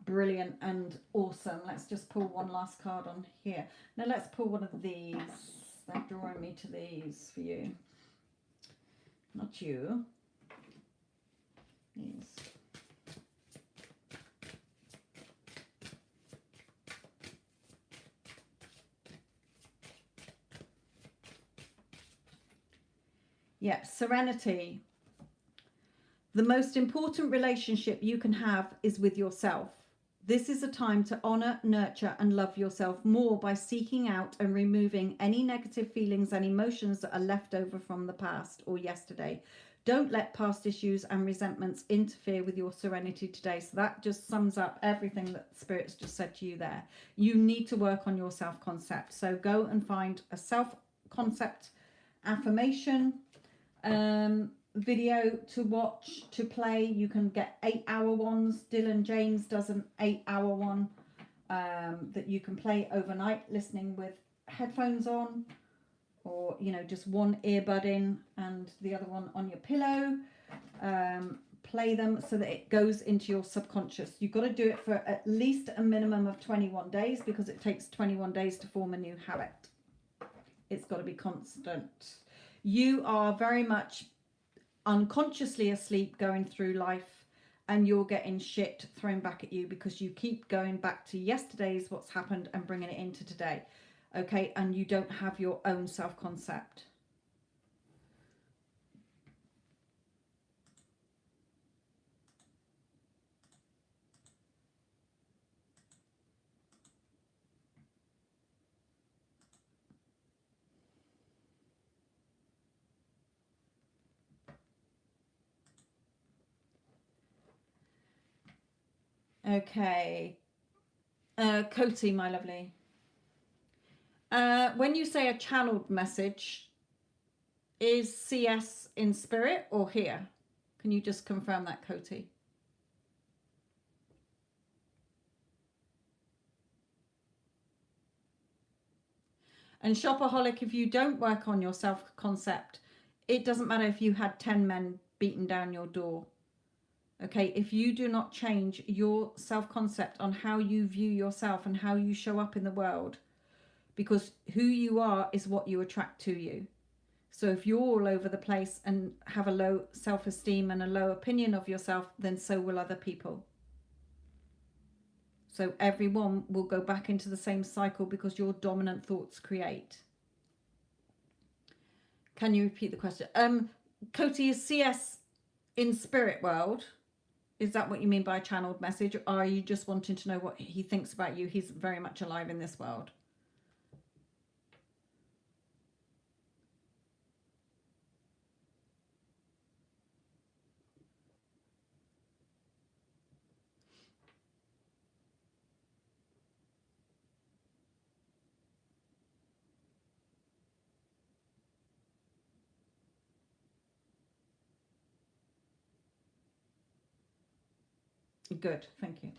brilliant and awesome. Let's just pull one last card on here. Now let's pull one of these. They're drawing me to these for you, not you. please. Yeah, serenity. The most important relationship you can have is with yourself. This is a time to honor, nurture, and love yourself more by seeking out and removing any negative feelings and emotions that are left over from the past or yesterday. Don't let past issues and resentments interfere with your serenity today. So that just sums up everything that Spirit's just said to you there. You need to work on your self-concept. So go and find a self-concept affirmation video to watch, to play. You can get 8-hour ones. Dylan James does an 8-hour one that you can play overnight listening with headphones on, or just one earbud in and the other one on your pillow. Play them so that it goes into your subconscious. You've got to do it for at least a minimum of 21 days because it takes 21 days to form a new habit. It's got to be constant. You are very much unconsciously asleep going through life, and you're getting shit thrown back at you because you keep going back to yesterday's what's happened and bringing it into today. Okay, and you don't have your own self-concept. Okay, Koti, my lovely. When you say a channeled message, is CS in spirit or here? Can you just confirm that, Koti? And Shopaholic, if you don't work on your self-concept, it doesn't matter if you had 10 men beating down your door. Okay, if you do not change your self-concept on how you view yourself and how you show up in the world, because who you are is what you attract to you. So if you're all over the place and have a low self-esteem and a low opinion of yourself, then so will other people. So everyone will go back into the same cycle because your dominant thoughts create. Can you repeat the question? Koti, is CS in spirit world? Is that what you mean by a channeled message? Or are you just wanting to know what he thinks about you? He's very much alive in this world. Good, thank you.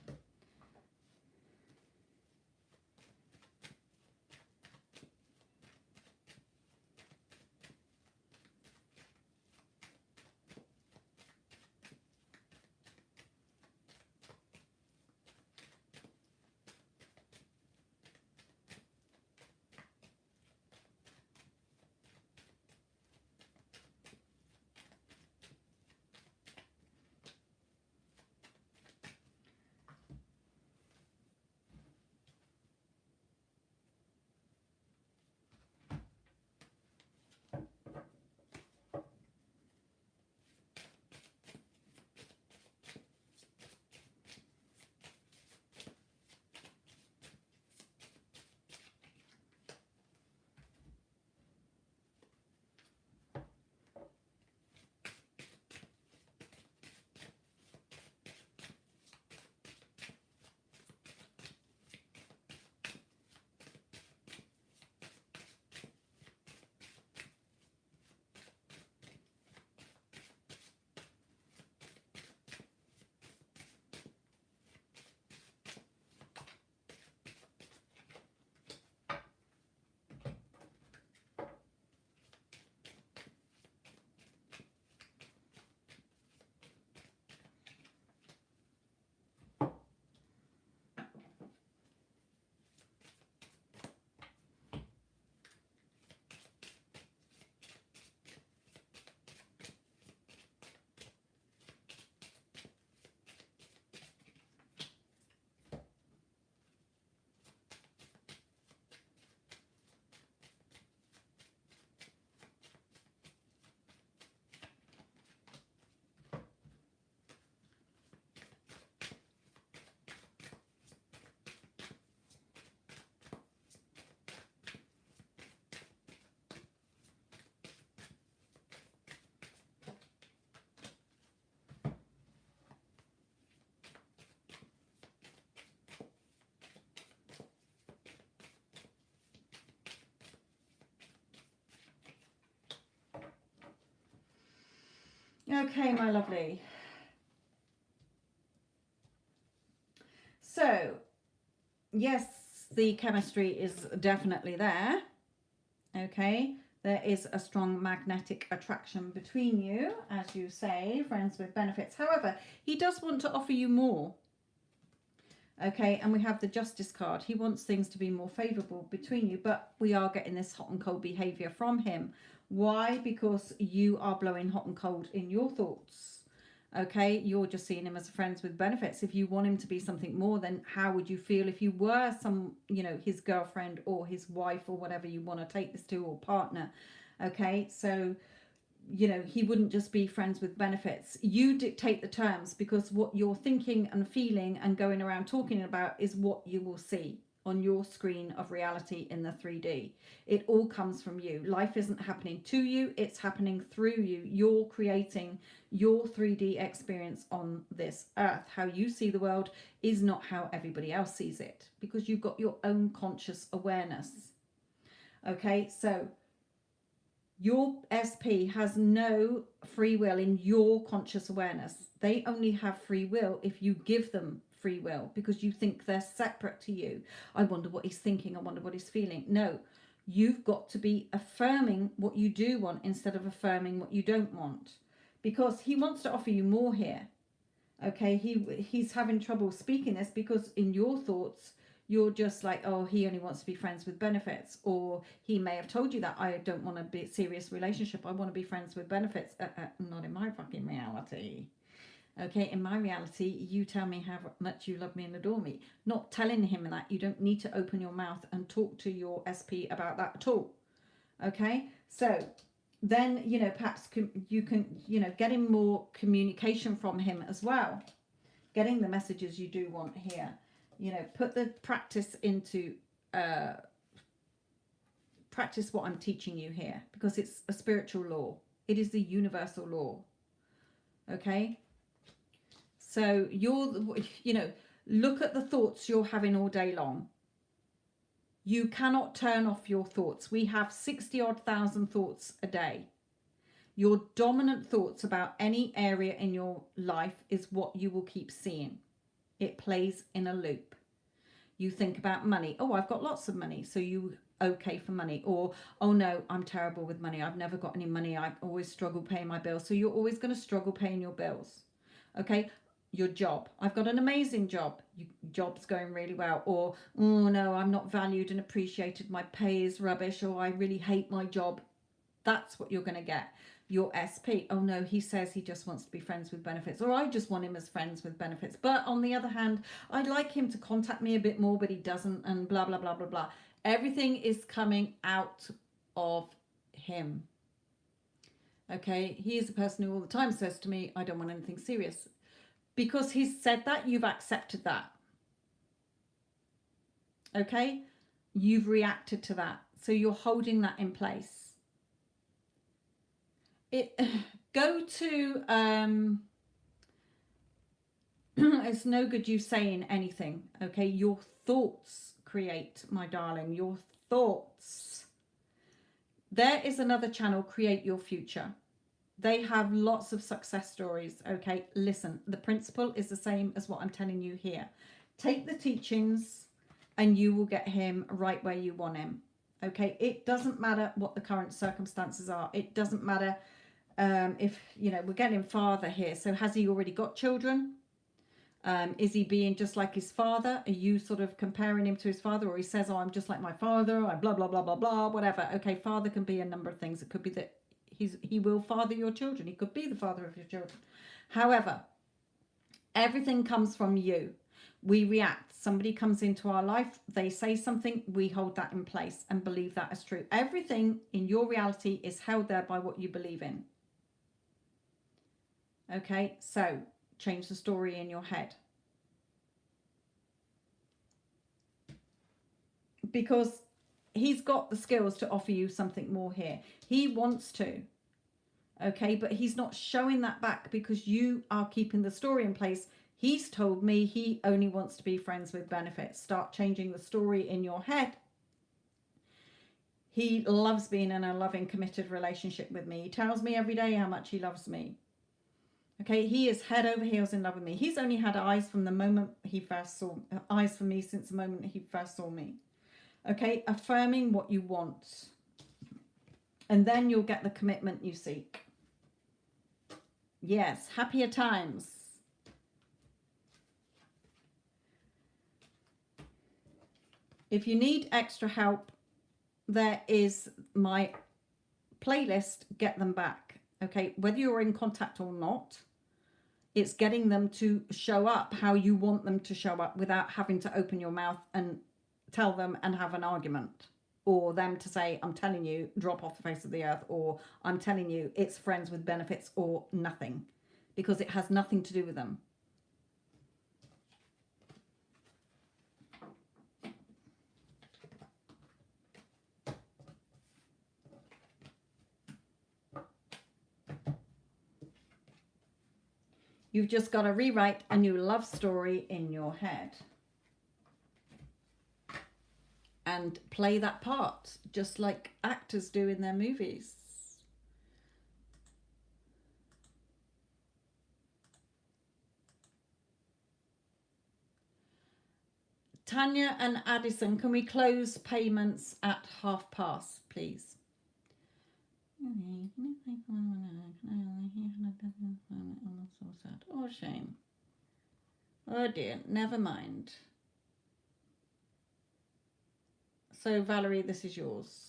Okay, my lovely. So, yes, the chemistry is definitely there. Okay, there is a strong magnetic attraction between you, as you say, friends with benefits. However, he does want to offer you more. Okay, and we have the Justice card. He wants things to be more favorable between you, but we are getting this hot and cold behavior from him. Why? Because you are blowing hot and cold in your thoughts. Okay, you're just seeing him as friends with benefits. If you want him to be something more, then how would you feel if you were his girlfriend or his wife or whatever you want to take this to, or partner? Okay, so he wouldn't just be friends with benefits. You dictate the terms, because what you're thinking and feeling and going around talking about is what you will see on your screen of reality in the 3D. It all comes from you. Life isn't happening to you, it's happening through you. You're creating your 3D experience on this earth. How you see the world is not how everybody else sees it, because you've got your own conscious awareness. Okay, so your SP has no free will in your conscious awareness. They only have free will if you give them free will, because you think they're separate to you. I wonder what he's thinking. I wonder what he's feeling. No, you've got to be affirming what you do want instead of affirming what you don't want, because he wants to offer you more here. Okay, he's having trouble speaking this because in your thoughts, you're just like, oh, he only wants to be friends with benefits. Or he may have told you that I don't want to be a serious relationship. I want to be friends with benefits. Not in my fucking reality. Okay, in my reality, you tell me how much you love me and adore me. Not telling him that. You don't need to open your mouth and talk to your SP about that at all. Okay, so then, perhaps you can, getting more communication from him as well. Getting the messages you do want here. Put the practice into practice what I'm teaching you here, because it's a spiritual law. It is the universal law. Okay, so look at the thoughts you're having all day long. You cannot turn off your thoughts. We have 60-odd thousand thoughts a day. Your dominant thoughts about any area in your life is what you will keep seeing. It plays in a loop. You think about money. Oh, I've got lots of money. So you okay for money. Or, oh no, I'm terrible with money. I've never got any money. I always struggle paying my bills. So you're always going to struggle paying your bills. Okay. Your job. I've got an amazing job. Your job's going really well. Or, oh no, I'm not valued and appreciated. My pay is rubbish. Or I really hate my job. That's what you're going to get. Your SP. Oh no, he says he just wants to be friends with benefits. Or I just want him as friends with benefits. But on the other hand, I'd like him to contact me a bit more, but he doesn't, and blah, blah, blah, blah, blah. Everything is coming out of him. Okay, he is a person who all the time says to me, I don't want anything serious. Because he's said that, you've accepted that. Okay, you've reacted to that. So you're holding that in place. Go to it's no good you saying anything. Okay, your thoughts create, my darling, your thoughts. There is another channel, Create Your Future. They have lots of success stories. Okay, listen, the principle is the same as what I'm telling you here. Take the teachings and you will get him right where you want him. Okay, it doesn't matter what the current circumstances are. It doesn't matter if, we're getting father here. So has he already got children? Is he being just like his father? Are you sort of comparing him to his father? Or he says, oh, I'm just like my father. I blah, blah, blah, blah, blah, whatever. Okay, father can be a number of things. It could be that he will father your children. He could be the father of your children. However, everything comes from you. We react. Somebody comes into our life, they say something, we hold that in place and believe that is true. Everything in your reality is held there by what you believe in. Okay, so change the story in your head. Because he's got the skills to offer you something more here. He wants to. Okay, but he's not showing that back because you are keeping the story in place. He's told me he only wants to be friends with benefits. Start changing the story in your head. He loves being in a loving, committed relationship with me. He tells me every day how much he loves me. Okay, he is head over heels in love with me. He's only had eyes from the moment he first saw, eyes for me since the moment he first saw me. Okay, affirming what you want. And then you'll get the commitment you seek. Yes, happier times. If you need extra help, there is my playlist, Get Them Back. Okay, whether you're in contact or not, it's getting them to show up how you want them to show up without having to open your mouth and tell them and have an argument, or them to say, I'm telling you, drop off the face of the earth, or I'm telling you, it's friends with benefits or nothing, because it has nothing to do with them. You've just got to rewrite a new love story in your head and play that part, just like actors do in their movies. Tanya and Addison, can we close payments at past, please? Oh, shame. Oh dear, never mind. So Valerie, this is yours.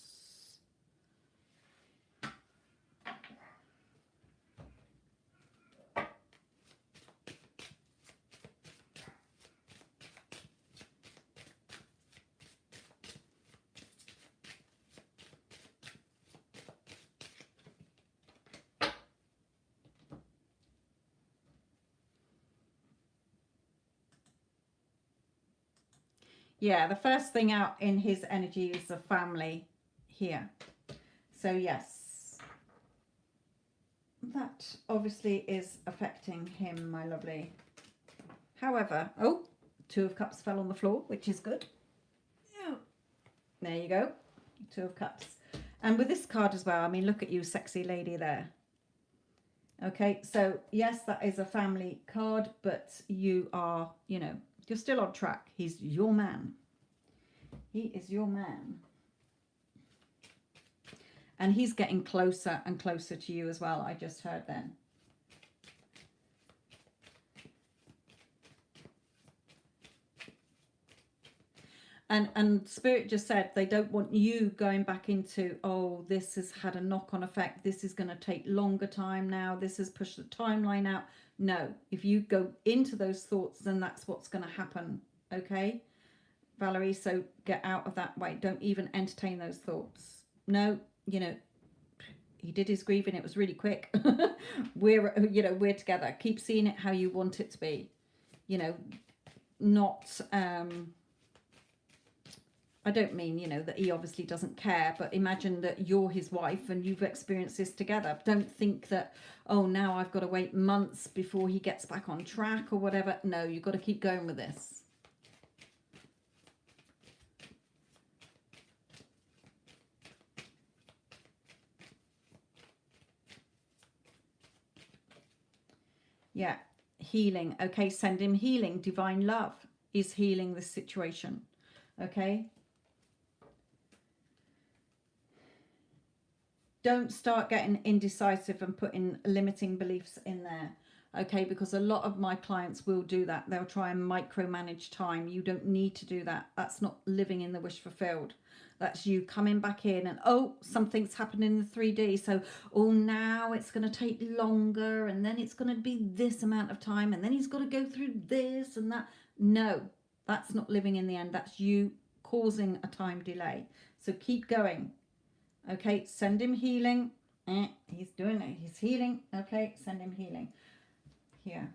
Yeah, the first thing out in his energy is the family here. So yes, that obviously is affecting him, my lovely. However, oh, 2 of Cups fell on the floor, which is good. There you go, 2 of Cups. And with this card as well, I mean, look at you, sexy lady there. Okay, so yes, that is a family card, but you are, you know, you're still on track. He's your man. He is your man. And he's getting closer and closer to you as well, I just heard then. And Spirit just said they don't want you going back into, oh, this has had a knock-on effect. This is going to take longer time now. This has pushed the timeline out. No, if you go into those thoughts, then that's what's going to happen. Okay, Valerie, so get out of that way. Don't even entertain those thoughts. No, you know, he did his grieving. It was really quick. We're together. Keep seeing it how you want it to be. You know, not... I don't mean, you know, that he obviously doesn't care, but imagine that you're his wife and you've experienced this together. Don't think that, oh, now I've got to wait months before he gets back on track or whatever. No, you've got to keep going with this. Yeah, healing. Okay, send him healing. Divine love is healing this situation. Okay. Don't start getting indecisive and putting limiting beliefs in there, okay? Because a lot of my clients will do that. They'll try and micromanage time. You don't need to do that. That's not living in the wish fulfilled. That's you coming back in and, oh, something's happened in the 3D. So, oh, now it's going to take longer and then it's going to be this amount of time and then he's got to go through this and that. No, that's not living in the end. That's you causing a time delay. So keep going. Okay, send him healing. He's doing it. He's healing. Okay, send him healing. Here.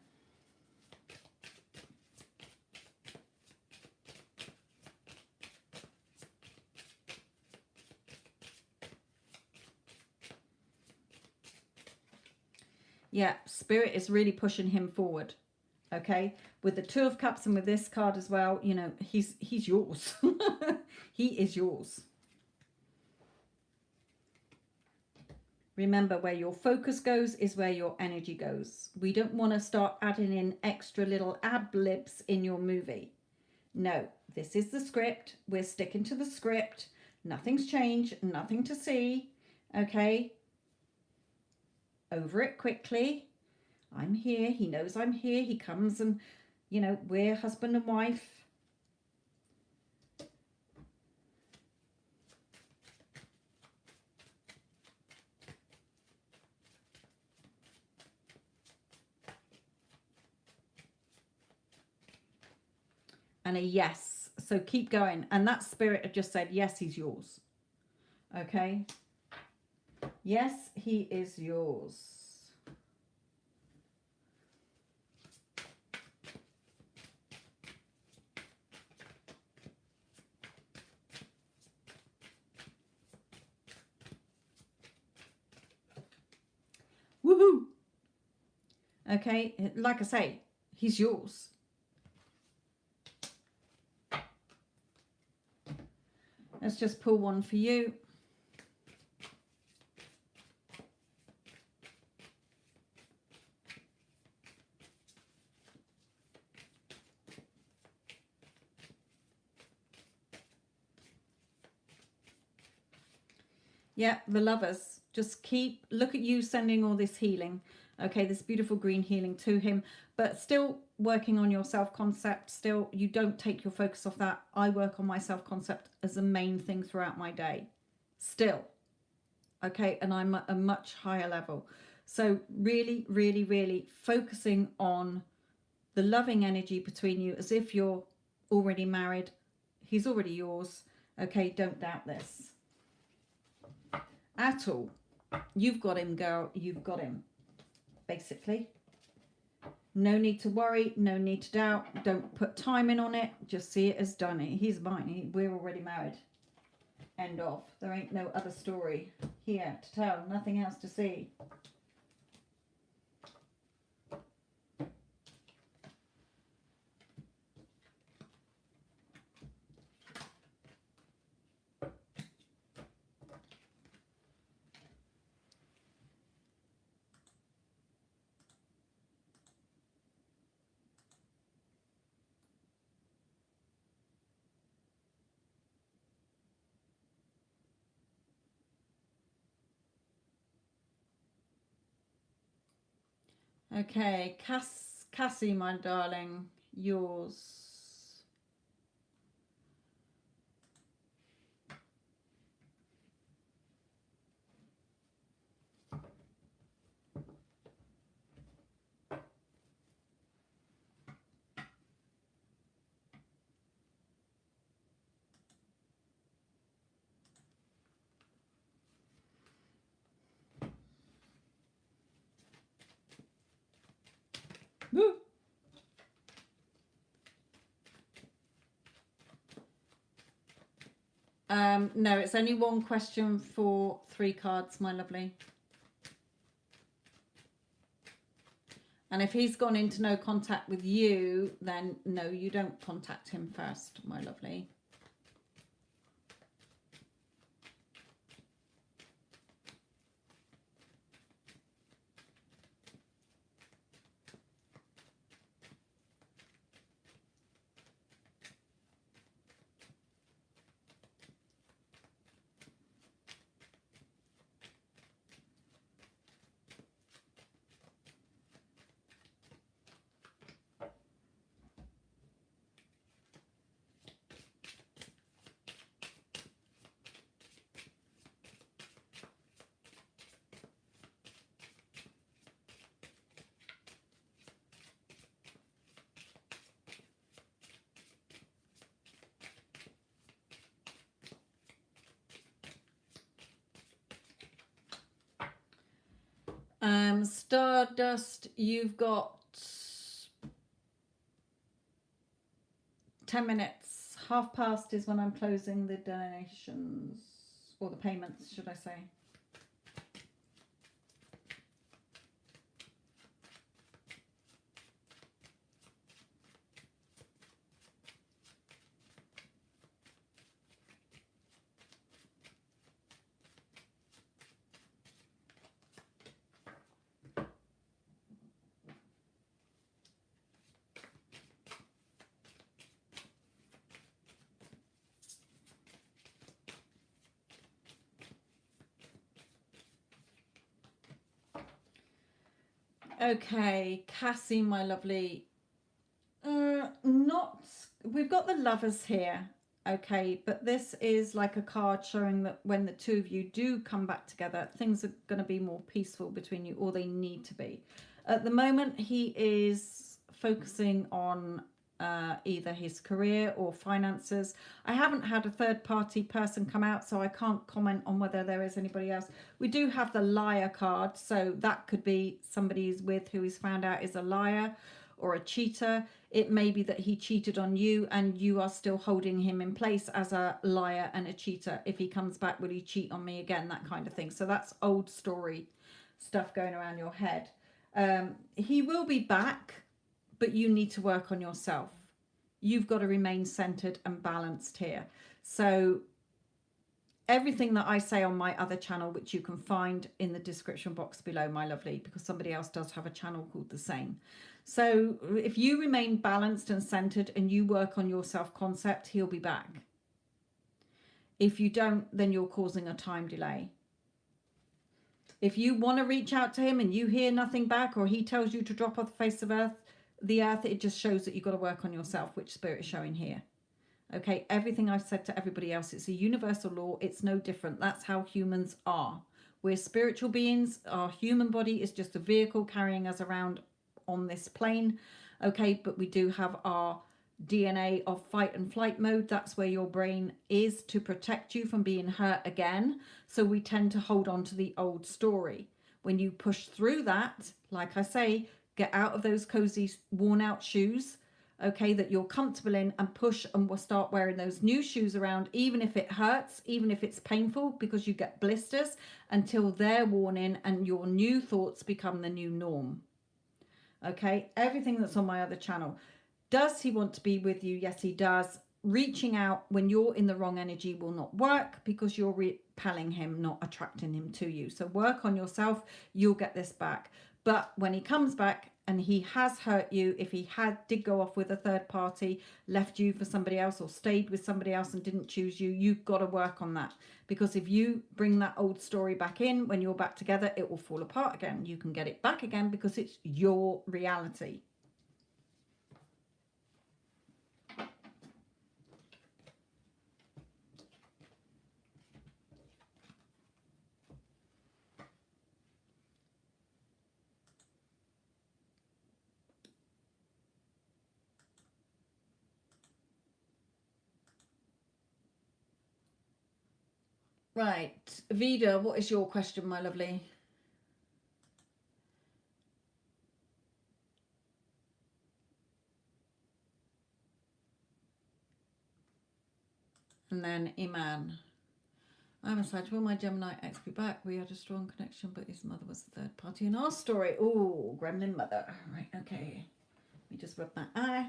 Yeah, Spirit is really pushing him forward. Okay, with the 2 of Cups and with this card as well, you know, he's yours. He is yours. Remember, where your focus goes is where your energy goes. We don't want to start adding in extra little ad-libs in your movie. No, this is the script. We're sticking to the script. Nothing's changed, nothing to see. Okay? Over it quickly. I'm here. He knows I'm here. He comes and, you know, we're husband and wife. And a yes. So keep going. And that spirit have just said, yes, he's yours. Okay? Yes, he is yours. Woohoo! Okay, like I say, he's yours. Let's just pull one for you. Yeah, the lovers. Just look at you sending all this healing. Okay, this beautiful green healing to him, but still working on your self-concept. Still, you don't take your focus off that. I work on my self-concept as the main thing throughout my day. Still. Okay, and I'm at a much higher level. So really, really, really focusing on the loving energy between you as if you're already married. He's already yours. Okay, don't doubt this at all. You've got him, girl. You've got him. Basically, no need to worry, no need to doubt. Don't put time in on it. Just see it as done. He's mine. We're already married. End of. There ain't no other story here to tell. Nothing else to see. Okay, Cassie, my darling, yours. Woo! No, it's only one question for 3 cards, my lovely. And if he's gone into no contact with you, then no, you don't contact him first, my lovely. Stardust, you've got 10 minutes. 1:30 is when I'm closing the donations, or the payments, should I say. Okay, Cassie, my lovely. Not. We've got the lovers here. Okay, but this is like a card showing that when the two of you do come back together, things are going to be more peaceful between you, or they need to be. At the moment, he is focusing on either his career or finances. I haven't had a third party person come out, so I can't comment on whether there is anybody else. We do have the liar card, so that could be somebody he's with who he's found out is a liar or a cheater. It may be that he cheated on you and you are still holding him in place as a liar and a cheater. If he comes back, will he cheat on me again? That kind of thing. So that's old story stuff going around your head. He will be back, but you need to work on yourself. You've got to remain centered and balanced here. So everything that I say on my other channel, which you can find in the description box below, my lovely, because somebody else does have a channel called the same. So if you remain balanced and centered and you work on your self-concept, he'll be back. If you don't, then you're causing a time delay. If you want to reach out to him and you hear nothing back, or he tells you to drop off the face of the earth, it just shows that you've got to work on yourself, which Spirit is showing here. Okay, everything I've said to everybody else, it's a universal law. It's no different. That's how humans are. We're spiritual beings. Our human body is just a vehicle carrying us around on this plane. Okay, but we do have our DNA of fight and flight mode. That's where your brain is to protect you from being hurt again. So we tend to hold on to the old story. When you push through that, like I say, get out of those cozy, worn out shoes, okay, that you're comfortable in, and push and we'll start wearing those new shoes around, even if it hurts, even if it's painful, because you get blisters, until they're worn in and your new thoughts become the new norm. Okay, everything that's on my other channel. Does he want to be with you? Yes, he does. Reaching out when you're in the wrong energy will not work, because you're repelling him, not attracting him to you. So work on yourself. You'll get this back. But when he comes back and he has hurt you, if he did go off with a third party, left you for somebody else, or stayed with somebody else and didn't choose you, you've got to work on that. Because if you bring that old story back in, when you're back together, it will fall apart again. You can get it back again because it's your reality. Right, Vida, what is your question, my lovely? And then Iman. I'm excited. Will my Gemini ex be back? We had a strong connection, but his mother was the third party in our story. Oh, gremlin mother. Right, okay. Let me just rub my eye.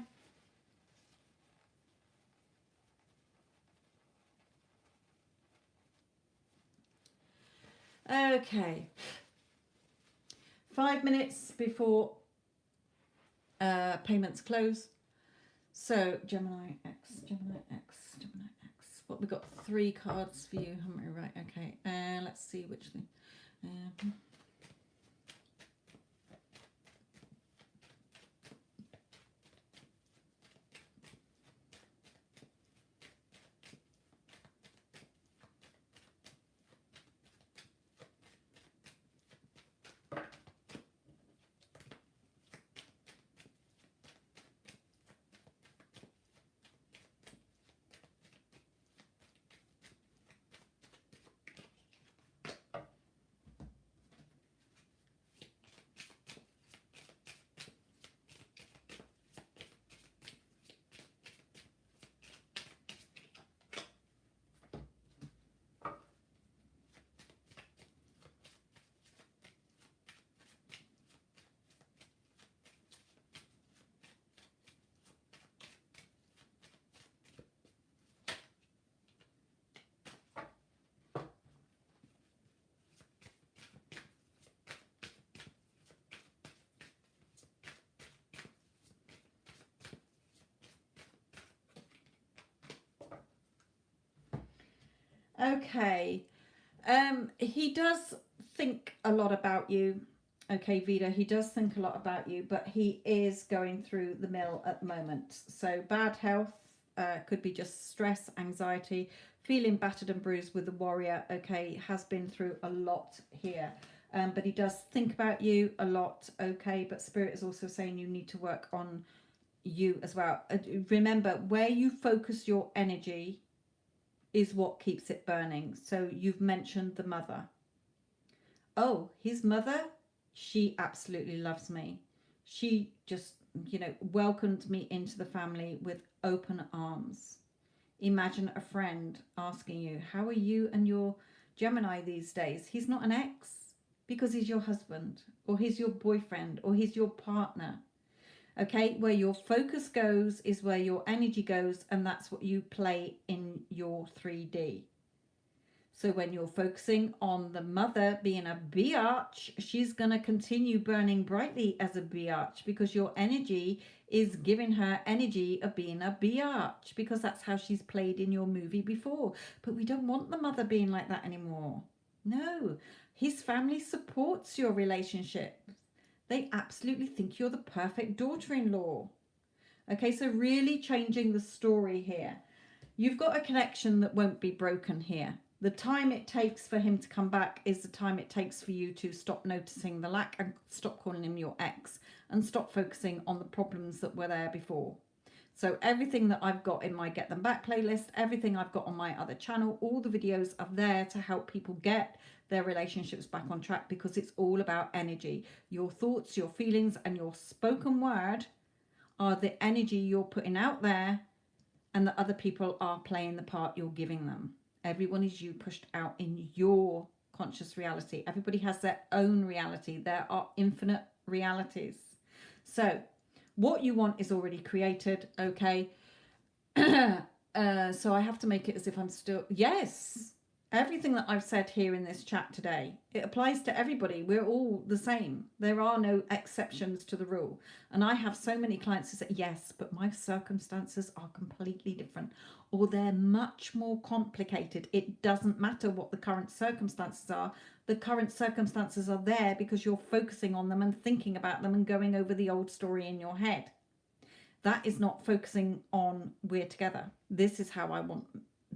Okay. 5 minutes before payments close. So Gemini X, Gemini X, Gemini X. What, we got 3 cards for you, haven't we? Right, okay. Let's see which thing. Okay. He does think a lot about you. Okay, Vida, he does think a lot about you, but he is going through the mill at the moment. So bad health, could be just stress, anxiety, feeling battered and bruised with the warrior. Okay, has been through a lot here. But he does think about you a lot. Okay, but Spirit is also saying you need to work on you as well. Remember, where you focus your energy is what keeps it burning. So you've mentioned the mother. Oh, his mother, she absolutely loves me. She just, welcomed me into the family with open arms. Imagine a friend asking you, how are you and your Gemini these days? He's not an ex because he's your husband, or he's your boyfriend, or he's your partner. Okay, where your focus goes is where your energy goes, and that's what you play in your 3D. So when you're focusing on the mother being a biatch, she's going to continue burning brightly as a biatch, because your energy is giving her energy of being a biatch, because that's how she's played in your movie before. But we don't want the mother being like that anymore. No, his family supports your relationship. They absolutely think you're the perfect daughter-in-law. Okay, so really changing the story here. You've got a connection that won't be broken here. The time it takes for him to come back is the time it takes for you to stop noticing the lack and stop calling him your ex, and stop focusing on the problems that were there before. So everything that I've got in my Get Them Back playlist, everything I've got on my other channel, all the videos are there to help people get their relationships back on track, because it's all about energy. Your thoughts, your feelings, and your spoken word are the energy you're putting out there, and the other people are playing the part you're giving them. Everyone is you pushed out in your conscious reality. Everybody has their own reality. There are infinite realities. So what you want is already created, okay? So I have to make it as if I'm still... Yes, everything that I've said here in this chat today, it applies to everybody. We're all the same. There are no exceptions to the rule. And I have so many clients who say, yes, but my circumstances are completely different, or they're much more complicated. It doesn't matter what the current circumstances are. The current circumstances are there because you're focusing on them and thinking about them and going over the old story in your head. That is not focusing on we're together. This is how I want...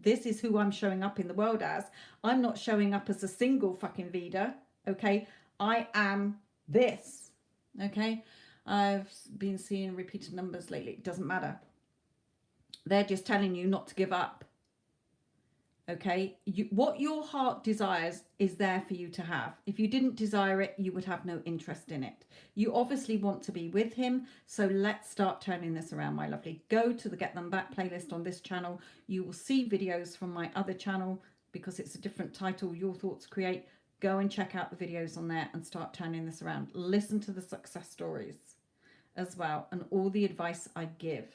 This is who I'm showing up in the world as. I'm not showing up as a single fucking Vida, okay? I am this, okay? I've been seeing repeated numbers lately. It doesn't matter. They're just telling you not to give up, okay? What your heart desires is there for you to have. If you didn't desire it, you would have no interest in it. You obviously want to be with him, so let's start turning this around, my lovely. Go to the Get Them Back playlist on this channel. You will see videos from my other channel, because it's a different title, Your Thoughts Create. Go and check out the videos on there and start turning this around. Listen to the success stories as well, and all the advice I give.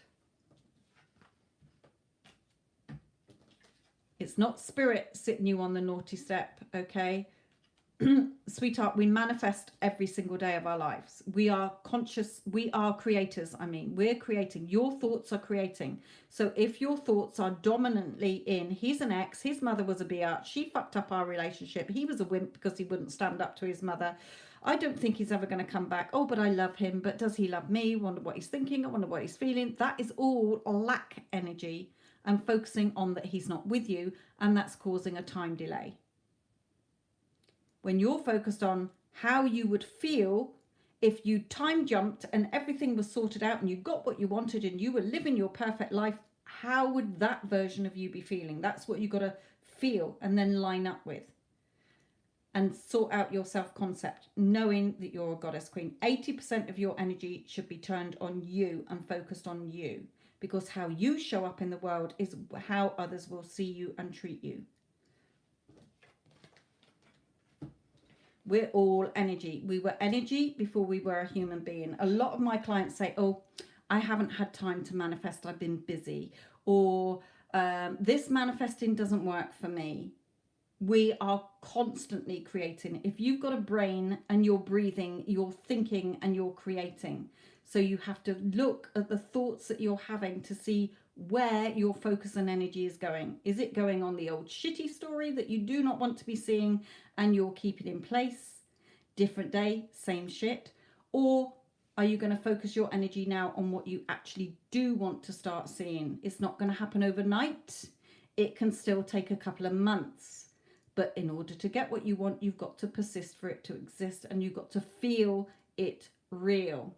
It's not spirit sitting you on the naughty step, okay? Sweetheart, we manifest every single day of our lives. We are conscious, we are creators. We're creating. Your thoughts are creating. So if your thoughts are dominantly in, he's an ex, his mother was a biatch, she fucked up our relationship, he was a wimp because he wouldn't stand up to his mother, I don't think he's ever going to come back, oh, but I love him, but does he love me? Wonder what he's thinking, I wonder what he's feeling. That is all lack energy, and focusing on that he's not with you, and that's causing a time delay. When you're focused on how you would feel if you time jumped and everything was sorted out and you got what you wanted and you were living your perfect life, how would that version of you be feeling? That's what you got to feel and then line up with. And sort out your self-concept, knowing that you're a goddess queen. 80% of your energy should be turned on you and focused on you, because how you show up in the world is how others will see you and treat you. We're all energy. We were energy before we were a human being. A lot of my clients say, oh, I haven't had time to manifest, I've been busy, or this manifesting doesn't work for me. We are constantly creating. If you've got a brain and you're breathing, you're thinking and you're creating. So you have to look at the thoughts that you're having to see where your focus and energy is going. Is it going on the old shitty story that you do not want to be seeing and you're keeping in place? different day, same shit? Or are you going to focus your energy now on what you actually do want to start seeing? It's not going to happen overnight. It can still take a couple of months. But in order to get what you want, you've got to persist for it to exist, and you've got to feel it real.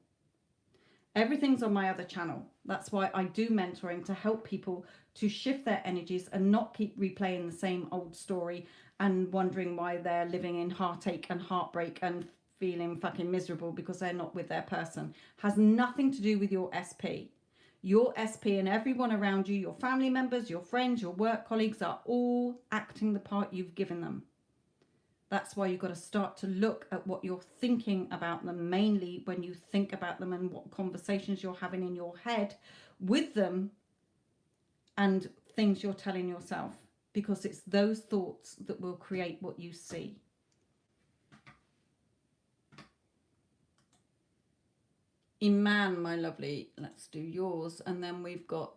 Everything's on my other channel. That's why I do mentoring, to help people to shift their energies and not keep replaying the same old story and wondering why they're living in heartache and heartbreak and feeling fucking miserable because they're not with their person. Has nothing to do with your SP. Your SP and everyone around you, your family members, your friends, your work colleagues, are all acting the part you've given them. That's why you've got to start to look at what you're thinking about them, mainly when you think about them, and what conversations you're having in your head with them and things you're telling yourself, because it's those thoughts that will create what you see. Iman, my lovely, let's do yours, and then we've got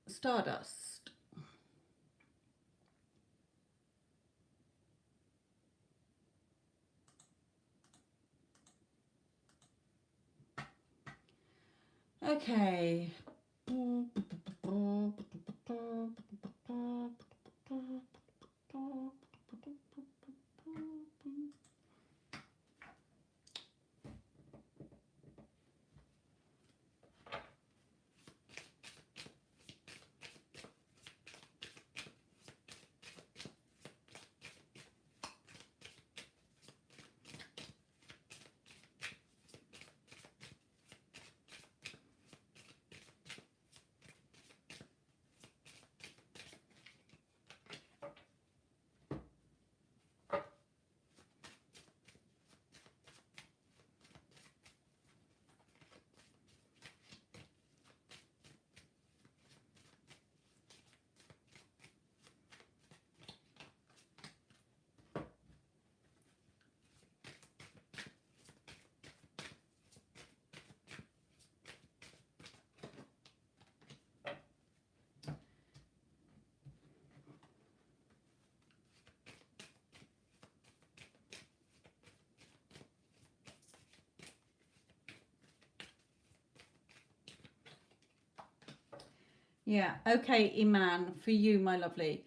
Stardust. Okay. Yeah, okay, Iman, for you, my lovely.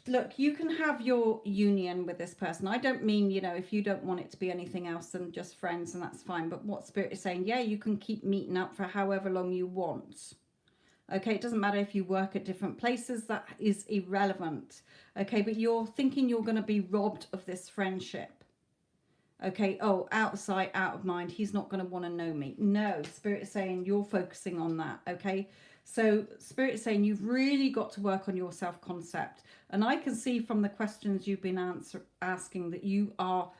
Look, you can have your union with this person. I don't mean, you know, if you don't want it to be anything else than just friends, and that's fine. But what Spirit is saying, yeah, you can keep meeting up for however long you want. Okay, it doesn't matter if you work at different places, that is irrelevant. Okay, but you're thinking you're going to be robbed of this friendship. Okay, oh, out of sight, out of mind. He's not going to want to know me. No, Spirit is saying you're focusing on that. Okay, so Spirit is saying you've really got to work on your self-concept. And I can see from the questions you've been asking that you are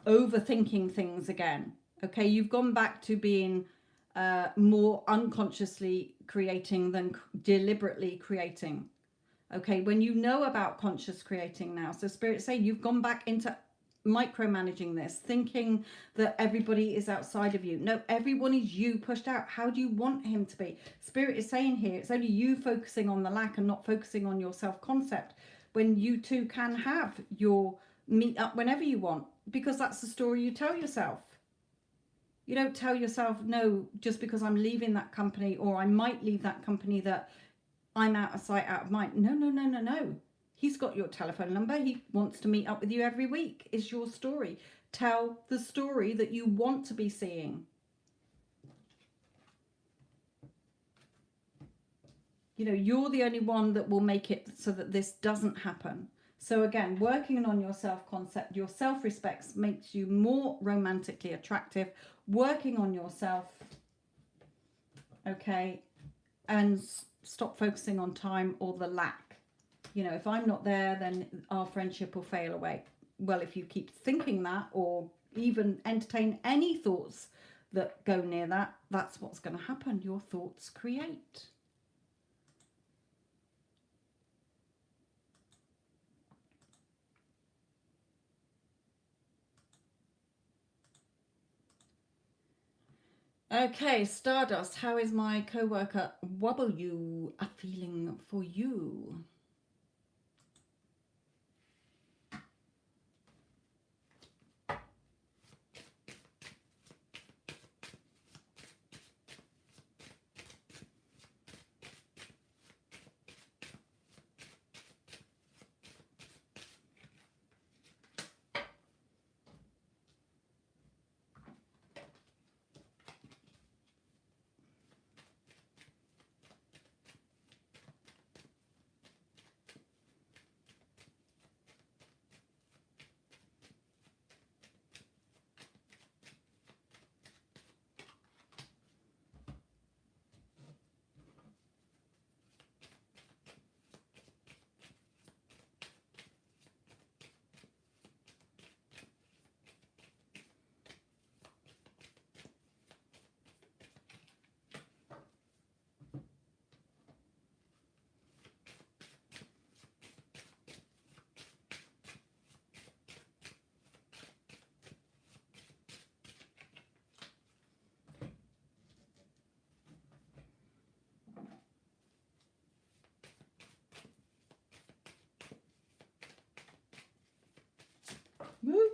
overthinking things again. Okay, you've gone back to being more unconsciously creating than deliberately creating. Okay, when you know about conscious creating now, so Spirit saying you've gone back into micromanaging this, thinking that everybody is outside of you. No, everyone is you pushed out. How do you want him to be? Spirit is saying here, it's only you focusing on the lack and not focusing on your self-concept, when you two can have your meet up whenever you want, because that's the story you tell yourself. You don't tell yourself, no, just because I'm leaving that company, or I might leave that company, that I'm out of sight, out of mind. No, no, no, no, no. He's got your telephone number. He wants to meet up with you every week. It's your story. Tell the story that you want to be seeing. You know, you're the only one that will make it so that this doesn't happen. So again, working on your self-concept, your self-respect makes you more romantically attractive. Working on yourself, okay, and stop focusing on time or the lack. You know, if I'm not there, then our friendship will fail away. Well, if you keep thinking that, or even entertain any thoughts that go near that, that's what's going to happen. Your thoughts create. Okay, Stardust, how is my co-worker W feeling for you? Woo.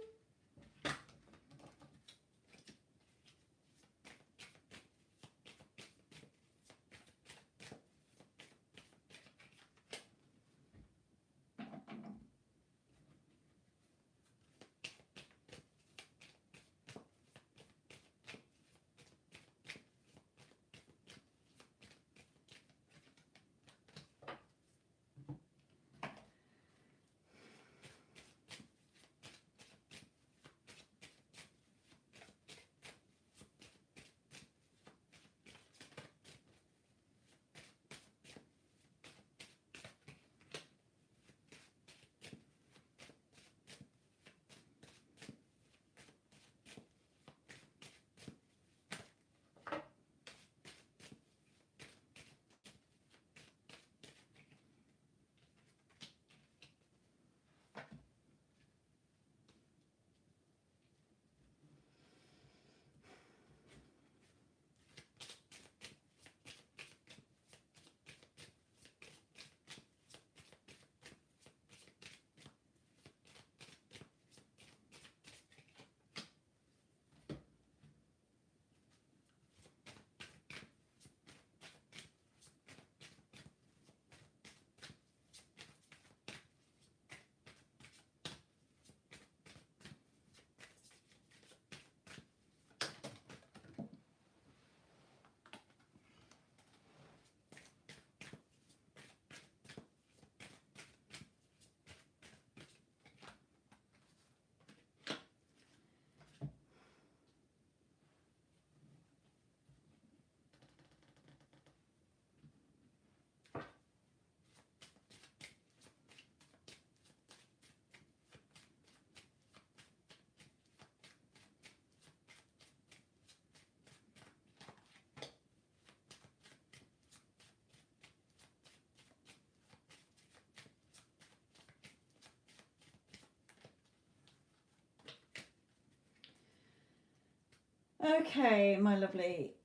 Okay, my lovely.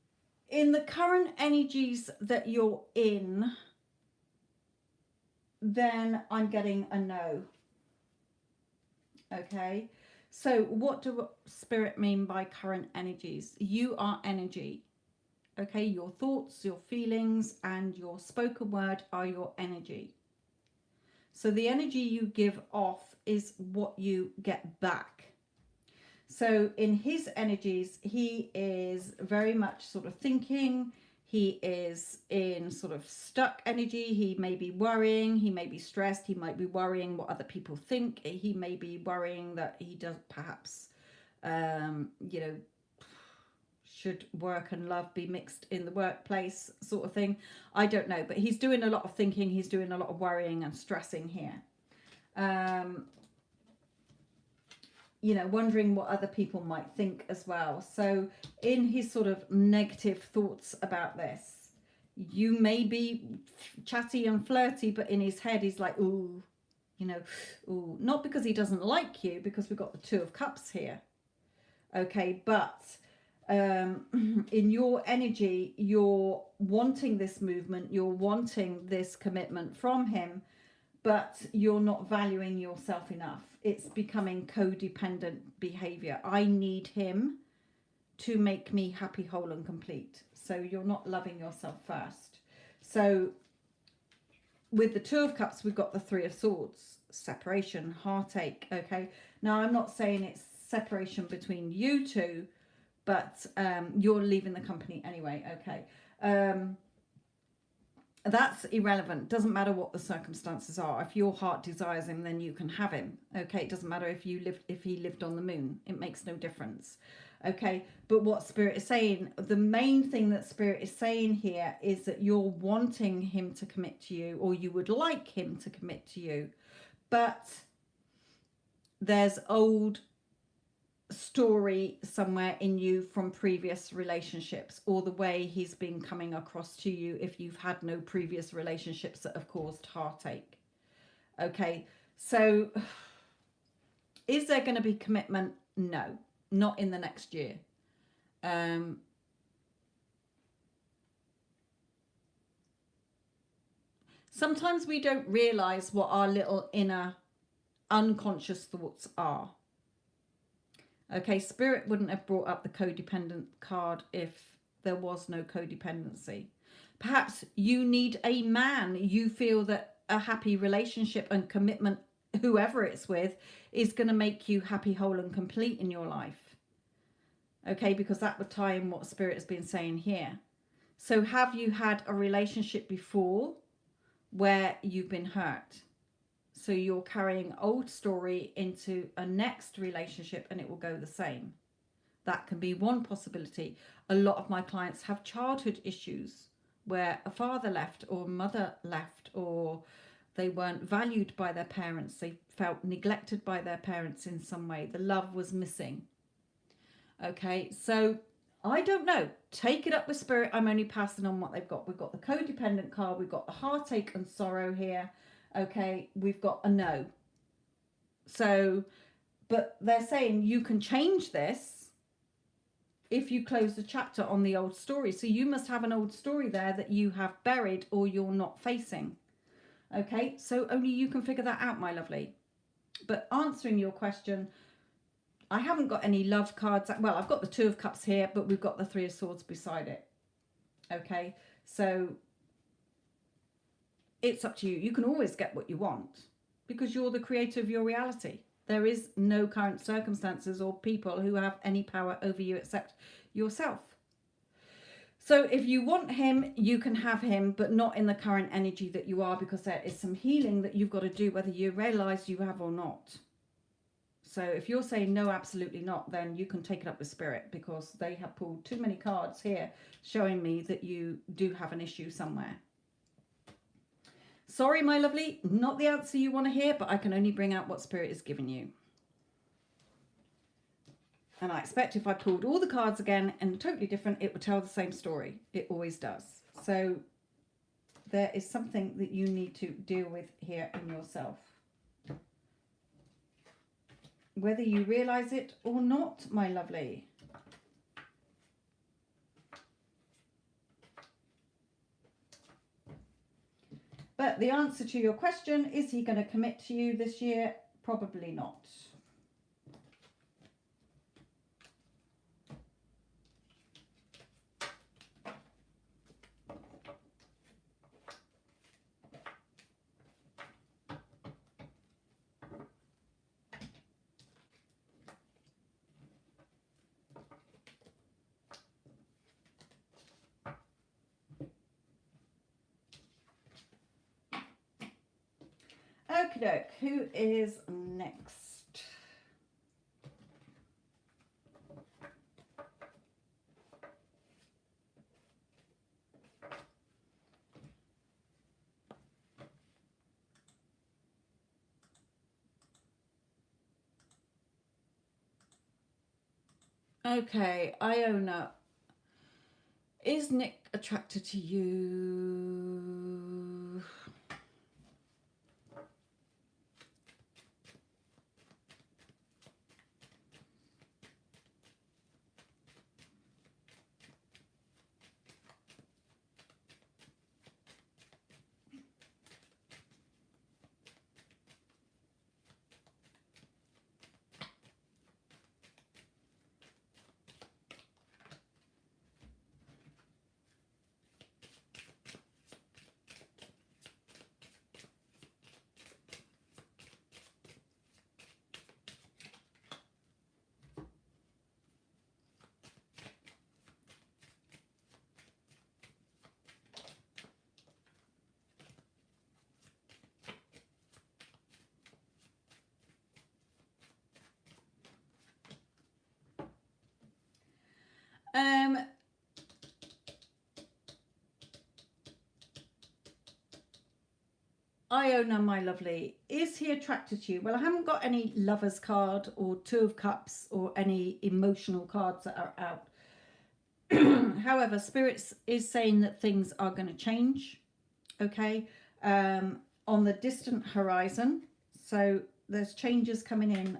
In the current energies that you're in, then I'm getting a no. Okay. So what do spirit mean by current energies? You are energy. Okay. Your thoughts, your feelings, and your spoken word are your energy. So the energy you give off is what you get back. So in his energies, he is very much sort of thinking. He is in sort of stuck energy. He may be worrying. He may be stressed. He might be worrying what other people think. He may be worrying that he does perhaps, you know, should work and love be mixed in the workplace sort of thing. I don't know. But he's doing a lot of thinking. He's doing a lot of worrying and stressing here. You know, wondering what other people might think as well. So in his sort of negative thoughts about this, you may be chatty and flirty, but in his head he's like, ooh, you know, ooh, not because he doesn't like you, because we've got the Two of Cups here. Okay, but In your energy, you're wanting this movement, you're wanting this commitment from him, but you're not valuing yourself enough. It's becoming codependent behavior. I need him to make me happy, whole and complete. So you're not loving yourself first. So with the Two of Cups, we've got the Three of Swords, separation, heartache. Okay, now I'm not saying it's separation between you two, but you're leaving the company anyway. Okay, that's irrelevant. Doesn't matter what the circumstances are. If your heart desires him, then you can have him. Okay, it doesn't matter if he lived on the moon. It makes no difference. Okay, but what Spirit is saying, the main thing that Spirit is saying here is that you're wanting him to commit to you, or you would like him to commit to you, but there's old story somewhere in you from previous relationships, or the way he's been coming across to you if you've had no previous relationships that have caused heartache. Okay, so is there going to be commitment? No, not in the next year. Sometimes we don't realize what our little inner unconscious thoughts are. Okay, Spirit wouldn't have brought up the codependent card if there was no codependency. Perhaps you need a man. You feel that a happy relationship and commitment, whoever it's with, is going to make you happy, whole and complete in your life. Okay, because that would tie in what Spirit has been saying here. So have you had a relationship before where you've been hurt? So you're carrying old story into a next relationship and it will go the same. That can be one possibility. A lot of my clients have childhood issues where a father left or mother left, or they weren't valued by their parents. They felt neglected by their parents in some way. The love was missing. Okay, so I don't know. Take it up with Spirit. I'm only passing on what they've got. We've got the codependent card. We've got the heartache and sorrow here. Okay, we've got a no. So, but they're saying you can change this if you close the chapter on the old story. So you must have an old story there that you have buried or you're not facing. Okay, so only you can figure that out, my lovely. But answering your question, I haven't got any love cards. Well, I've got the Two of Cups here, but we've got the Three of Swords beside it. Okay, so it's up to you. You can always get what you want because you're the creator of your reality. There is no current circumstances or people who have any power over you except yourself. So if you want him, you can have him, but not in the current energy that you are, because there is some healing that you've got to do, whether you realize you have or not. So if you're saying no, absolutely not, then you can take it up with Spirit, because they have pulled too many cards here showing me that you do have an issue somewhere. Sorry, my lovely, not the answer you want to hear, but I can only bring out what Spirit is giving you. And I expect if I pulled all the cards again and totally different, it would tell the same story. It always does. So there is something that you need to deal with here in yourself. Whether you realize it or not, my lovely. But the answer to your question, is he going to commit to you this year? Probably not. Okie doke, who is next? Okay, Iona. Is Nick attracted to you? Iona, my lovely, is he attracted to you? Well, I haven't got any Lovers card or Two of Cups or any emotional cards that are out. However, Spirits is saying that things are going to change, okay, on the distant horizon. So there's changes coming in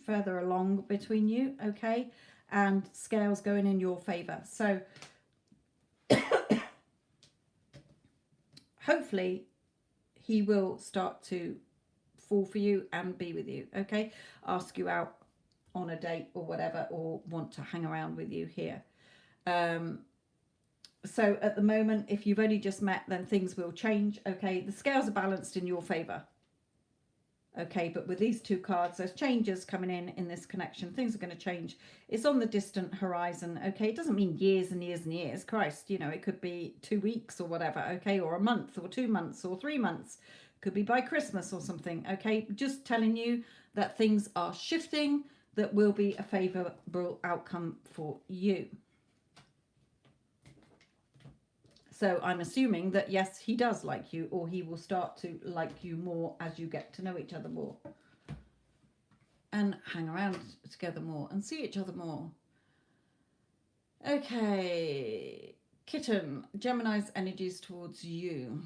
further along between you, okay, and scales going in your favor. So hopefully he will start to fall for you and be with you, okay, ask you out on a date or whatever, or want to hang around with you here. So at the moment, if you've only just met, then things will change, okay. The scales are balanced in your favor, okay, but with these two cards, there's changes coming in this connection. Things are going to change. It's on the distant horizon, okay. It doesn't mean years and years and years, Christ, you know, it could be 2 weeks or whatever, okay, or a month or 2 months or 3 months, could be by Christmas or something, okay. Just telling you that things are shifting, that will be a favorable outcome for you. So I'm assuming that, yes, he does like you, or he will start to like you more as you get to know each other more and hang around together more and see each other more. Okay, Kitten, Gemini's energies towards you.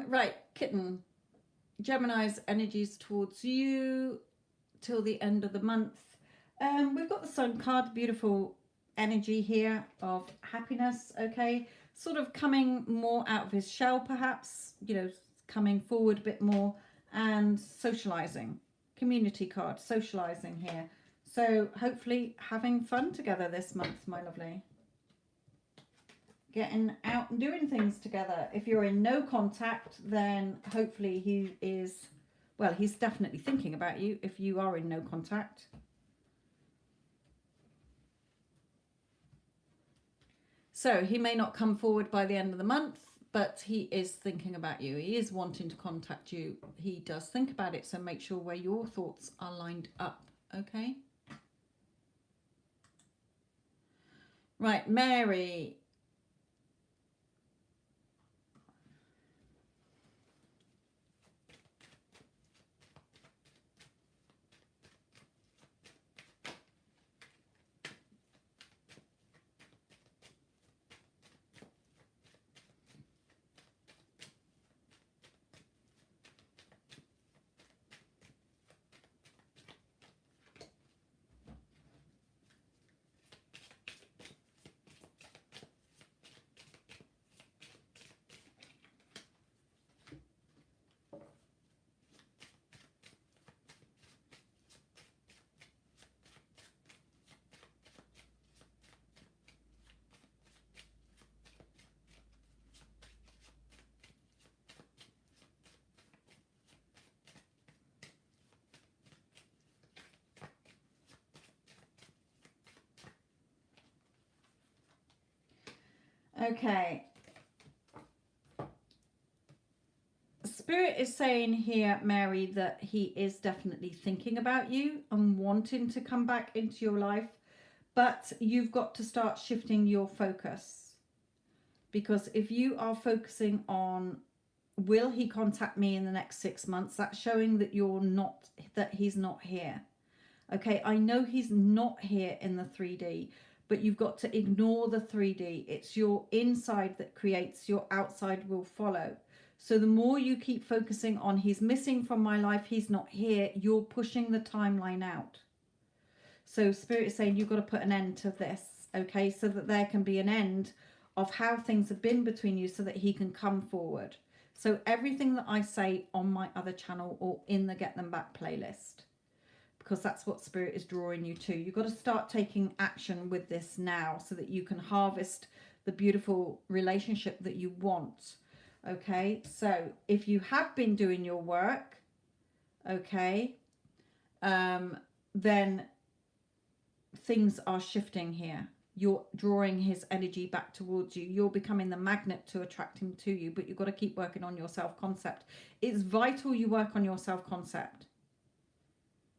Right, Kitten, Gemini's energies towards you till the end of the month. We've got the Sun card, beautiful energy here of happiness, okay, sort of coming more out of his shell, perhaps, you know, coming forward a bit more, and socializing. Community card, socializing here. So hopefully having fun together this month, my lovely. Getting out and doing things together. If you're in no contact, then hopefully he is, well, he's definitely thinking about you if you are in no contact. So he may not come forward by the end of the month, but he is thinking about you. He is wanting to contact you. He does think about it, so make sure where your thoughts are lined up, okay? Right, Mary. Okay. Spirit is saying here, Mary, that he is definitely thinking about you and wanting to come back into your life, but you've got to start shifting your focus, because if you are focusing on Will he contact me in the next 6 months? That's showing that he's not here. Okay, I know he's not here in the 3D, but you've got to ignore the 3D. It's your inside that creates, your outside will follow. So the more you keep focusing on he's missing from my life, he's not here, you're pushing the timeline out. So Spirit is saying you've got to put an end to this, okay, so that there can be an end of how things have been between you so that he can come forward. So everything that I say on my other channel or in the Get Them Back playlist, because that's what Spirit is drawing you to. You've got to start taking action with this now so that you can harvest the beautiful relationship that you want. Okay, so if you have been doing your work, okay, then things are shifting here. You're drawing his energy back towards you. You're becoming the magnet to attract him to you, but you've got to keep working on your self-concept. It's vital you work on your self-concept,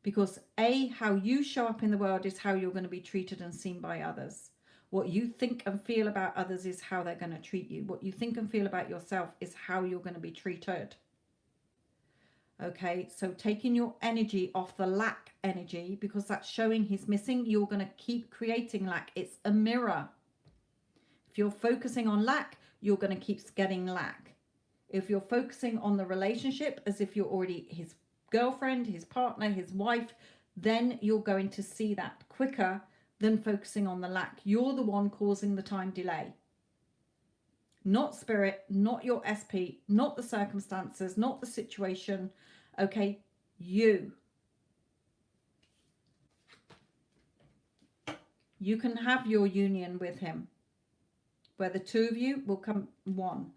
because how you show up in the world is how you're going to be treated and seen by others. What you think and feel about others is how they're going to treat you. What you think and feel about yourself is how you're going to be treated. Okay, so taking your energy off the lack energy, because that's showing he's missing, you're going to keep creating lack. It's a mirror. If you're focusing on lack, you're going to keep getting lack. If you're focusing on the relationship as if you're already his girlfriend, his partner, his wife, then you're going to see that quicker than focusing on the lack. You're the one causing the time delay. Not Spirit, not your SP, not the circumstances, not the situation. Okay, you. You can have your union with him, where the two of you will come one.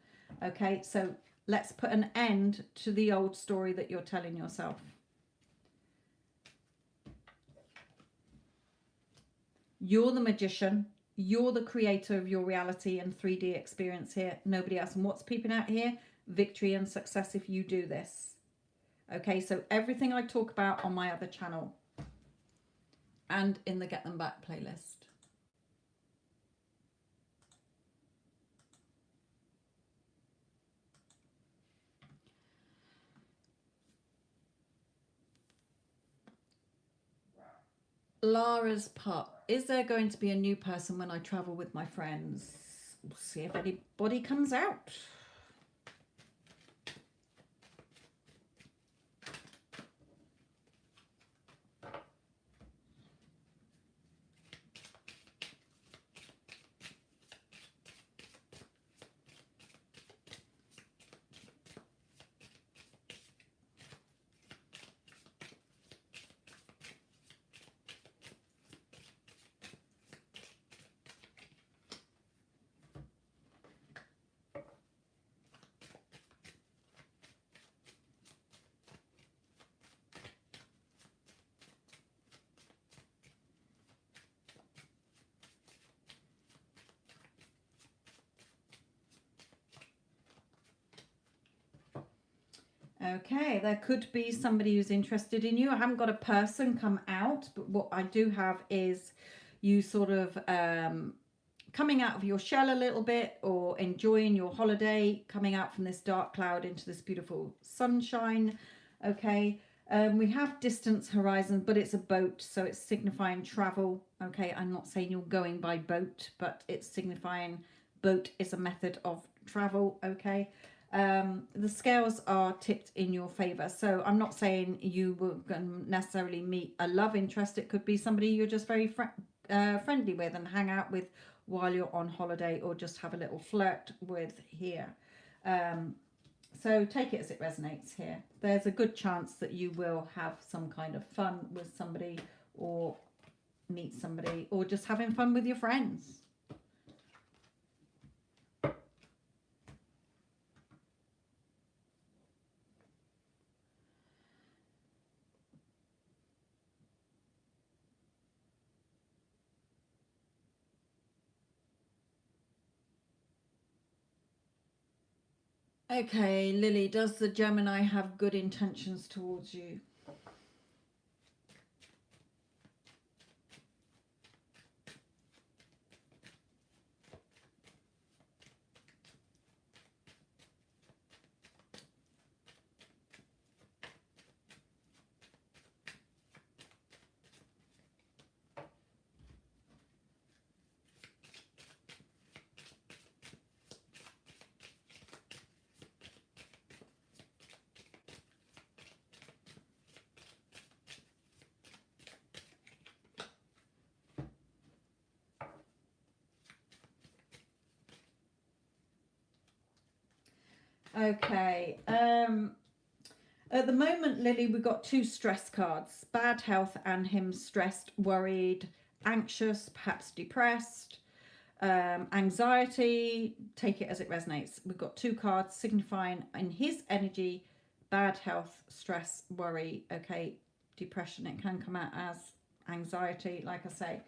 Okay, so let's put an end to the old story that you're telling yourself. You're the magician. You're the creator of your reality and 3D experience here. Nobody else. And what's peeping out here? Victory and success if you do this. Okay, so everything I talk about on my other channel and in the Get Them Back playlist. Lara's part. Is there going to be a new person when I travel with my friends? We'll see if anybody comes out. Okay, there could be somebody who's interested in you. I haven't got a person come out, but what I do have is you sort of coming out of your shell a little bit, or enjoying your holiday, coming out from this dark cloud into this beautiful sunshine. Okay, we have distance horizon, but it's a boat, so it's signifying travel. Okay, I'm not saying you're going by boat, but it's signifying boat is a method of travel. Okay. The scales are tipped in your favor, so I'm not saying you will necessarily meet a love interest. It could be somebody you're just very friendly with and hang out with while you're on holiday, or just have a little flirt with here. So take it as it resonates here. There's a good chance that you will have some kind of fun with somebody, or meet somebody, or just having fun with your friends. Okay, Lily, does the Gemini have good intentions towards you? Okay. At the moment, Lily, we've got two stress cards. Bad health and him stressed, worried, anxious, perhaps depressed. Anxiety, take it as it resonates. We've got two cards signifying in his energy, bad health, stress, worry. Okay, depression, it can come out as anxiety, like I say.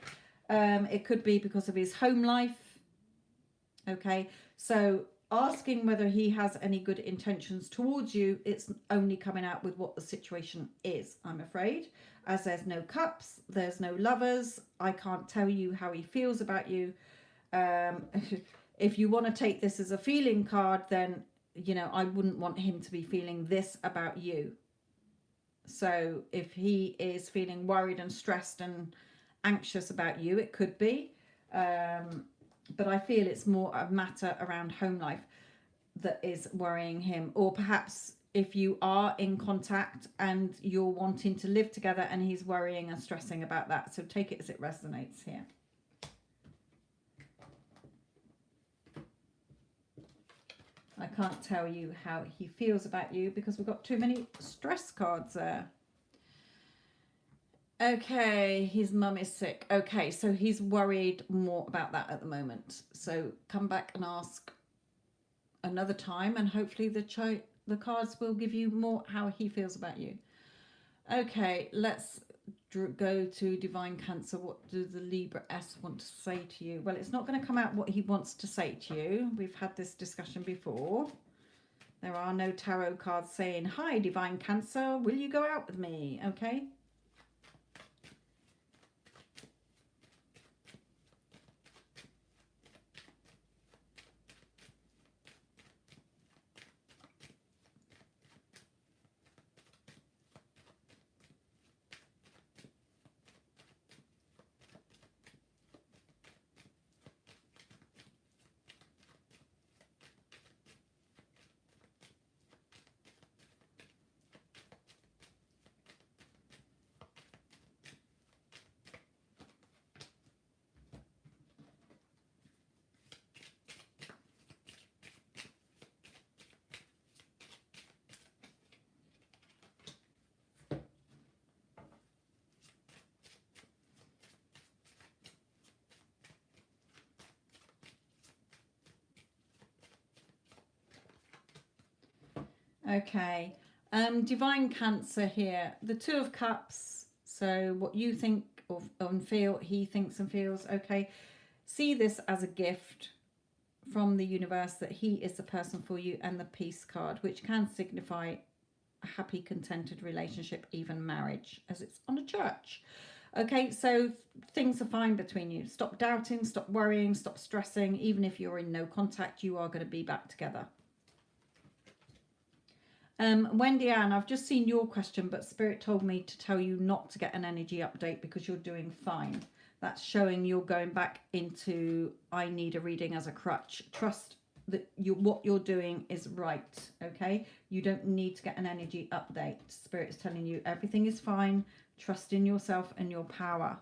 It could be because of his home life. Okay, so asking whether he has any good intentions towards you, it's only coming out with what the situation is, I'm afraid. As there's no cups, there's no lovers, I can't tell you how he feels about you. If you want to take this as a feeling card, then I wouldn't want him to be feeling this about you. So if he is feeling worried and stressed and anxious about you, it could be, but I feel it's more a matter around home life that is worrying him. Or perhaps if you are in contact and you're wanting to live together and he's worrying and stressing about that. So take it as it resonates here. I can't tell you how he feels about you because we've got too many stress cards there. Okay, his mum is sick. Okay, so he's worried more about that at the moment. So come back and ask another time, and hopefully the cards will give you more how he feels about you. Okay, let's go to Divine Cancer. What do the Libra S want to say to you? Well, it's not going to come out what he wants to say to you. We've had this discussion before. There are no tarot cards saying, hi, Divine Cancer, will you go out with me? Okay. Okay, Divine Cancer here. The Two of Cups. So what you think and feel, he thinks and feels. Okay, see this as a gift from the universe that he is the person for you, and the Peace card, which can signify a happy, contented relationship, even marriage, as it's on a church. Okay, so things are fine between you. Stop doubting, stop worrying, stop stressing. Even if you're in no contact, you are going to be back together. Wendy Ann, I've just seen your question, but Spirit told me to tell you not to get an energy update because you're doing fine. That's showing you're going back into I need a reading as a crutch. Trust that what you're doing is right, okay? You don't need to get an energy update. Spirit is telling you everything is fine. Trust in yourself and your power.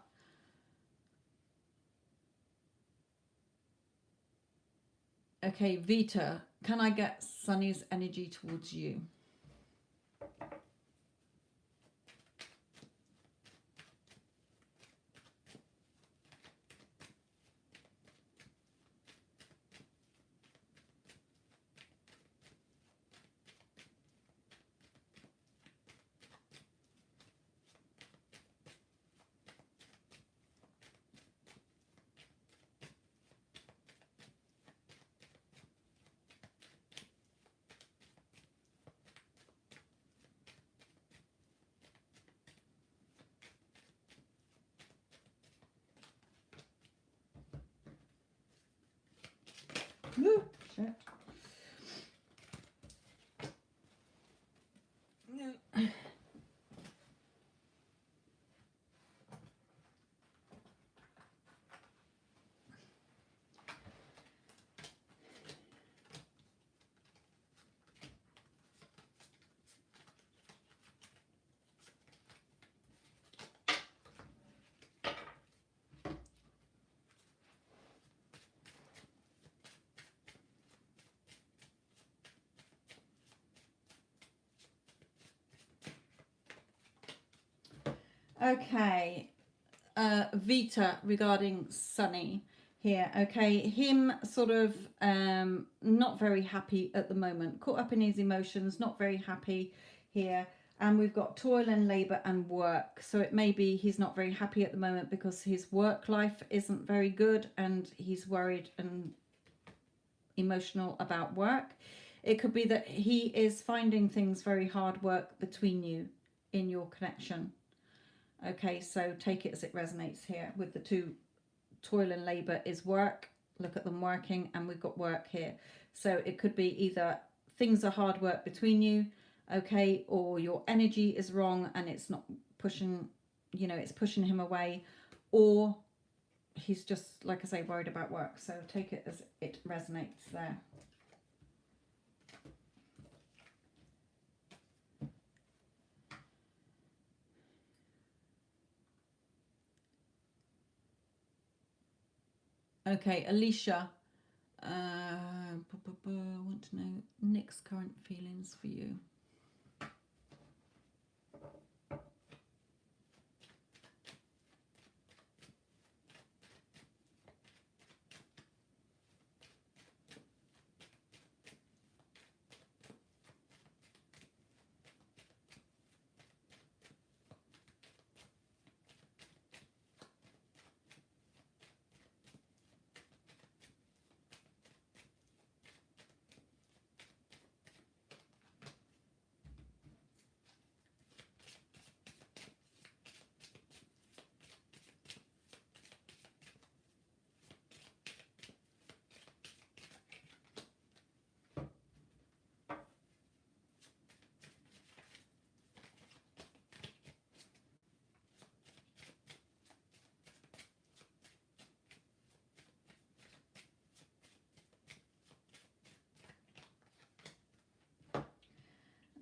Okay, Vita, can I get Sunny's energy towards you? Ooh, shit. No. Okay, Vita regarding Sunny here. Okay, him sort of not very happy at the moment, caught up in his emotions, not very happy here. And we've got toil and labor and work. So it may be he's not very happy at the moment because his work life isn't very good and he's worried and emotional about work. It could be that he is finding things very hard work between you in your connection. Okay, so take it as it resonates here with the two. Toil and labor is work. Look at them working, and we've got work here. So it could be either things are hard work between you, okay, or your energy is wrong and it's not pushing, you know, it's pushing him away, or he's just, like I say, worried about work. So take it as it resonates there. Okay, Alicia. I want to know Nick's current feelings for you.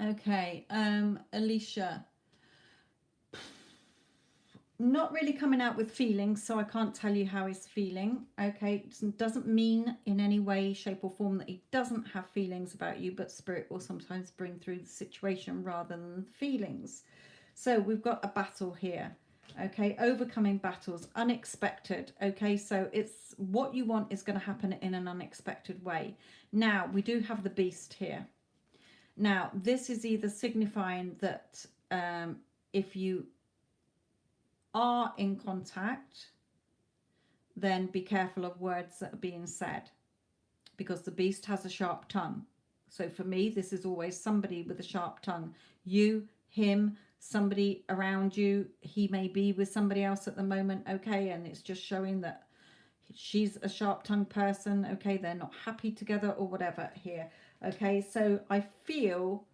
Okay, Alicia. Not really coming out with feelings, so I can't tell you how he's feeling. Okay, it doesn't mean in any way, shape, or form that he doesn't have feelings about you, but spirit will sometimes bring through the situation rather than feelings. So we've got a battle here. Okay, overcoming battles, unexpected. Okay, so it's what you want is going to happen in an unexpected way. Now, we do have the beast here. Now, this is either signifying that if you are in contact, then be careful of words that are being said, because the beast has a sharp tongue. So for me, this is always somebody with a sharp tongue. You, him, somebody around you. He may be with somebody else at the moment, okay, and it's just showing that she's a sharp-tongued person, okay, they're not happy together or whatever here, okay. So I feel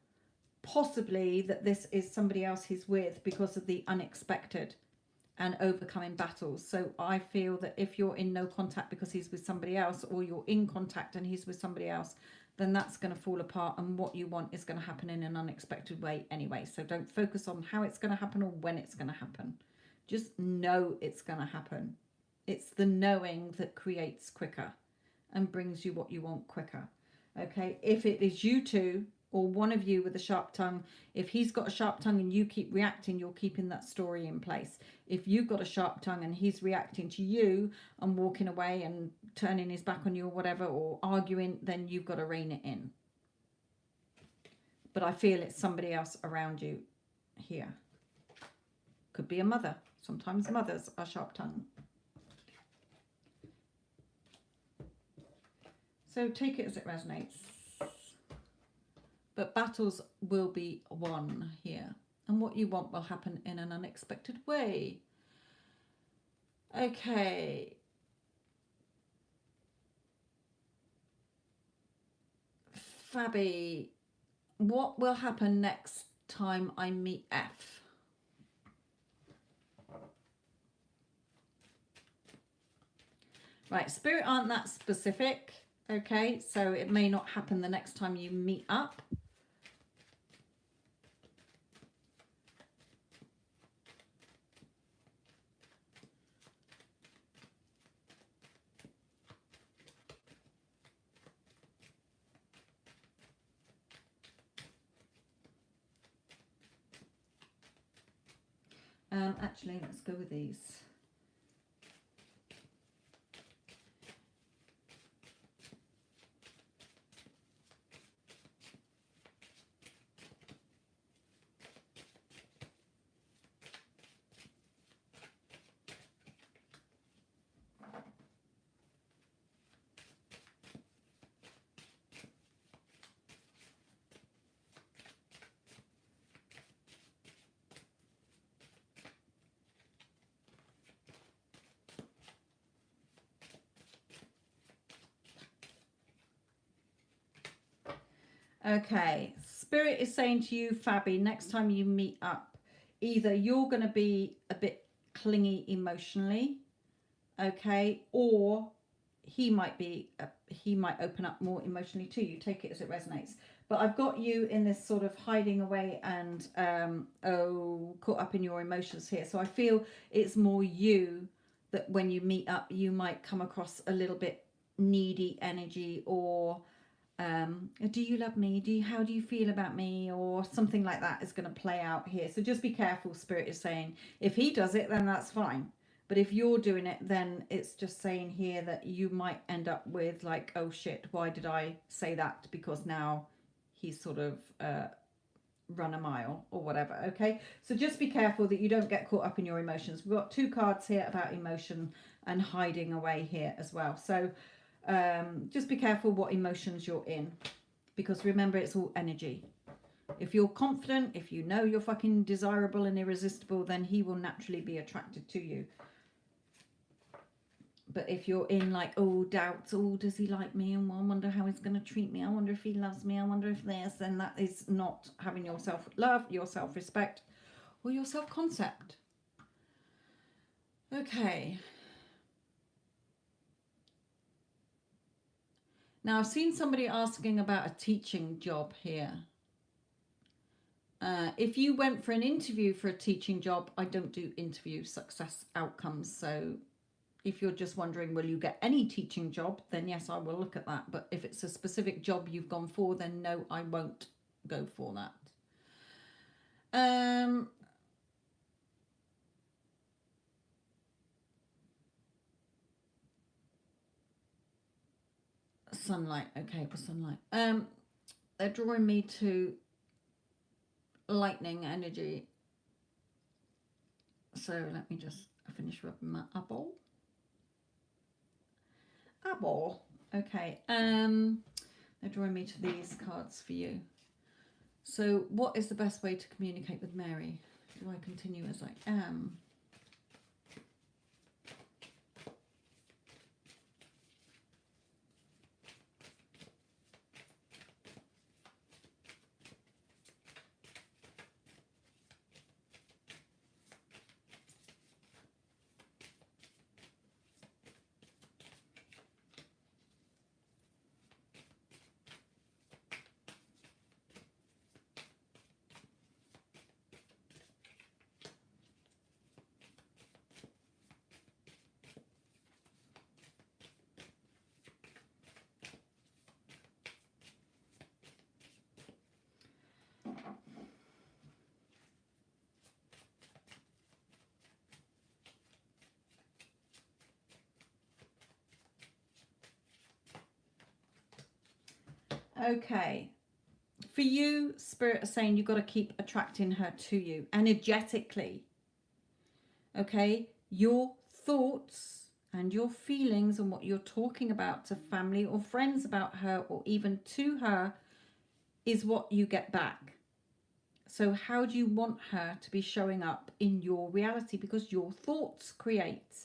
possibly that this is somebody else he's with because of the unexpected and overcoming battles. So I feel that if you're in no contact because he's with somebody else, or you're in contact and he's with somebody else, then that's going to fall apart, and what you want is going to happen in an unexpected way anyway. So don't focus on how it's going to happen or when it's going to happen. Just know it's going to happen. It's the knowing that creates quicker and brings you what you want quicker. Okay, if it is you two or one of you with a sharp tongue, if he's got a sharp tongue and you keep reacting, you're keeping that story in place. If you've got a sharp tongue and he's reacting to you and walking away and turning his back on you or whatever, or arguing, then you've got to rein it in. But I feel it's somebody else around you here. Could be a mother. Sometimes mothers are sharp tongued. So take it as it resonates. But battles will be won here. And what you want will happen in an unexpected way. Okay. Fabi, what will happen next time I meet F? Right, spirit aren't that specific. Okay, so it may not happen the next time you meet up. Actually, let's go with these. Okay, Spirit is saying to you, Fabi, next time you meet up, either you're going to be a bit clingy emotionally, okay, or he might open up more emotionally to you. Take it as it resonates. But I've got you in this sort of hiding away and caught up in your emotions here. So I feel it's more you that when you meet up, you might come across a little bit needy energy, or do you love me, how do you feel about me, or something like that is going to play out here. So just be careful. Spirit is saying if he does it, then that's fine, but if you're doing it, then it's just saying here that you might end up with like, oh shit, why did I say that, because now he's sort of run a mile or whatever. Okay, so just be careful that you don't get caught up in your emotions. We've got 2 cards here about emotion and hiding away here as well. So just be careful what emotions you're in, because remember, it's all energy. If you're confident, if you know you're fucking desirable and irresistible, then he will naturally be attracted to you. But if you're in like, oh, doubts, oh, does he like me, and I wonder how he's going to treat me, I wonder if he loves me, I wonder if this, then that is not having your self-love, your self-respect, or your self-concept. Okay. Now, I've seen somebody asking about a teaching job here. If you went for an interview for a teaching job, I don't do interview success outcomes. So if you're just wondering, will you get any teaching job, then yes, I will look at that. But if it's a specific job you've gone for, then no, I won't go for that. Sunlight. Okay, for sunlight. They're drawing me to lightning energy. So let me just finish rubbing my eyeball. Okay. They're drawing me to these cards for you. So what is the best way to communicate with Mary? Do I continue as I am? Okay. For you, Spirit is saying you've got to keep attracting her to you energetically. Okay? Your thoughts and your feelings and what you're talking about to family or friends about her, or even to her, is what you get back. So how do you want her to be showing up in your reality? Because your thoughts create.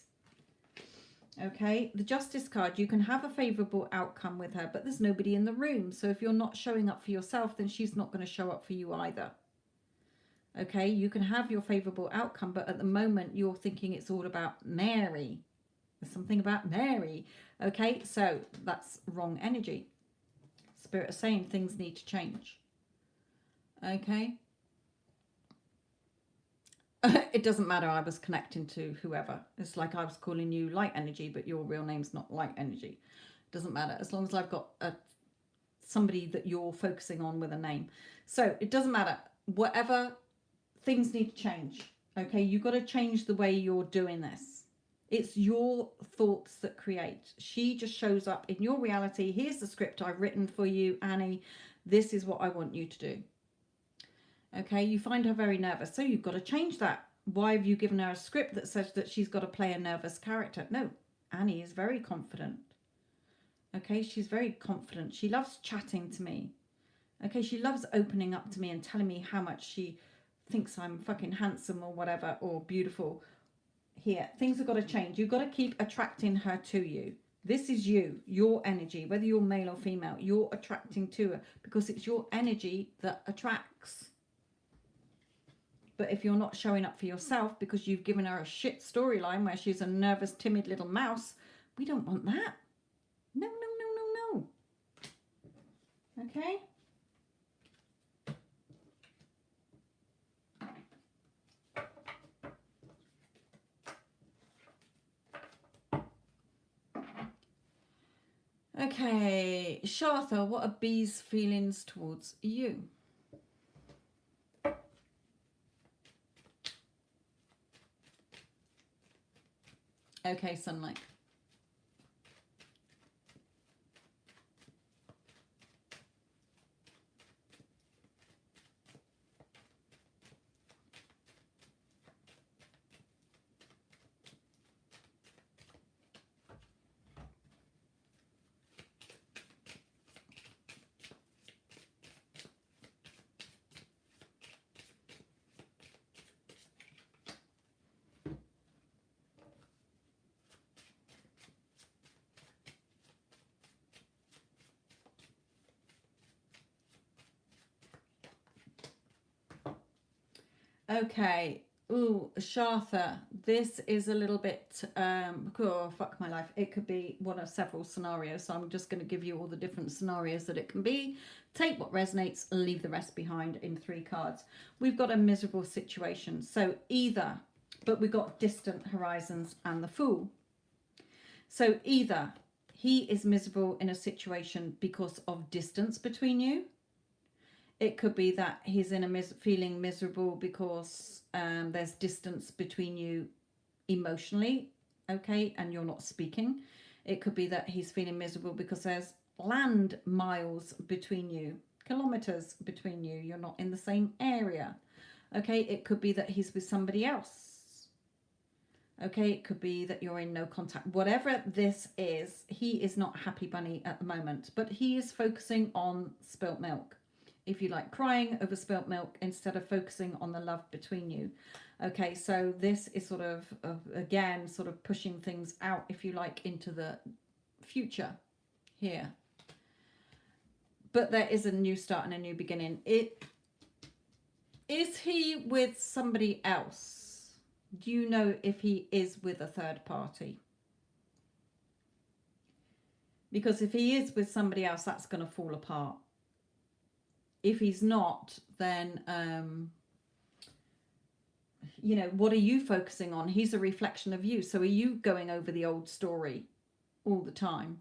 Okay, the Justice card, you can have a favorable outcome with her, but there's nobody in the room. So if you're not showing up for yourself, then she's not going to show up for you either. Okay, you can have your favorable outcome, but at the moment you're thinking it's all about Mary. There's something about Mary. Okay, so that's wrong energy. Spirit is saying things need to change. Okay. It doesn't matter. I was connecting to whoever. It's like I was calling you light energy, but your real name's not light energy. It doesn't matter as long as I've got somebody that you're focusing on with a name. So it doesn't matter. Whatever, things need to change. Okay, you've got to change the way you're doing this. It's your thoughts that create. She just shows up in your reality. Here's the script I've written for you, Annie. This is what I want you to do. Okay, you find her very nervous. So you've got to change that. Why have you given her a script that says that she's got to play a nervous character? No, Annie is very confident. Okay, she's very confident. She loves chatting to me. Okay, she loves opening up to me and telling me how much she thinks I'm fucking handsome or whatever, or beautiful. Here, things have got to change. You've got to keep attracting her to you. This is you, your energy, whether you're male or female, you're attracting to her because it's your energy that attracts. But if you're not showing up for yourself because you've given her a shit storyline where she's a nervous, timid little mouse, we don't want that. No, no, no, no, no. Okay? Okay, Shartha, what are B's feelings towards you? Okay, Sunlight. Okay. Ooh, Shartha, this is a little bit, oh, fuck my life. It could be one of several scenarios. So I'm just going to give you all the different scenarios that it can be. Take what resonates, leave the rest behind in 3 cards. We've got a miserable situation. So either, but we've got distant horizons and the Fool. So either he is miserable in a situation because of distance between you. It could be that he's in a feeling miserable because there's distance between you emotionally, okay, and you're not speaking. It could be that he's feeling miserable because there's land miles between you, kilometers between you. You're not in the same area, okay. It could be that he's with somebody else, okay. It could be that you're in no contact. Whatever this is, he is not happy bunny at the moment, but he is focusing on spilt milk. If you like, crying over spilt milk instead of focusing on the love between you. Okay, so this is sort of, again, sort of pushing things out, if you like, into the future here. But there is a new start and a new beginning. Is he with somebody else? Do you know if he is with a third party? Because if he is with somebody else, that's going to fall apart. If he's not, then, you know, what are you focusing on? He's a reflection of you. So are you going over the old story all the time?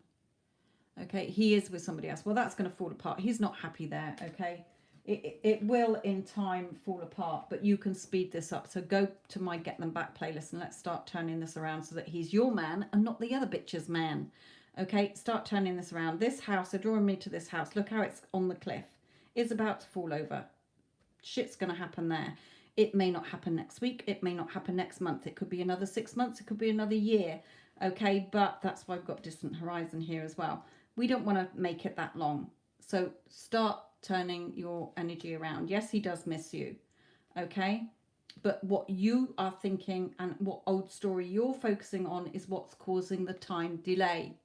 Okay, he is with somebody else. Well, that's going to fall apart. He's not happy there, okay? It will in time fall apart, but you can speed this up. So go to my Get Them Back playlist and let's start turning this around so that he's your man and not the other bitch's man. Okay, start turning this around. This house, they're drawing me to this house. Look how it's on the cliff. Is about to fall over. Shit's going to happen there. It may not happen next week. It may not happen next month. It could be another 6 months. It could be another year. Okay, but that's why I've got distant horizon here as well. We don't want to make it that long. So start turning your energy around. Yes, he does miss you. Okay, but what you are thinking and what old story you're focusing on is what's causing the time delay.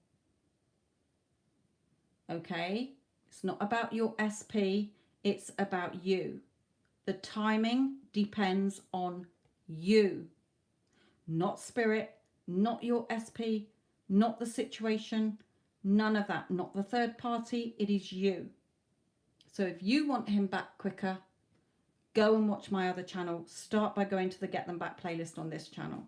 Okay. It's not about your SP, it's about you. The timing depends on you, not spirit, not your SP, not the situation, none of that, not the third party, it is you. So if you want him back quicker, go and watch my other channel. Start by going to the Get Them Back playlist on this channel.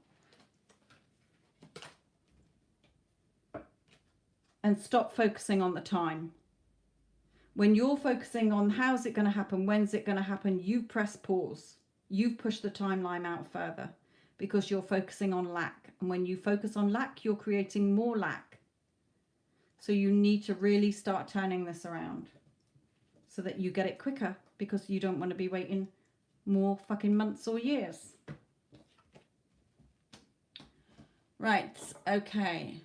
And stop focusing on the time. When you're focusing on how's it going to happen, when's it going to happen, you press pause. you've pushed the timeline out further because you're focusing on lack. And when you focus on lack, you're creating more lack. So you need to really start turning this around so that you get it quicker, because you don't want to be waiting more fucking months or years. Right, okay.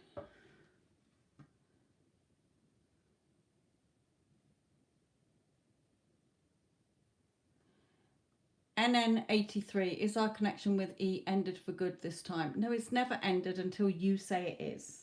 NN83, is our connection with E ended for good this time? No, it's never ended until you say it is.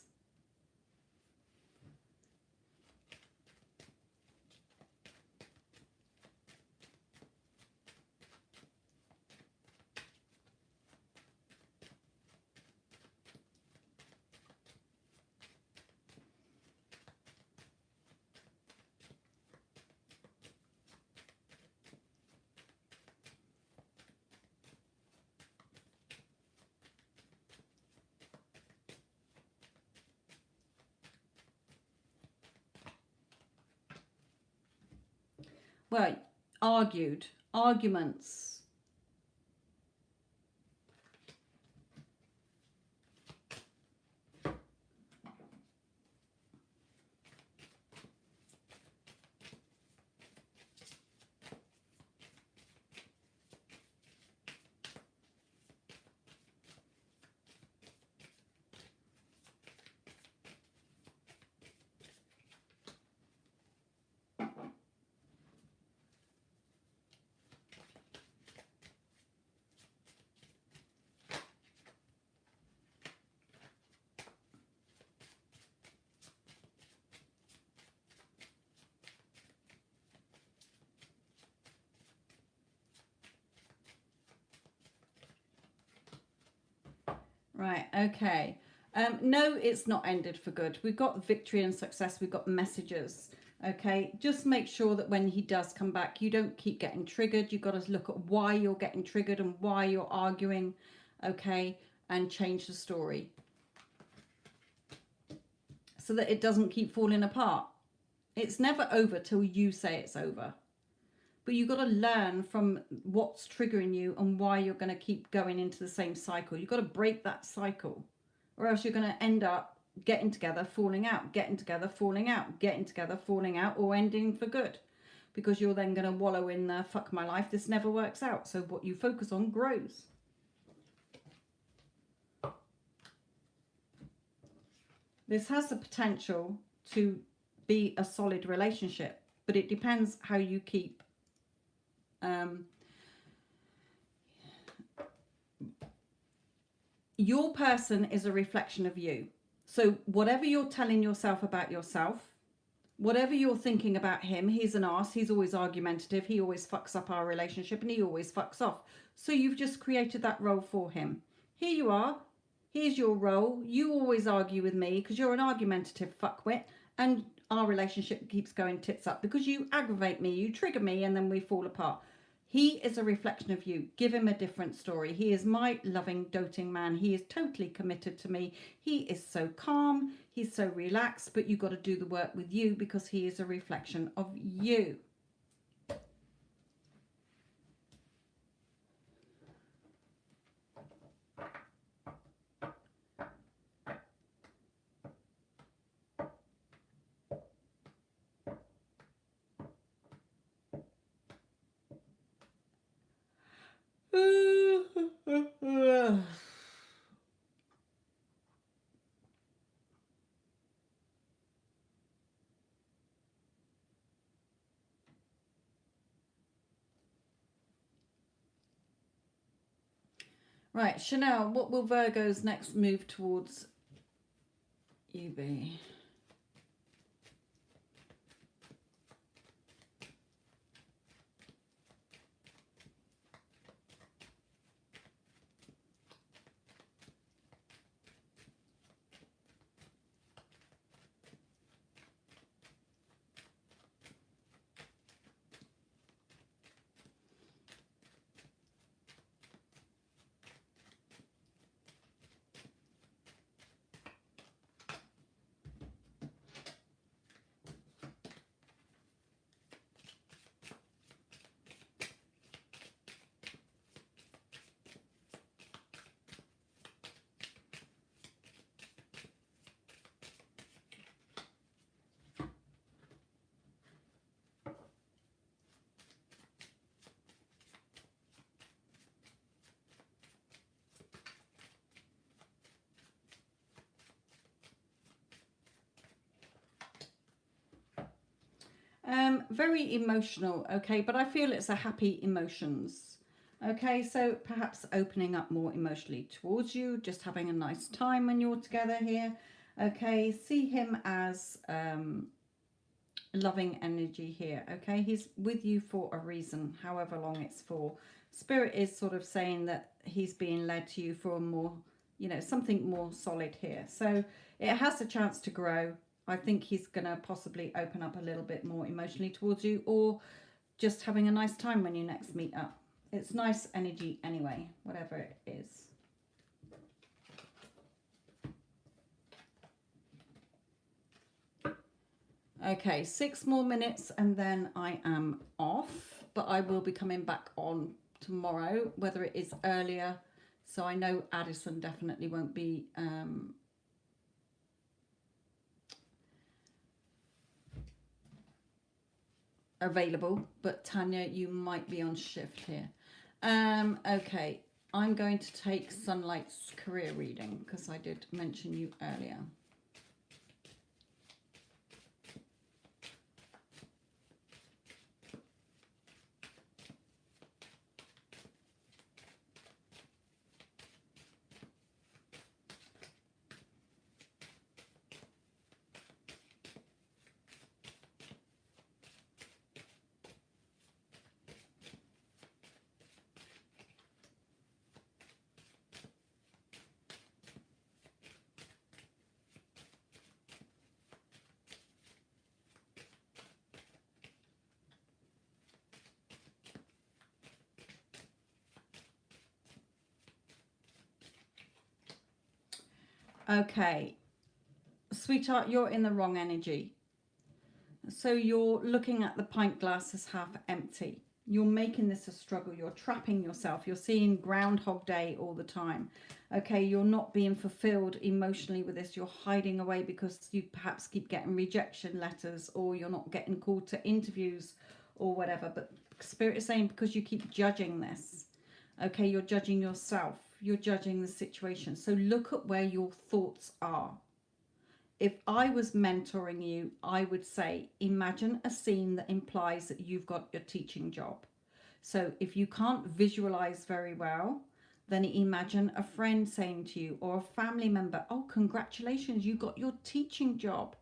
Well, arguments. Right, okay. No, it's not ended for good. We've got victory and success. We've got messages. Okay, just make sure that when he does come back, you don't keep getting triggered. You've got to look at why you're getting triggered and why you're arguing. Okay, and change the story so that it doesn't keep falling apart. It's never over till you say it's over. But you've got to learn from what's triggering you and why you're going to keep going into the same cycle. You've got to break that cycle, or else you're going to end up getting together, falling out, getting together, falling out, getting together, falling out, or ending for good. Because you're then going to wallow in the fuck my life, this never works out. So what you focus on grows. This has the potential to be a solid relationship, but it depends how you keep your person is a reflection of you. So whatever you're telling yourself about yourself, whatever you're thinking about him, he's an arse, he's always argumentative, he always fucks up our relationship, and he always fucks off. So you've just created that role for him. Here you are, here's your role. You always argue with me because you're an argumentative fuckwit, and our relationship keeps going tits up because you aggravate me, you trigger me, and then we fall apart. He is a reflection of you. Give him a different story. He is my loving, doting man. He is totally committed to me. He is so calm. He's so relaxed, but you've got to do the work with you because he is a reflection of you. Right, Chanel, what will Virgo's next move towards you be? Very emotional, okay, but I feel it's a happy emotions. Okay, so perhaps opening up more emotionally towards you, just having a nice time when you're together here. Okay, see him as loving energy here. Okay, he's with you for a reason, however long it's for. Spirit is sort of saying that he's being led to you for a more, you know, something more solid here. So it has a chance to grow. I think he's going to possibly open up a little bit more emotionally towards you, or just having a nice time when you next meet up. It's nice energy anyway, whatever it is. Okay, 6 more minutes and then I am off, but I will be coming back on tomorrow, whether it is earlier. So I know Addison definitely won't be available, but Tanya, you might be on shift here. Okay, I'm going to take Sunlight's career reading because I did mention you earlier. Okay, sweetheart, you're in the wrong energy. So you're looking at the pint glass as half empty. You're making this a struggle. You're trapping yourself. You're seeing Groundhog Day all the time. Okay, you're not being fulfilled emotionally with this. You're hiding away because you perhaps keep getting rejection letters, or you're not getting called to interviews or whatever. But Spirit is saying because you keep judging this. Okay, you're judging yourself. You're judging the situation. So look at where your thoughts are. If I was mentoring you, I would say, imagine a scene that implies that you've got your teaching job. So if you can't visualize very well, then imagine a friend saying to you, or a family member, oh, congratulations, you got your teaching job.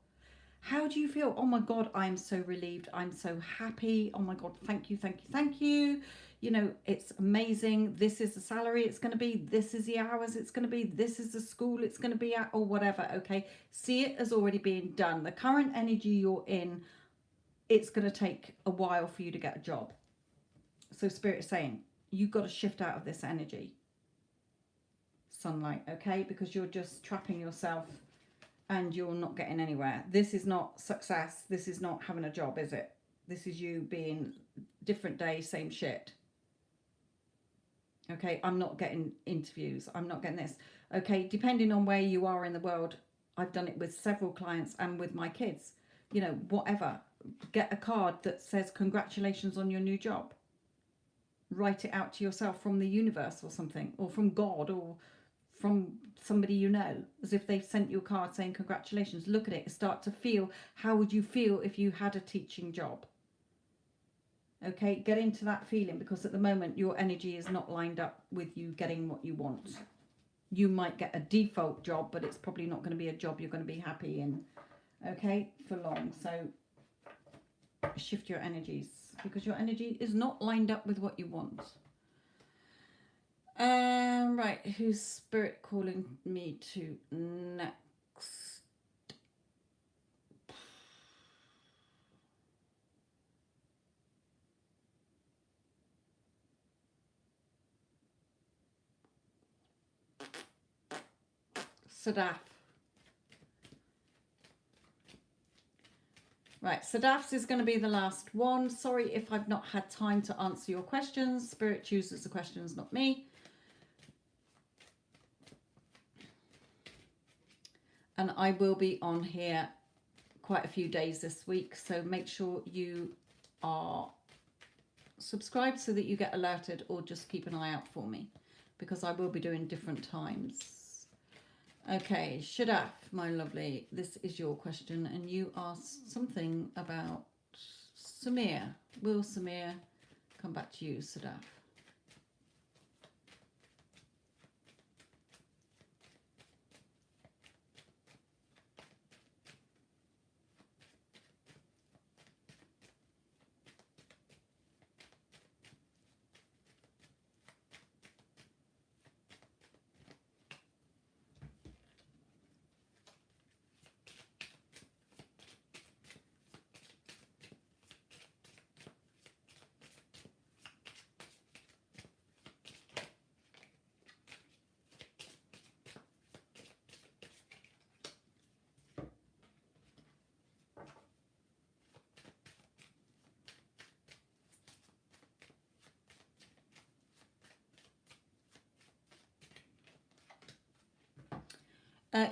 How do you feel? Oh my God, I'm so relieved. I'm so happy. Oh my God, thank you, thank you, thank you. You know, it's amazing. This is the salary it's going to be. This is the hours it's going to be. This is the school it's going to be at, or whatever. Okay, see it as already being done. The current energy you're in, it's going to take a while for you to get a job. So Spirit is saying, you've got to shift out of this energy. Sunlight, okay? Because you're just trapping yourself and you're not getting anywhere. This is not success. This is not having a job, is it? This is you being different day, same shit. Okay, I'm not getting interviews. I'm not getting this. Okay, depending on where you are in the world, I've done it with several clients and with my kids. You know, whatever. Get a card that says congratulations on your new job. Write it out to yourself from the universe or something, or from God, or from somebody you know, as if they've sent you a card saying congratulations. Look at it, start to feel, how would you feel if you had a teaching job? Okay, get into that feeling, because at the moment your energy is not lined up with you getting what you want. You might get a default job, but it's probably not going to be a job you're going to be happy in, okay, for long. So shift your energies, because your energy is not lined up with what you want. Right, who's Spirit calling me to next? Sadaf. Right, Sadaf's is going to be the last one. Sorry if I've not had time to answer your questions. Spirit chooses the questions, not me. And I will be on here quite a few days this week, so make sure you are subscribed so that you get alerted, or just keep an eye out for me, because I will be doing different times. Okay, Shadaf, my lovely, this is your question, and you asked something about Samir. Will Samir come back to you, Sadaf?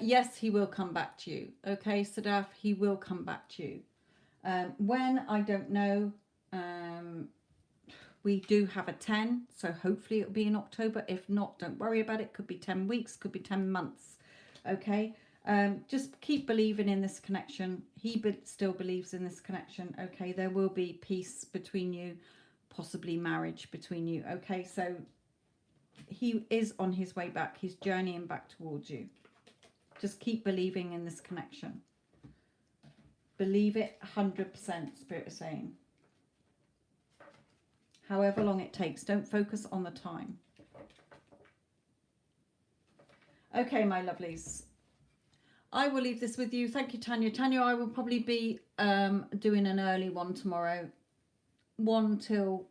Yes, he will come back to you. Okay, Sadaf, he will come back to you. When, I don't know. We do have a 10, so hopefully it'll be in October. If not, don't worry about it. Could be 10 weeks, could be 10 months. Okay, just keep believing in this connection. He still believes in this connection. Okay, there will be peace between you, possibly marriage between you. Okay, so he is on his way back. He's journeying back towards you. Just keep believing in this connection. Believe it 100%, Spirit is saying. However long it takes. Don't focus on the time. Okay, my lovelies. I will leave this with you. Thank you, Tanya. Tanya, I will probably be doing an early one tomorrow. 1 till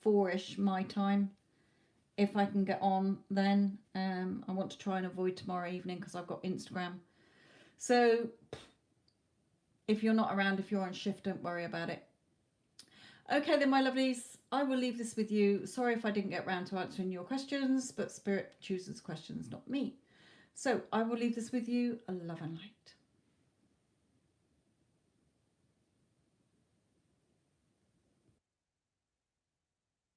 4-ish my time. If I can get on then. I want to try and avoid tomorrow evening because I've got Instagram. So if you're not around, if you're on shift, don't worry about it. Okay then, my lovelies, I will leave this with you. Sorry if I didn't get around to answering your questions, but Spirit chooses questions, not me. So I will leave this with you. Love and light.